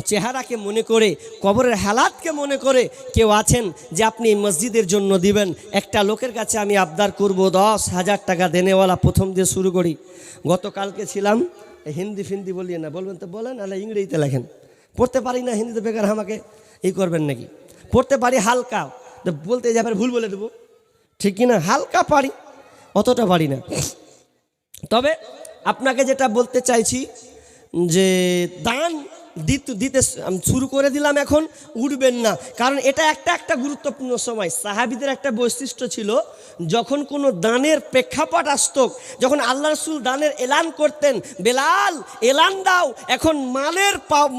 চেহারাকে মনে করে, কবরের হালাতকে মনে করে কেউ আছেন যে আপনি মসজিদের জন্য দিবেন। একটা লোকের কাছে আমি আবদার করব, 10,000 টাকা দেনেওয়ালা, প্রথম দিয়ে শুরু করি। গতকালকে ছিলাম, হিন্দি ফিন্দি বলিয়ে না, বলবেন তো বলেন, আলে ইংরেজিতে লেখেন। পড়তে পারি না হিন্দিতে, বেকার আমাকে করবেন নাকি? পড়তে পারি হালকা, বলতে যাবেন ভুল বলে দেবো, ঠিক কিনা? হালকা পারি, অতটা পারি না। তবে আপনাকে যেটা বলতে চাইছি যে দান দিতে শুরু করে দিলাম, এখন উঠবেন না, কারণ এটা একটা গুরুত্বপূর্ণ সময়। সাহাবীদের একটা বৈশিষ্ট্য ছিল, যখন কোনো দানের প্রেক্ষাপট আসত, যখন আল্লাহ রাসূল দানের এলান করতেন, বেলাল এলান দাও, এখন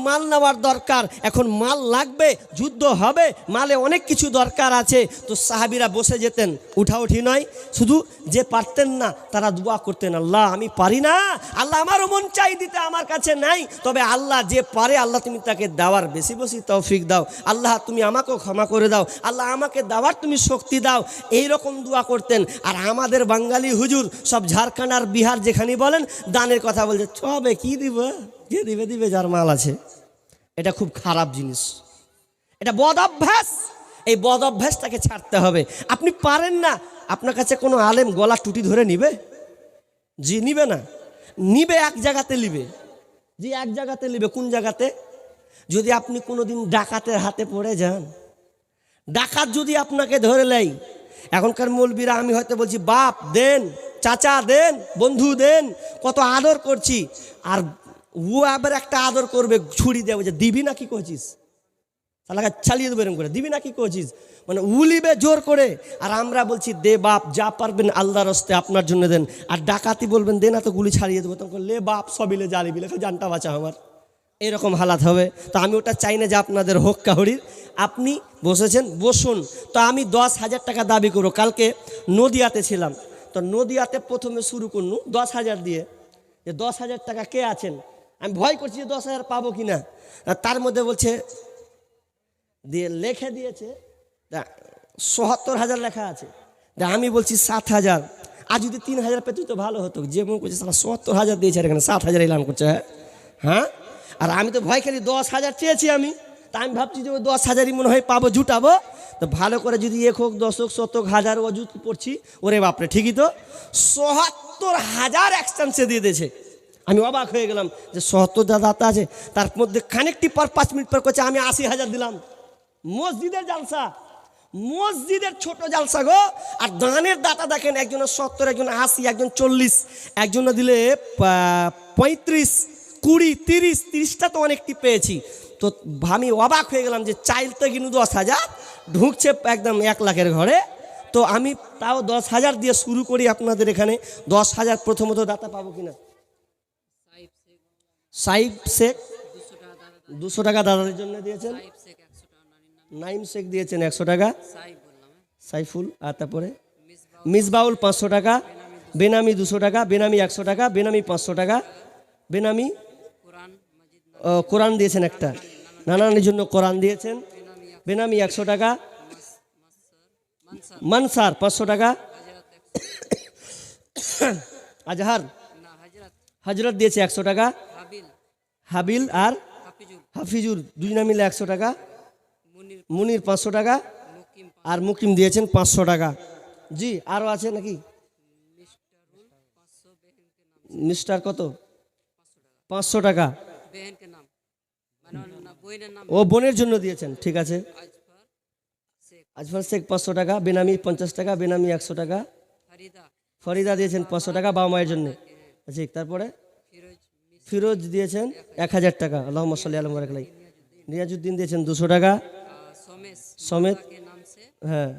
মাল নেওয়ার দরকার, এখন মাল লাগবে, যুদ্ধ হবে, মালে অনেক কিছু দরকার আছে। তো সাহাবীরা বসে যেতেন, উঠাউঠি নয়, শুধু যে পারতেন না তারা দোয়া করতেন, আল্লাহ আমি পারি না, আল্লাহ আমারও মন চাই দিতে, আমার কাছে নাই, তবে আল্লাহ যে পারে, আল্লাহ তুমি তাকে দেওয়ার বেশি বেশি তৌফিক দাও, আল্লাহ তুমি আমাকেও ক্ষমা করে দাও, আল্লাহ আমাকে দেওয়ার তুমি শক্তি দাও, এই রকম দোয়া করতেন। আর আমাদের বাঙালি হুজুর সব ঝাড়খণ্ড আর বিহার যেখানে বলেন দানের কথা বলছে, চবে কি দিব, যে দিবে যার মাল আছে। এটা খুব খারাপ জিনিস, এটা বদ অভ্যাস। এই বদ অভ্যাসটাকে ছাড়তে হবে। আপনি পারেন না, আপনার কাছে কোনো আলেম গলা টুটি ধরে নিবে? জি নিবে না, নিবে এক জায়গাতে নিবে, যে এক জায়গাতে নিবে। কোন জায়গাতে? যদি আপনি কোনোদিন ডাকাতের হাতে পড়ে যান, ডাকাত যদি আপনাকে ধরে নেয়, এখনকার মৌলবীরা, আমি হয়তো বলছি বাপ দেন, চাচা দেন, বন্ধু দেন, কত আদর করছি, আর ও আবার একটা আদর করবে, ছুরি দেবে, যে দিবি না কি করছিস, তাহলে চালিয়ে দেবো এরকম করে, দিবি না কি করছিস, মানে উলিবে জোর করে। আর আমরা বলছি দে বাপ, যা পারবেন আল্লাহর রাস্তে আপনার জন্য দেন। আর ডাকাতি বলবেন দে না তো গুলি ছাড়িয়ে দেবো, তখন লে বাপ সবিলে জালিবি, লেখা জানটা বাঁচা আমার, এরকম হালাত হবে। তো আমি ওটা চাই না যে আপনাদের হোক কাহরির। আপনি বসেছেন, বসুন। তো আমি 10,000 টাকা দাবি করবো। কালকে নদিয়াতে ছিলাম, তো নদিয়াতে প্রথমে শুরু করুন 10,000 দিয়ে, যে 10,000 টাকা কে আছেন? আমি ভয় করছি যে 10,000 পাবো কিনা। তার মধ্যে বলছে দিয়ে লেখে দিয়েছে ৭৭,০০০ লেখা আছে। আমি বলছি 7,000, আর যদি 3,000 পেতে তো ভালো হতো। যে মনে করছে ৭৭,000 দিয়েছে, আর এখানে 7,000 এলান করছে। হ্যাঁ, আর আমি তো ভয় খেলি 10,000 চেয়েছি আমি। তা আমি ভাবছি যে ওই 10,000ই মনে হয় পাবো, জুটাবো। তো ভালো করে যদি 1 হোক 10 হোক 100 হোক 1000 অজুত পড়ছি, ওরে বাপরে ঠিকই তো ৭৪,000 এক্সচেঞ্জে দিয়ে দিয়েছে। আমি অবাক হয়ে গেলাম যে ৭০ দাতা আছে, তার মধ্যে খানিকটি পর 5 মিনিট পর করছে আমি 80,000 দিলাম। মসজিদের জালসা, মসজিদের ছোট জালসা গো। আর দানের দাতা দেখেন, একজনের 70, একজন 80, একজন 40, একজন দিলে 35, 20, 30টা তো অনেকটি পেয়েছি। তো আমি অবাক হয়ে গেলাম যে চাইল তো কিন্তু 10,000 ঢুকছে একদম 1 লাখের ঘরে। তো আমি তাও 10,000 দিয়ে শুরু করি আপনাদের এখানে। 10,000 প্রথমত দাতা পাবো কিনা? সাইফ শেখ 200 টাকা দাদাদের জন্য দিয়েছেন। নাইম শেখ দিয়েছেন 100 টাকা। সাইফুল, আর তারপরে মিসবাউল 500 টাকা। বেনামি 200 টাকা। বেনামি 100 টাকা। বেনামি 500 টাকা। বেনামি কোরআন দিয়েছেন একটা, নানানের জন্য কোরআন দিয়েছেন। বেনামি 100 টাকা। মানসার 500 টাকা। আজহার হজরত দিয়েছে 100 টাকা। হাবিল আর হাফিজুর দুজনে মিলে 100 টাকা। মুনির 500 টাকা। আর মুকিম দিয়েছেন 500 টাকা। জি, আরও আছে নাকি? মিস্টার কত? 500 টাকা। ও বোনের জন্য দিয়েছেন, ঠিক আছে। আজফর শেখ 500 টাকা। বেনামি 50 টাকা। বেনামি 100 টাকা। ফরিদা দিয়েছেন 500 টাকা বাবা মায়ের জন্য। আচ্ছা, তারপরে ফিরোজ দিয়েছেন 1000 টাকা। আল্লাহুম্মা সাল্লি আলা মুবারক আলাইহি। নিয়াজউদ্দিন দিয়েছেন 200 টাকা। সমেত, হ্যাঁ,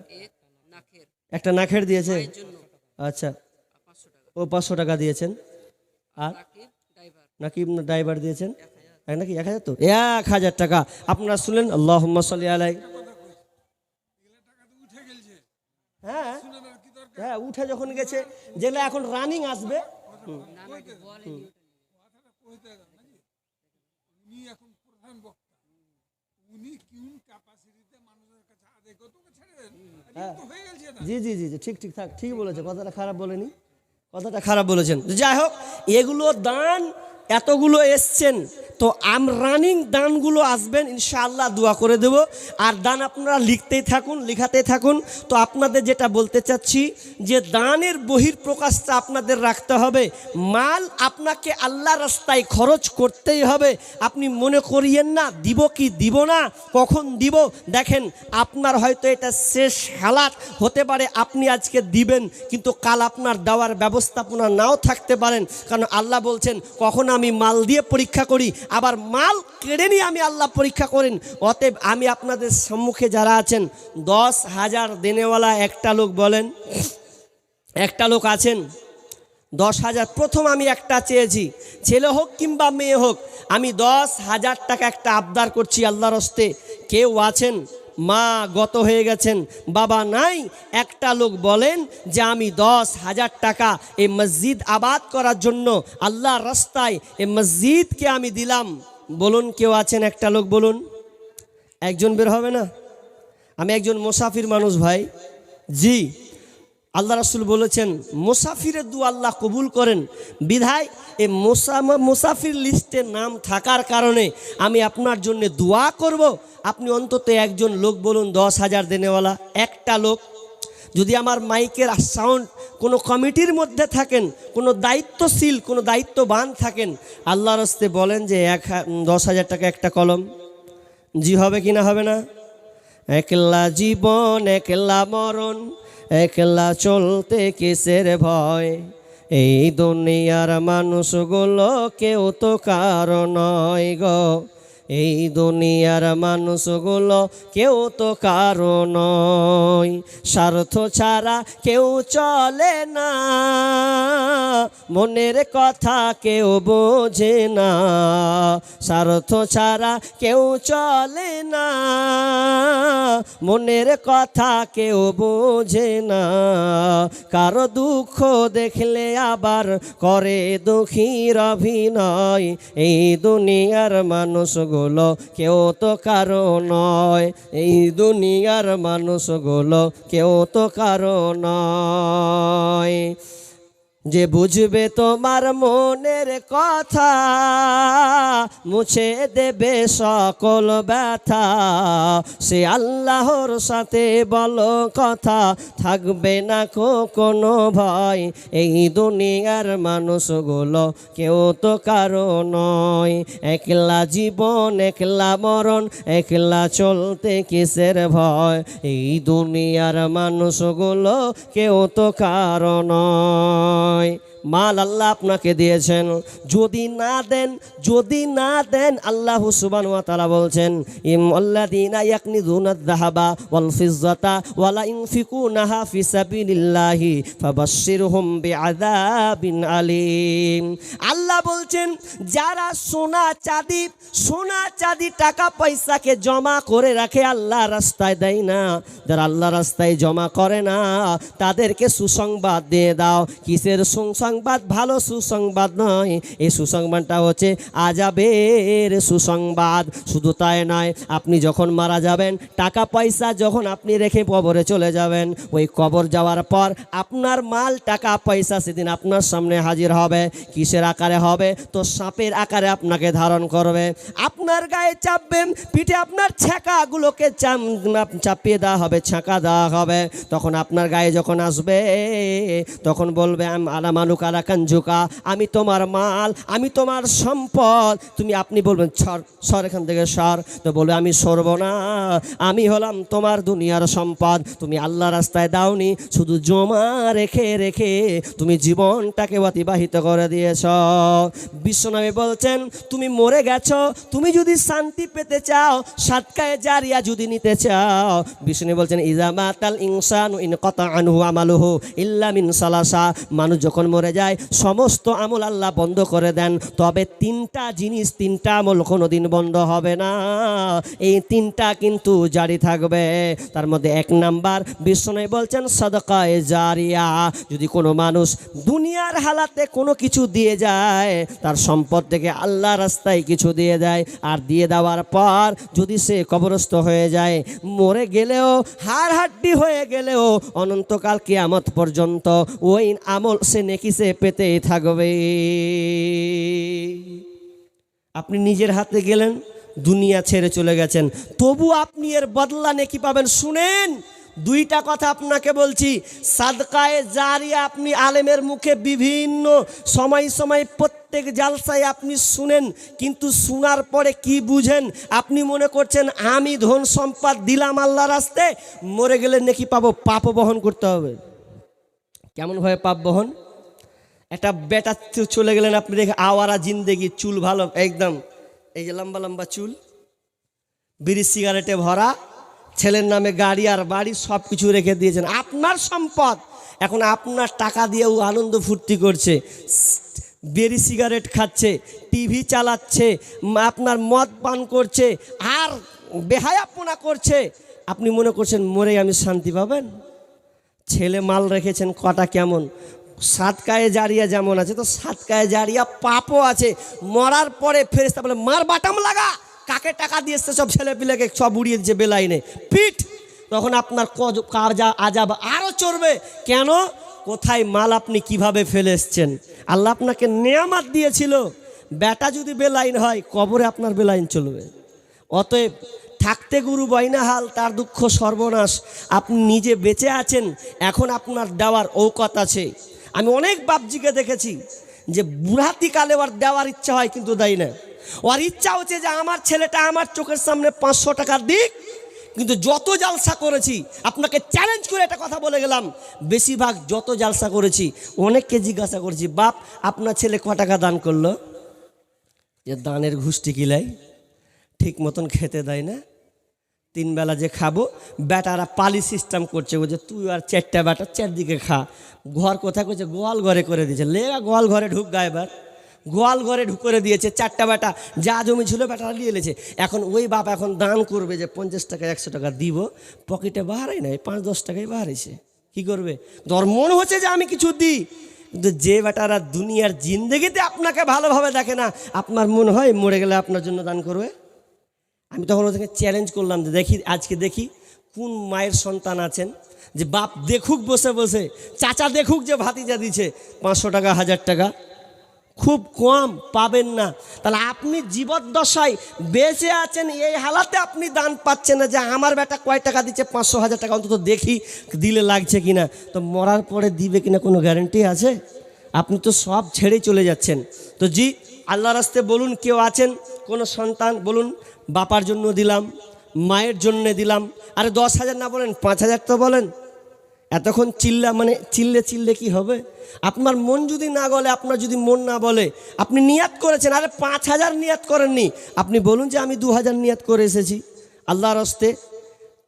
একটা নাখের দিয়েছে। আচ্ছা, ও 500 টাকা দিয়েছেন। আর নাকিব ড্রাইভার দিয়েছেন নাকি 1000, তো 1000 টাকা। আপনারা শুনলেন আল্লাহুম্মা সাল্লি আলাইহি। হ্যাঁ হ্যাঁ, উঠে যখন গেছে, যেগুলো এখন রানিং আসবে। জি জি জি জি, ঠিক ঠিক থাক, ঠিক বলেছে, কথাটা খারাপ বলেনি, কথাটা খারাপ বলেছেন। যাই হোক, এগুলো দান এতগুলো এসছেন, তো রানিং দানগুলো আসবেন ইনশাআল্লাহ, দোয়া করে দেব। আর দান আপনারা লিখতেই থাকুন, লিখাতেই থাকুন। তো আপনাদের যেটা বলতে চাচ্ছি যে দানের বহিঃপ্রকাশটা আপনাদের রাখতে হবে। মাল আপনাকে আল্লাহ রাস্তায় খরচ করতেই হবে। আপনি মনে করিয়েন না দিব কি দিব না, কখন দিব। দেখেন, আপনার হয়তো এটা শেষ হালাত হতে পারে, আপনি আজকে দিবেন, কিন্তু কাল আপনার দেওয়ার ব্যবস্থাপনা নাও থাকতে পারেন। কারণ আল্লাহ বলছেন, কখন আমি মাল দিয়ে পরীক্ষা করি, আবার মাল কেড়ে নিয়ে আমি আল্লাহ পরীক্ষা করেন। অতএব আমি আপনাদের সম্মুখে যারা আছেন, 10,000 দেনেওয়ালা একটা লোক বলেন, একটা লোক আছেন 10,000। প্রথম আমি একটা চেয়েছি, ছেলে হোক কিংবা মেয়ে হোক, আমি 10,000 টাকা একটা আবদার করছি আল্লাহর হস্তে। কেউ আছেন, মা গত হয়ে গেছেন, বাবা নাই, একটা লোক বলেন যে আমি 10,000 টাকা এই মসজিদ আবাদ করার জন্য আল্লাহর রাস্তায় এই মসজিদকে আমি দিলাম। বলুন, কেউ আছেন? একটা লোক বলুন। একজন বের হবে না? আমি একজন মুসাফির মানুষ ভাই। জি, আল্লাহ রাসূল বলেছেন মুসাফিরের দোয়া আল্লাহ কবুল করেন। বিধায় এই মুসাফির লিস্টে নাম থাকার কারণে আমি আপনার জন্য দোয়া করব। আপনি অন্তত একজন লোক বলুন 10,000 দেনেওয়ালা, একটা লোক। যদি আমার মাইকের সাউন্ড কোনো কমিটির মধ্যে থাকেন, কোনো দায়িত্বশীল, কোনো দায়িত্ববান থাকেন, আল্লাহর হস্তে বলেন যে 10,000 টাকা একটা কলম। জি, হবে কি না হবে না? একলা জীবন একলা মরণ, একলা চলতে কিসের ভয়, এই দুনিয়ার মানুষগুলো কেউ তো কারো নয় গো, এই দুনিয়ার মানুষগুলো কেউ তো কারো নয়। স্বার্থ ছাড়া কেউ চলে না, মনের কথা কেউ বোঝে না, স্বার্থ ছাড়া কেউ চলে না, মনের কথা কেউ বোঝে না, কারো দুঃখ দেখলে আবার করে দুঃখীর অভিনয়। এই দুনিয়ার মানুষগুলো কেউ তো কারো নয়, এই দুনিয়ার মানুষগুলো কেউ তো কারো নয়। যে বুঝবে তোমার মনের কথা, মুছে দেবে সকল ব্যথা, সে আল্লাহর সাথে বলো কথা, থাকবে না কোনো ভয়। এই দুনিয়ার মানুষগুলো কেউ তো কারো নয়, একলা জীবন একলা মরণ, একলা চলতে কিসের ভয়। এই দুনিয়ার মানুষগুলো কেউ তো কারো নয়। মাল আল্লাহ আপনাকে দিয়েছেন, যদি না দেন আল্লাহ সুবহানাহু ওয়া তাআলা বলছেন আল্লাযীনা ইয়াকনিযুনাদ যাহাবা ওয়াল ফিজ্জাতা ওয়ালা ইউনফিকুনাহা ফি সাবিলিল্লাহি ফাবাশশিরহুম বিআযাবিন আলীম। আল্লাহ বলছেন যারা সোনা চাঁদি টাকা পয়সাকে জমা করে রাখে, আল্লাহর রাস্তায় দেয় না, যারা আল্লাহর রাস্তায় জমা করে না তাদেরকে সুসংবাদ দিয়ে দাও। কিসের সুসংবাদ? ভালো সুসংবাদ নয়, এই সুসংবাদটা হচ্ছে আযাবের সুসংবাদ। শুধু তাই নয়, আপনি যখন মারা যাবেন, টাকা পয়সা যখন আপনি রেখে কবরে চলে যাবেন, ওই কবর যাওয়ার পর আপনার মাল টাকা পয়সা সেদিন আপনার সামনে হাজির হবে। কিসের আকারে হবে? তো সাপের আকারে আপনাকে ধারণ করবে, আপনার গায়ে চাপবে, পিঠে আপনার ছ্যাঁকাগুলোকে চাপিয়ে দেওয়া হবে, ছ্যাঁকা দেওয়া হবে। তখন আপনার গায়ে যখন আসবে তখন বলবে আনা মানুক আলা কাঞ্জুকা, আমি তোমার মাল, আমি তোমার সম্পদ। আপনি বলবেন সর এখান থেকে সর, তো বলবে আমি সরব না, আমি হলাম তোমার দুনিয়ার সম্পদ। তুমি আল্লাহ রাস্তায় দাওনি, শুধু জমা রেখে রেখে তুমি জীবনটাকে অতিবাহিত করে দিয়েছ। বিশ্বনবী বলছেন তুমি মরে গেছো, তুমি যদি শান্তি পেতে চাও, সাদকায়ে জারিয়া যদি নিতে চাও, বিশ্বনবী বলছেন ইজা মাতাল ইনসানু ইনকাতা আনহু আমালুহু ইল্লা মিন সালাসা। মানুষ যখন মরে যায় সমস্ত আমল আল্লাহ বন্ধ করে দেন, তবে তিনটা জিনিস, তিনটা আমল কোনোদিন বন্ধ হবে না, এই তিনটা কিন্তু জারি থাকবে। তার মধ্যে এক নাম্বার বিশ্বনবী বলছেন সাদকায়ে জারিয়া। যদি কোনো মানুষ দুনিয়ার হালাতে কোনো কিছু দিয়ে যায়, তার সম্পদ থেকে আল্লাহ রাস্তায় কিছু দিয়ে দেয়, আর দিয়ে দেওয়ার পর যদি সে কবরস্থ হয়ে যায়, মরে গেলেও হাড় হাড্ডি হয়ে গেলেও অনন্তকাল কিয়ামত পর্যন্ত ওই আমল সে নেকি সে পেতেই থাকবে। আপনি নিজের হাতে গেলেন, দুনিয়া ছেড়ে চলে গেছেন, তবু আপনি এর বদলা নেকি পাবেন। শুনেন, দুইটা কথা আপনাকে বলছি। সাদকায়ে জারিয়া আপনি আলেমের মুখে বিভিন্ন সময় প্রত্যেক জালসায় আপনি শুনেন, কিন্তু শোনার পরে কি বুঝেন? আপনি মনে করছেন আমি ধন সম্পদ দিলাম আল্লাহ রাস্তায়, মরে গেলে নেকি পাবো, পাপও বহন করতে হবে। কেমনভাবে পাপ বহন? একটা বেটা চলে গেলেন, আপনি দেখে আওয়ারা জিন্দেগি, চুল ভালো একদম, এই যে লম্বা লম্বা চুল, বিড়ি সিগারেটে ভরা, ছেলের নামে গাড়ি আর বাড়ি সব কিছু রেখে দিয়েছেন, আপনার সম্পদ। এখন আপনার টাকা দিয়েও আনন্দ ফুর্তি করছে, বিড়ি সিগারেট খাচ্ছে, টিভি চালাচ্ছে, আপনার মদ পান করছে আর বেহায়াপনা করছে। আপনি মনে করছেন মরে আমি শান্তি পাবেন? ছেলে মাল রেখেছেন কটা, কেমন সাদকায়ে জারিয়া যেমন আছে, তো সাদকায়ে জারিয়া পাপও আছে। মরার পরে ফেরেশতা বলে মার বাটাম লাগা, কাকে টাকা দিয়ে এসছে সব ছেলে পিলেকে সব উড়িয়ে দিচ্ছে বেলাইনে পিঠ। তখন আপনার কাজা আজাব আরও চড়বে। কেন? কোথায় মাল আপনি কিভাবে ফেলে এসছেন? আল্লাহ আপনাকে নেয়ামত দিয়েছিল, বেটা যদি বেলাইন হয় কবরে আপনার বেলাইন চলবে। অতএব থাকতে গুরু বয়নাহাল, তার দুঃখ সর্বনাশ। আপনি নিজে বেঁচে আছেন, এখন আপনার দেওয়ার ঔকত আছে। আমি অনেক বাপজিকে দেখেছি যে বুড়াতিকালে ওর দেওয়ার ইচ্ছা হয় কিন্তু দেয় না। ওর ইচ্ছা হচ্ছে যে আমার ছেলেটা আমার চোখের সামনে 500 টাকা দিক, কিন্তু যত জালসা করেছি, আপনাকে চ্যালেঞ্জ করে একটা কথা বলে গেলাম, বেশিরভাগ যত জালসা করেছি অনেককে জিজ্ঞাসা করেছি, বাপ আপনার ছেলে ক টাকা দান করলো? যে দানের ঘুষটি কিলাই, ঠিক মতন খেতে দেয় না, 3 বেলা যে খাবো, বেটারা পালি সিস্টেম করছে, বলছে তুই আর 4টা বেটা 4 দিকে খা। ঘর কোথায় করছে? গোয়াল ঘরে করে দিয়েছে, লেগা গোয়াল ঘরে ঢুক গা, এবার গোয়াল ঘরে ঢুকরে দিয়েছে, 4টা বেটা যা জমি ছিল বেটারা নিয়ে এলেছে। এখন ওই বাপ এখন দান করবে যে 50 টাকা 100 টাকা দিব, পকেটে বাহারাই নাই, 5-10 টাকাই বাহারাইছে। কি করবে? তোর মন হচ্ছে যে আমি কিছু দিই, কিন্তু যে বেটারা দুনিয়ার জিন্দেগিতে আপনাকে ভালোভাবে দেখে না, আপনার মন হয় মরে গেলে আপনার জন্য দান করবে? আমি তখন ওদেরকে চ্যালেঞ্জ করলাম যে আজকে দেখি কোন মায়ের সন্তান আছেন যে বাপ দেখুক বসে বসে, চাচা দেখুক যে ভাতিজা দিছে 500 টাকা 1000 টাকা। খুব কম পাবেন না। তাহলে আপনি জীবদ্দশায় বেঁচে আছেন, এই হালাতে আপনি দান পাচ্ছেন না যে আমার বেটা কয় টাকা দিচ্ছে, 500-1000 টাকা অন্তত দেখি দিলে লাগছে কিনা। তো মরার পরে দিবে কিনা কোনো গ্যারান্টি আছে? আপনি তো সব ছেড়ে চলে যাচ্ছেন। তো জি, আল্লাহর রাস্তে বলুন, কেউ আছেন কোনো সন্তান বলুন, বাপার জন্য দিলাম, মায়ের জন্য দিলাম। আরে 10,000 না বলেন, 5,000 তো বলেন। এতক্ষণ চিল্লে কি হবে? আপনার মন যদি না গলে, আপনার যদি মন না বলে, আপনি নিয়াত করেছেন, আরে 5,000 নিয়াত করেননি, আপনি বলুন যে আমি 2,000 নিয়াত করে এসেছি আল্লাহর রাস্তে।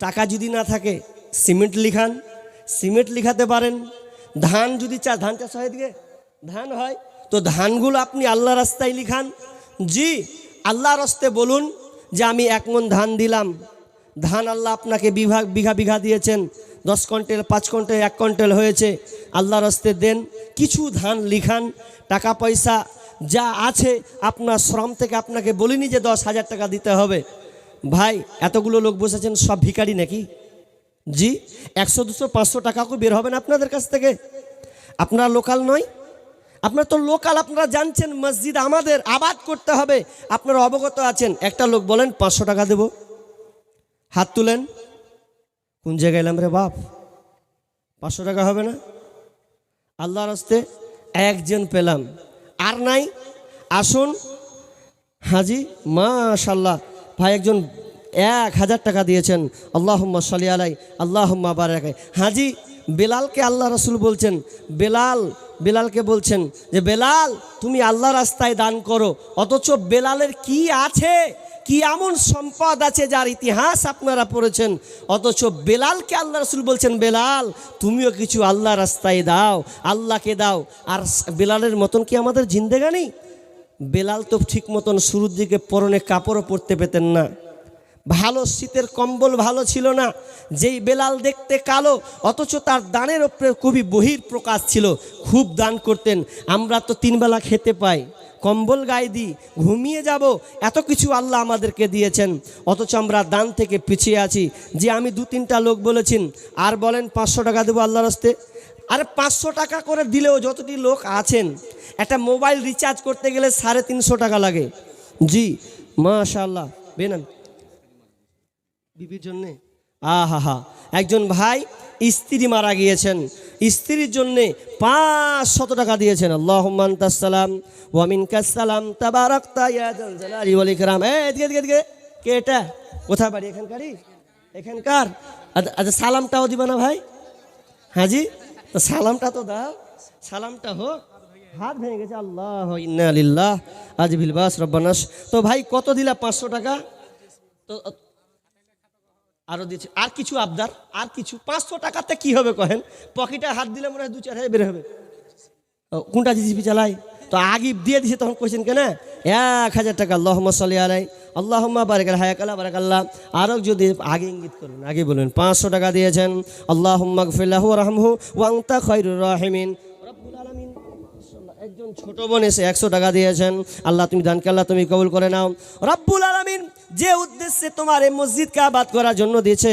টাকা যদি না থাকে সিমেন্ট লিখান, সিমেন্ট লিখাতে পারেন। ধান যদি ধান চাষ হয়, দিকে ধান হয়, তো ধানগুলো আপনি আল্লাহর রাস্তায় লিখান। জি, আল্লাহর রাস্তে বলুন যে আমি 1 মণ ধান দিলাম। ধান আল্লাহ আপনাকে বিঘা বিঘা দিয়েছেন, 10 কুইন্টাল 5 কুইন্টাল 1 কুইন্টাল হয়েছে, আল্লাহর রাস্তে দেন। কিছু ধান লিখান, টাকা পয়সা যা আছে আপনার শ্রম থেকে, আপনাকে বলিনি যে 10,000 টাকা দিতে হবে। ভাই এতগুলো লোক বসেছেন, সব ভিখারি নাকি? জি, 100 200 500 টাকাও বের হবে না আপনাদের কাছ থেকে। আপনারা লোকাল নয়, আপনার তো লোকাল, আপনারা জানছেন মসজিদ আমাদের আবাদ করতে হবে, আপনারা অবগত আছেন। একটা লোক বলেন 500 টাকা দেব, হাত তুলেন। কোন জায়গায় এলাম রে বাপ? 500 টাকা হবে না? আল্লাহর রাস্তে একজন পেলাম, আর নাই। আসুন হাজি, মাশাল্লাহ ভাই একজন 1,000 টাকা দিয়েছেন, আল্লাহুম্মা সাল্লি আলাই আল্লাহুম্মা বারাক। হাজি বেলালকে আল্লাহ রাসূল বলছেন, বেলালকে বলছেন যে বেলাল তুমি আল্লাহ রাস্তায় দান করো। অথচ বেলালের কি আছে, কি এমন সম্পদ আছে যার ইতিহাস আপনারা পড়েছেন, অথচ বেলালকে আল্লাহ রাসূল বলছেন বেলাল তুমিও কিছু আল্লাহ রাস্তায় দাও, আল্লাহকে দাও। আর বেলালের মতন কি আমাদের জিন্দেগানি? বেলাল তো ঠিক মতন শুরুর দিকে পরনে কাপড়ও পরতে পেতেন না, ভালো শীতের কম্বল ভালো ছিল না। যেই বেলাল দেখতে কালো, অথচ তার দানের ওপরে খুবই বহির প্রকাশ ছিল, খুব দান করতেন। আমরা তো 3 বেলা খেতে পাই, কম্বল গায়ে দিই, ঘুমিয়ে যাব, এত কিছু আল্লাহ আমাদেরকে দিয়েছেন, অথচ আমরা দান থেকে পিছিয়ে আছি। যে আমি 2-3টা লোক বলেছেন, আর বলেন 500 টাকা দেবো আল্লাহর রাস্তে। আরে 500 টাকা করে দিলেও যতটি লোক আছেন, একটা মোবাইল রিচার্জ করতে গেলে 350 টাকা লাগে। জি মাশাআল্লাহ, বেনান বিবির জন্যে। আহা, একজন ভাই স্ত্রী মারা গিয়েছেন, স্ত্রীর জন্যে 500 টাকা দিয়েছেন। আল্লাহুম্মা আনতাস সালাম ওয়া মিনকাস সালাম তাবারাকতা ইয়া যাল জালালি ওয়াল ইকরাম। এদিকে কে এটা? কোথায় বাড়ি? এখানকার? আচ্ছা সালামটাও দিবা না ভাই? হাজি তো সালামটা তো দাও, সালামটা হোক। হাত ভেঙে গেছে, আল্লাহ ইন্না লিল্লাহ আজিবিল বাস রব্বানাস। তো ভাই কত দিলা? 500 টাকা। তো আরো দিচ্ছে, আর কিছু আবদার, আর কিছু 500 টাকাতে কি হবে কহেন? পকেটে হাত দিলে মনে হয় 2-4 বের হবে। কোনটা জিজিপি চালাই? তো আগে দিয়ে দিছে, তখন কইছেন কেন 1000 টাকা। আল্লাহুম্মা সাল্লি আলাই আল্লাহুম্মা বারিক আল হায়াকাল্লাহ বারাকাল্লাহ। আরও যদি আগে ইঙ্গিত করুন, আগে বলুন 500 টাকা দিয়েছেন। আল্লাহুম্মা গফির লাহু ওয়ারহামহু ওয়া আনতা খায়রুর রাহিমিন। রব্বুল আলামিন একজন ছোট বোন এসে 100 টাকা দিয়েছেন। আল্লাহ তুমি দানকে আল্লাহ তুমি কবুল করে নাও। রব্বুল আলামিন যে উদ্দেশ্যে তোমার এই মসজিদকে আবাদ করার জন্য দিয়েছে,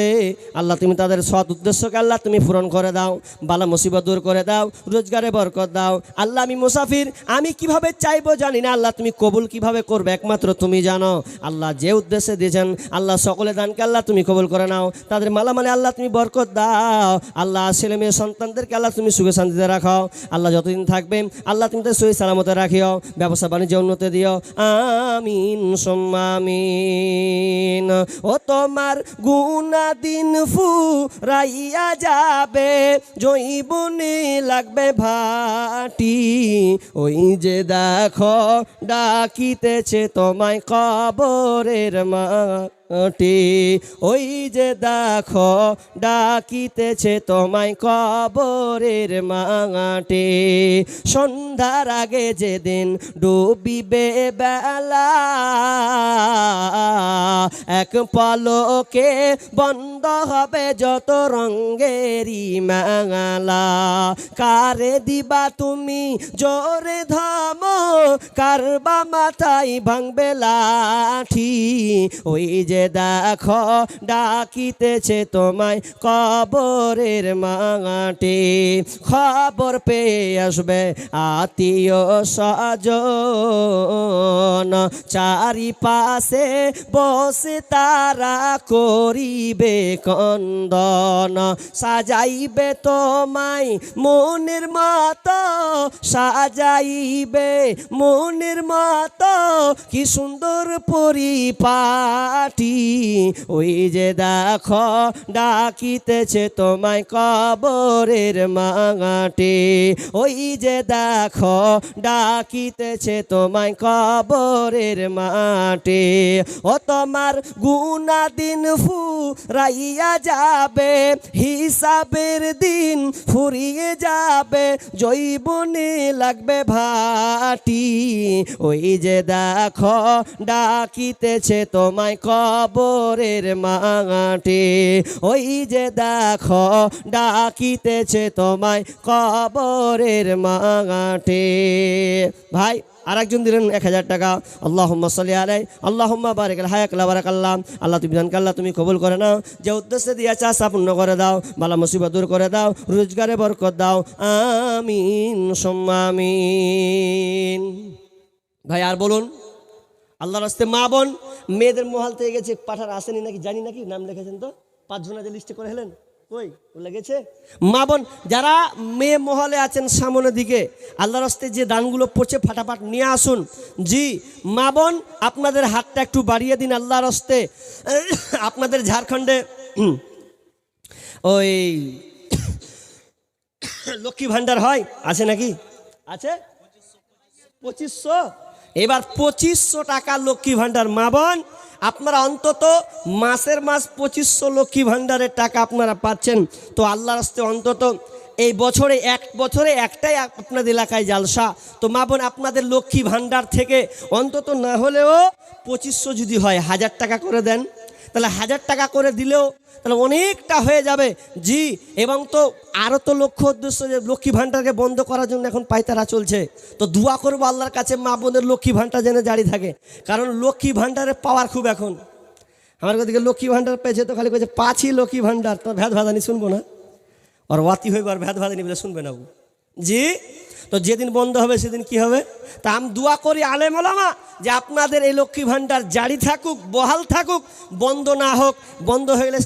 আল্লাহ তুমি তাদের সৎ উদ্দেশ্যকে আল্লাহ তুমি পূরণ করে দাও, বালা মুসিবত দূর করে দাও, রোজগারে বরকত দাও। আল্লাহ আমি মুসাফির, আমি কিভাবে চাইবো জানি না, আল্লাহ তুমি কবুল কিভাবে করবে একমাত্র তুমি জানো। আল্লাহ যে উদ্দেশ্যে দিয়েছেন, আল্লাহ সকলে দানকে আল্লাহ তুমি কবুল করে নাও, তাদের মালামালে আল্লাহ তুমি বরকত দাও। আল্লাহ ছেলে মেয়ে সন্তানদেরকে আল্লাহ তুমি সুখে শান্তিতে রাখাও। আল্লাহ যতদিন থাকবে আল্লাহ তুমি তাদের সহি সালামতে রাখিও, ব্যবসা বাণিজ্য উন্নতি দিও। আমিন সুম্মা আমিন। ও তোমার গুনাহ দিন ফুরাইয়া যাবে, জৈবনে লাগবে ভাটি, ওই যে দেখো ডাকিতেছে তোমায় কবরের টি ওই যে দেখো ডাকিতেছে তোমায় কবরের মাটি সন্ধ্যার আগে যেদিন ডুবিবে বেলা এক পলকে বন্ধ হবে যত রঙ্গেরই মেলা কারে দিবা তুমি জোরে ধামো কারবা মাথায় ভাঙবে লাঠি ওই যে দেখো ডাকিতেছে তোমায় কবরের মাটি খবর পেয়ে আসবে আত্মীয় স্বজন চারিপাশে বসে তারা করিবে কন্দন সাজাইবে তোমায় মনের মতো সাজাইবে মনের মতো কি সুন্দর পরিপাটি ওই যে দেখো ডাকিতেছে তোমায় কবরের মাটি ওই যে দেখো ডাকিতেছে তোমায় কবরের মাটি ও তোমার গুনা দিন ফুরাইয়া যাবে হিসাবের দিন ফুরিয়ে যাবে জৈবনে লাগবে ভাটি ওই যে দেখো ডাকিতেছে তোমায় কবরের মাটি ওই যে দেখো ডাকিতেছে তোমায় কবরের মাটি ভাই আরেকজন দিলেন 1000 টাকা আল্লাহুম্মা সাল্লি আলাইহি আল্লাহুম্মা বারিক হায়াক লা বারাকাল্লাহ আল্লাহ তুমি দান আল্লাহ তুমি কবুল করে নাও যে উদ্দেশ্যে দিয়েছে আশা পূর্ণ করে দাও বালা মুসিবত দূর করে দাও রোজগারে বরকত দাও আমিন সুম্মা আমিন ভাই আর বলুন আল্লাহর রাস্তে মা বোন মেয়েদের মহল থেকে গেছে পাঠার আসেনি নাকি জানি নাকি নাম লিখেছেন তো 5 জনের লিস্টে করে হেলেন কই লেগেছে মা বোন যারা মেয়ে মহলে আছেন সামনের দিকে আল্লাহর রাস্তে যে দানগুলো পড়ছে ফাটাফাট নিয়ে আসুন জি মা বোন আপনাদের হাতটা একটু বাড়িয়ে দিন আল্লাহর রাস্তে আপনাদের ঝাড়খণ্ডে ওই লক্ষ্মী ভান্ডার হয় আছে নাকি আছে 2500 এবার 2500 টাকা লক্ষ্মী ভান্ডার মা বোন আপনারা অন্তত মাসের মাস 2500 লক্ষ্মী ভান্ডারের টাকা আপনারা পাচ্ছেন তো আল্লাহর রাস্তে অন্তত এই বছরে একটাই আপনাদের এলাকায় জালসা তো মা বোন আপনাদের লক্ষ্মী ভান্ডার থেকে অন্তত না হলেও 2500 যদি হয় 1000 টাকা করে দেন তাহলে 1000 টাকা করে দিলেও তাহলে অনেকটা হয়ে যাবে জি এবং তো আরও তো লক্ষ্য উদ্দেশ্য যে লক্ষ্মী ভান্ডারকে বন্ধ করার জন্য এখন পায়তারা চলছে তো দোয়া করবো আল্লাহর কাছে মা বোনের লক্ষ্মী ভান্ডার যেন জারি থাকে কারণ লক্ষ্মী ভান্ডারের পাওয়ার খুব এখন আমার কাছে লক্ষ্মী ভান্ডার পেয়েছে তো খালি কয়েছে পাঁচই লক্ষ্মী ভান্ডার তো ভেদ ভাদানি শুনবো না আর ওয়াতি হইব আর ভেদ ভাদানি বলে শুনবে না জি তো যেদিন বন্ধ হবে সেদিন কি হবে তা আমি দোয়া করি আলেম ওলামা যে আপনাদের এই লক্ষ্মী ভান্ডার জারি থাকুক বহাল থাকুক বন্ধ না হোক বন্ধ হয়ে গেলে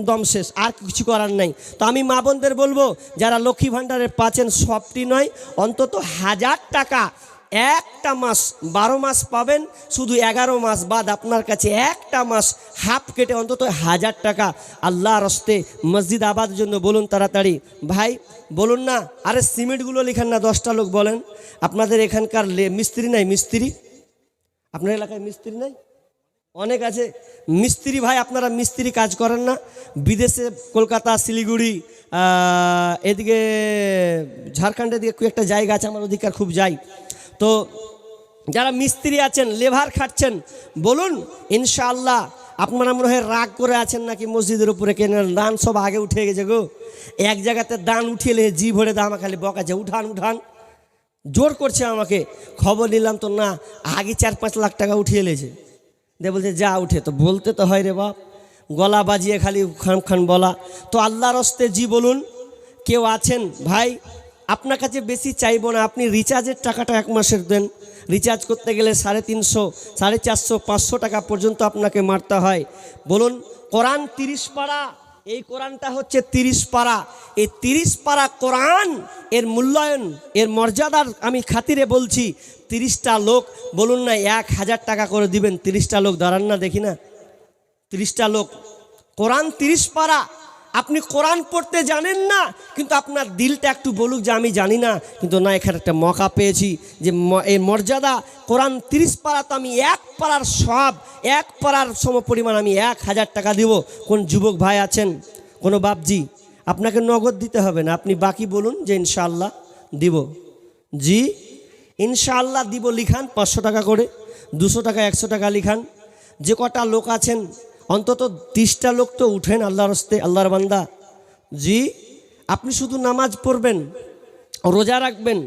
দম শেষ আর কিছু করার নাই তো আমি মা বোনদের বলবো যারা লক্ষ্মী ভান্ডারের পাচ্ছেন সবটি নয় অন্তত 1000 টাকা একটা মাস 12 মাস পাবেন শুধু 11 মাস বাদ আপনার কাছে একটা মাস হাফ কেটে অন্তত 1000 টাকা আল্লাহর রাস্তে মসজিদ আবাদের জন্য বলুন তাড়াতাড়ি ভাই বলুন না আরে সিমেন্টগুলো লিখেন না 10টা লোক বলেন আপনাদের এখানকার মিস্ত্রি নাই মিস্ত্রি আপনার এলাকায় মিস্ত্রি নাই অনেক আছে মিস্ত্রি ভাই আপনারা মিস্ত্রি কাজ করেন না বিদেশে কলকাতা শিলিগুড়ি এদিকে ঝাড়খণ্ডের দিকে খুব একটা জায়গা আছে আমার অধিকার খুব যাই তো যারা মিস্ত্রি আছেন লেবার খাটছেন বলুন ইনশাআল্লাহ আপনারা মনে হয় রাগ করে আছেন নাকি মসজিদের উপরে কেন দান সব আগে উঠে গেছে গো এক জায়গাতে দান উঠিয়ে জি ভরে দাম খালি বকাছে উঠান উঠান জোর করছে আমাকে খবর নিলাম তো না আগে 4-5 লাখ টাকা উঠিয়ে এলেছে দে বলছে যা উঠে তো বলতে তো হয় রে বাপ গলা বাজিয়ে খালি খান খান বলা তো আল্লাহর রাস্তে জি বলুন কেউ আছেন ভাই আপনার কাছে বেশি চাইবো না আপনি রিচার্জের টাকাটা 1 মাসের দেন রিচার্জ করতে গেলে 350 450 500 টাকা পর্যন্ত আপনাকে মারতে হয় বলুন কোরআন 30 পারা এই কোরআনটা হচ্ছে 30 পারা এই 30 পারা কোরআন এর মূল্যায়ন এর মর্যাদার আমি খাতিরে বলছি 30টা লোক বলুন না 1000 টাকা করে দিবেন 30টা লোক দাঁড়ান না দেখি না 30টা লোক কোরআন 30 পারা আপনি কোরআন পড়তে জানেন না, কিন্তু আপনার দিলটা একটু বলুক যে আমি জানি না, কিন্তু না, এখানে একটা মৌকা পেয়েছি যে এই মর্যাদা, কোরআন 30 পারা তো আমি এক পারার সব, এক পারার সম পরিমাণ আমি 1000 টাকা দিব। কোন যুবক ভাই আছেন, কোনো বাপজি, আপনাকে নগদ দিতে হবে না, আপনি বাকি বলুন যে ইনশাআল্লাহ দিব। জি ইনশাআল্লাহ দিব লিখান, 500 টাকা করে, 200 টাকা, 100 টাকা লিখান। যে কটা লোক আছেন অন্তত 30টা লোক তো উঠেন আল্লাহর হস্তে, আল্লাহর বান্দা। জি আপনি শুধু নামাজ পড়বেন, রোজা রাখবেন,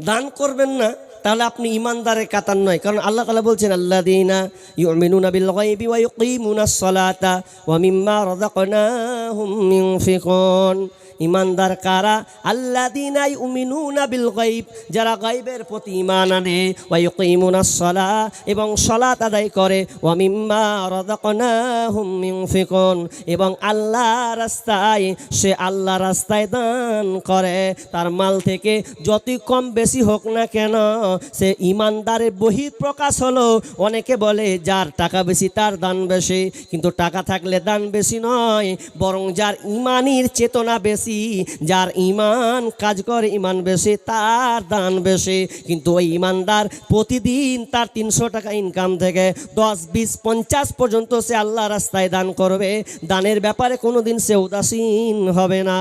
দান করবেন না, তাহলে আপনি ইমানদারের কাতার নয়। কারণ আল্লাহ তাআলা বলছেন আল্লাযীনা ইউমিনুনা বিল গায়বি ওয়া ইউকিমুনাস সালাতা ওয়া মিম্মা রাযাকনাহুম ইউনফিকুন। ইমানদার কারা? আল্লাযীনা ইউমিনুনা বিল গায়ব, যারা গায়বের প্রতি ঈমান আনে, ওয়া ইউকিমুনাস সালাহ, এবং সালাত আদায় করে, ওয়া মিম্মা রাযাকনাহুম ইউনফিকুন, এবং আল্লাহর রাস্তায়, সে আল্লাহর রাস্তায় দান করে। তার মাল থেকে যতই কম বেশি হোক না কেন, সে ইমানদারের বহিঃপ্রকাশ হলো। অনেকে বলে যার টাকা বেশি তার দান বেশি, কিন্তু টাকা থাকলে দান বেশি নয়, বরং যার ইমানের চেতনা বেশি, যার ইমান কাজ করে, ইমান বেশি, তার দান বেশি। কিন্তু ওই ইমানদার প্রতিদিন তার 300 টাকা ইনকাম থেকে 10, 20, 50 পর্যন্ত সে আল্লাহ রাস্তায় দান করবে। দানের ব্যাপারে কোনোদিন সে উদাসীন হবে না।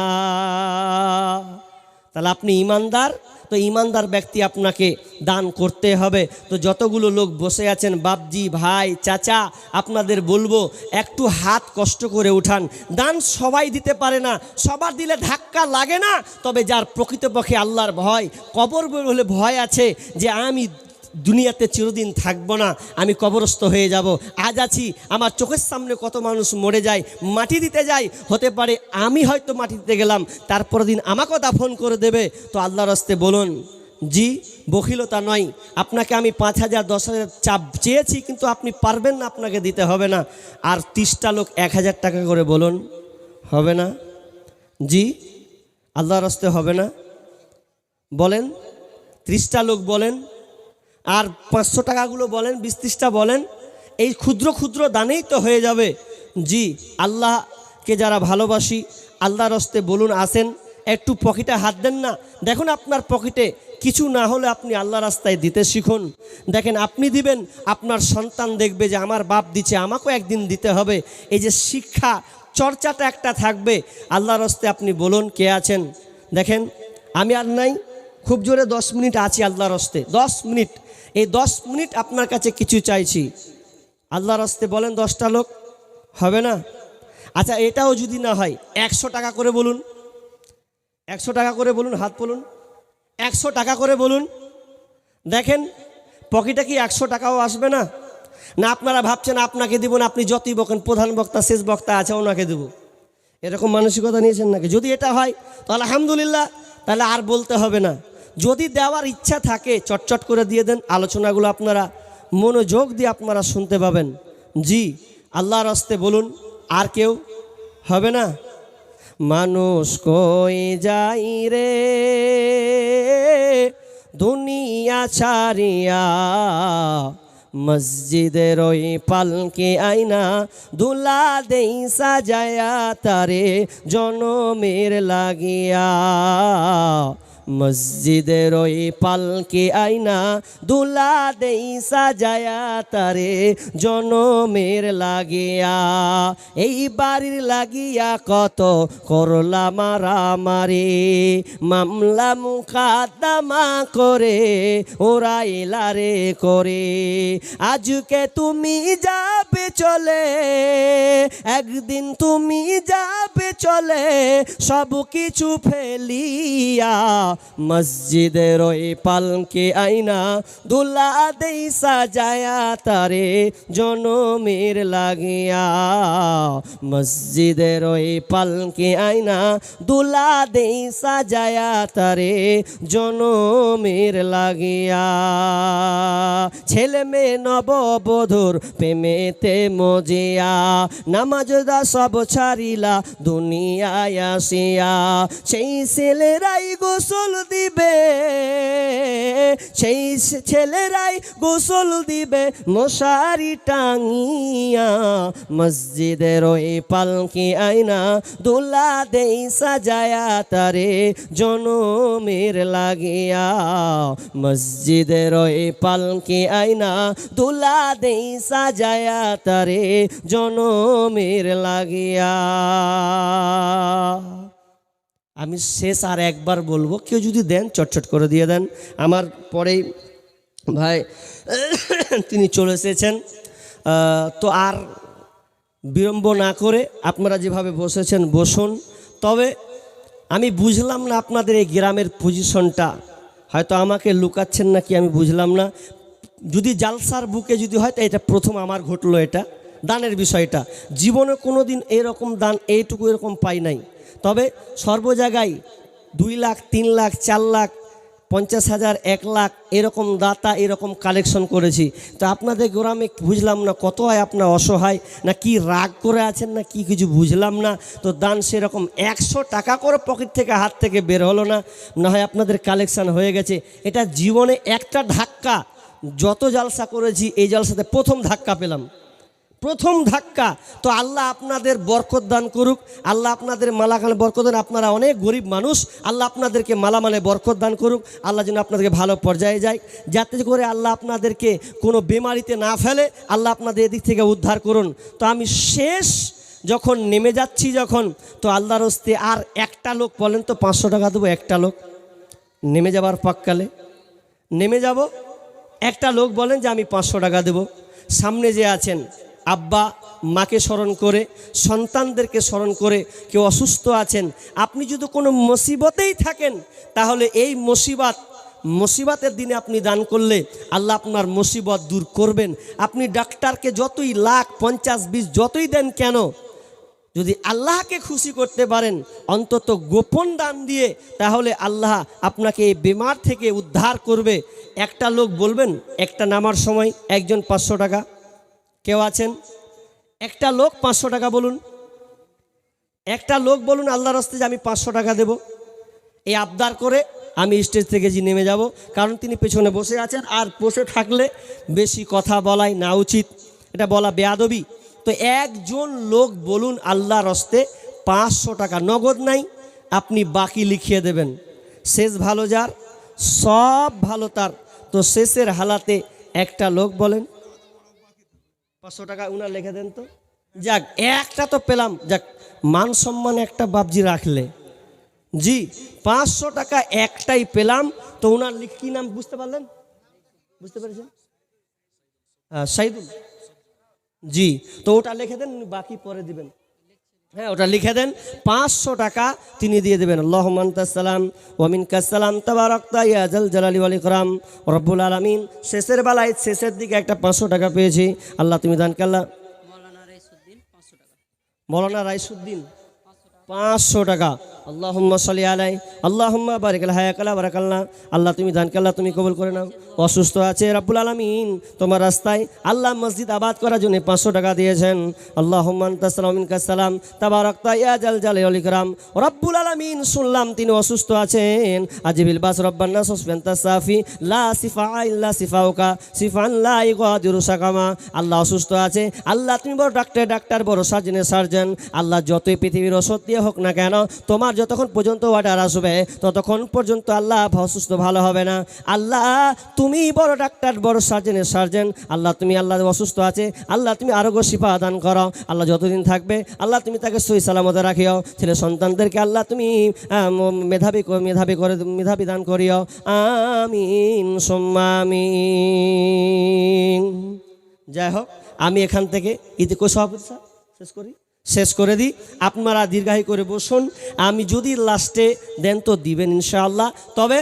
তাহলে আপনি ইমানদার, তো ইমানদার ব্যক্তি আপনাকে দান করতে হবে। তো যতগুলো লোক বসে আছেন, বাপজি, ভাই, চাচা, আপনাদের বলবো একটু হাত কষ্ট করে উঠান। দান সবাই দিতে পারে না, সবার দিলে ধাক্কা লাগে না। তবে যার প্রকৃতপক্ষে আল্লাহর ভয়, কবর বলে ভয় আছে যে আমি দুনিয়াতে চিরদিন থাকবো না, আমি কবরস্থ হয়ে যাব, আজ আছি, আমার চোখের সামনে কত মানুষ মরে যায়, মাটি দিতে যায়, হতে পারে আমি হয়তো মাটি দিতে গেলাম, তারপর দিন আমাকেও দাফন করে দেবে। তো আল্লাহর রাস্তে বলুন, জি বখিলতা নয়, আপনাকে আমি 5000, 10,000 চাপ চেয়েছি, কিন্তু আপনি পারবেন না, আপনাকে দিতে হবে না। আর 30টা লোক 1000 টাকা করে বলুন, হবে না? জি আল্লাহর রাস্তে হবে না? বলেন, 30টা লোক বলেন, আর 500 টাকাগুলো বলেন, 20-30টা বলেন, এই ক্ষুদ্র ক্ষুদ্র দানেই তো হয়ে যাবে। জি আল্লাহকে যারা ভালোবাসি, আল্লাহর রাস্তে বলুন আসেন, একটু পকেটে হাত দেন না। দেখুন আপনার পকেটে কিছু না হলে আপনি আল্লাহ রাস্তায় দিতে শিখুন। দেখেন আপনি দিবেন, আপনার সন্তান দেখবে যে আমার বাপ দিচ্ছে, আমাকেও একদিন দিতে হবে। এই যে শিক্ষা চর্চাটা একটা থাকবে। আল্লাহর রাস্তে আপনি বলুন, কে আছেন? দেখেন আমি আর নাই, খুব জোরে 10 মিনিট আছি আল্লাহর রাস্তে, 10 মিনিট। এই 10 মিনিট আপনার কাছে কিছু চাইছি, আল্লাহর রাস্তে বলেন 10টা লোক, হবে না? আচ্ছা এটাও যদি না হয় 100 টাকা করে বলুন, 100 টাকা করে বলুন, হাত বলুন, 100 টাকা করে বলুন। দেখেন পকেটে কি 100 টাকাও আসবে না? না আপনারা ভাবছেন আপনাকে দিব না, আপনি যতই বকেন, প্রধান বক্তা শেষ বক্তা আছে ওনাকে দেব, এরকম মানসিকতা নিয়েছেন নাকি? যদি এটা হয় তো আলহামদুলিল্লাহ, তাহলে আর বলতে হবে না। যদি দেওয়ার ইচ্ছা থাকে চটচট করে দিয়ে দেন, আলোচনাগুলো আপনারা মনোযোগ দিয়ে আপনারা শুনতে পাবেন। জি আল্লাহর রাস্তে বলুন, আর কেউ? হবে না? মানুষ কই যাই রে দুনিয়া ছাড়িয়া, মসজিদের ওই পালকে আইনা দুলা দেই সাজায়া তারে জনমের লাগিয়া। মসজিদের ওই পালকে আইনা দুলা দেই সাজায়া তারে জনমের লাগিয়া। এই বাড়ির লাগিয়া কত করলা মারামারি, মামলা মুকাদ্দমা করে ওরাইলা রে করে। আজকে তুমি যাবে চলে, একদিন তুমি যাবে চলে, সব কিছু ফেলিয়া। মসজিদের ওই পালকে আইনা দুলা দেই সাজায়া তারে জনমের লাগিয়া। মসজিদের ওই পালকে আইনা দুলা দেই সাজায়া তারে জনমের লাগিয়া। ছেলে মেয়ে নববধূর প্রেমেতে মজিয়া, নামাজদা সব ছাড়িলা দুনিয়ায় আসিয়া। সেই ছেলেরাই গোসল গোসল দিবে, সেই ছেলেরাই গোসল দিবে মশারি টাঙিয়া। মসজিদের ওই পালকি আয়না দোলা দেই সাজায়া তারে জনমের লাগিয়া। মসজিদের ওই পালকি আয়না দোলা দেই সাজায়া তারে জনমের লাগিয়া। আমি শেষ আর একবার বলবো, কেউ যদি দেন চটচট করে দিয়ে দেন। আমার পরেই ভাই তিনি চলে এসেছেন, তো আর বিলম্ব না করে আপনারা যেভাবে বসেছেন বসুন। তবে আমি বুঝলাম না আপনাদের এই গ্রামের পজিশনটা, হয়তো আমাকে লুকাচ্ছেন নাকি আমি বুঝলাম না। যদি জালসার বুকে যদি হয়, তো এটা প্রথম আমার ঘটলো, এটা দানের বিষয়টা। জীবনে কোনো দিন এরকম দান এইটুকু এরকম পাই নাই। তবে সর্ব জায়গায় 2 লাখ 3 লাখ 4 লাখ 50,000 1 লাখ এরকম দাতা এরকম কালেকশন করেছি। তো আপনাদের গ্রামে বুঝলাম না কত হয়, আপনার অসহায় না কি রাগ করে আছেন না কি কিছু বুঝলাম না। তো দান সেরকম 100 টাকা করে পকেট থেকে হাত থেকে বের হলো না, না হয় আপনাদের কালেকশন হয়ে গেছে। এটা জীবনে একটা ধাক্কা, যত জালসা করেছি এই জালসাতে প্রথম ধাক্কা পেলাম, প্রথম ধাক্কা। তো আল্লাহ আপনাদের বরকত দান করুক, আল্লাহ আপনাদের মালামালে বরকত দান। আপনারা অনেক গরিব মানুষ, আল্লাহ আপনাদেরকে মালামালে বরকত দান করুক। আল্লাহ যেন আপনাদেরকে ভালো পর্যায়ে যায়, যাতে করে আল্লাহ আপনাদেরকে কোনো বেমারিতে না ফেলে। আল্লাহ আপনাদের এদিক থেকে উদ্ধার করুন। তো আমি শেষ যখন নেমে যাচ্ছি যখন, তো আল্লাহর হস্তে আর একটা লোক বলেন তো 500 টাকা দেবো। একটা লোক নেমে যাবার পাক্কালে নেমে যাব, একটা লোক বলেন যে আমি 500 টাকা দেব। সামনে যে আছেন আব্বা মাকে স্মরণ করে, সন্তানদেরকে স্মরণ করে, কেউ অসুস্থ আছেন, আপনি যদি কোনো মুসিবতেই থাকেন, তাহলে এই মুসিবতের দিনে আপনি দান করলে আল্লাহ আপনার মুসিবত দূর করবেন। আপনি ডাক্তারকে যতই লাখ 50-20 যতই দেন কেন, যদি আল্লাহকে খুশি করতে পারেন অন্তত গোপন দান দিয়ে, তাহলে আল্লাহ আপনাকে এই বেমার থেকে উদ্ধার করবে। একটা লোক বলবেন, একটা নামার সময় একজন 500 টাকা, কেউ আছেন? একটা লোক 500 টাকা বলুন, একটা লোক বলুন আল্লাহর রাস্তায় যে আমি 500 টাকা দেব। এই আবদার করে আমি স্টেজ থেকে যে নেমে যাব, কারণ তিনি পেছনে বসে আছেন। আর বসে থাকলে বেশি কথা বলাই না উচিত, এটা বলা বেয়াদবি। তো একজন লোক বলুন আল্লাহর রাস্তায় 500 টাকা, নগদ নাই, আপনি বাকি লিখিয়ে দেবেন। শেষ ভালো যার, সব ভালো তার। তো শেষের হালাতে একটা লোক বলেন 500 টাকা উনার লিখে দেন। তো যাক, একটা তো পেলাম, যাক মান সম্মান একটা বাবজি রাখলে। জি 500 টাকা একটাই পেলাম। তো উনার কি নাম বুঝতে পারলেন? বুঝতে পেরেছেন? সাইদুল। জি, তো ওটা লিখে দেন, বাকি পরে দিবেন। হ্যাঁ, ওটা লিখে দেন। 500 টাকা তিনি দিয়ে দেবেন। আল্লাহুম্মা আনতাস সালাম ওয়া মিনকাস সালাম তাবারাকতা ইয়া জাল জালালি ওয়াল ইকরাম রব্বুল আলামিন। শেষের বেলায় শেষের দিকে একটা 500 টাকা পেয়েছি। আল্লাহ তুমি দান করলা। মৌলানা রাইসুদ্দিন 500 টাকা। আল্লাহুম্মা সাল্লি আলাই আল্লাহুম্মা বারিক আলা হায়াকালা বারাকাল্লাহ। আল্লাহ তুমি দান করলা, তুমি কবুল করে নাও। অসুস্থ আছে রব্বুল আলামিন তোমার রাস্তায় আল্লাহ মসজিদ আবাদ করার জন্য 500 টাকা দিয়েছেন। আল্লাহুম্মা আনতাস সালাম মিনকাস সালাম তাবারাকতা ইয়া জাল জালালি ওয়াল ইকরাম রব্বুল আলামিন। শুনলাম তিনি অসুস্থ আছেন। আজিবিল বাস রব্বান নাস ওয়াসফান্তা সাফি লা সিফা ইল্লা সিফাউকা সিফান লা ইগাদিরু সাকামা। আল্লাহ অসুস্থ আছে, আল্লাহ তুমি বড় ডাক্তার বড় সার্জন। আল্লাহ যতই পৃথিবীর ওষুধ দিয়ে হোক না কেন, তোমার যতক্ষণ পর্যন্ত অর্ডার আসবে ততক্ষণ পর্যন্ত আল্লাহ অসুস্থ ভালো হবে না। আল্লাহ তুমি বড় ডাক্তার বড় সার্জন। আল্লাহ তুমি আল্লাহ অসুস্থ আছে, আল্লাহ তুমি আরোগ্য শিফা দান করো। আল্লাহ যতদিন থাকবে আল্লাহ তুমি তাকে সহি সালামতে রাখিও। ছেলে সন্তানদেরকে আল্লাহ তুমি মেধাবী দান করিও। আমিন সুম্মা আমিন। যাই হোক, আমি এখান থেকে ঈদে সভাপতি শেষ করে দিই। আপনারা দীর্ঘায়ী করে বসুন। আমি যদি লাস্টে দেন তো দিবেন ইনশাআল্লাহ। তবে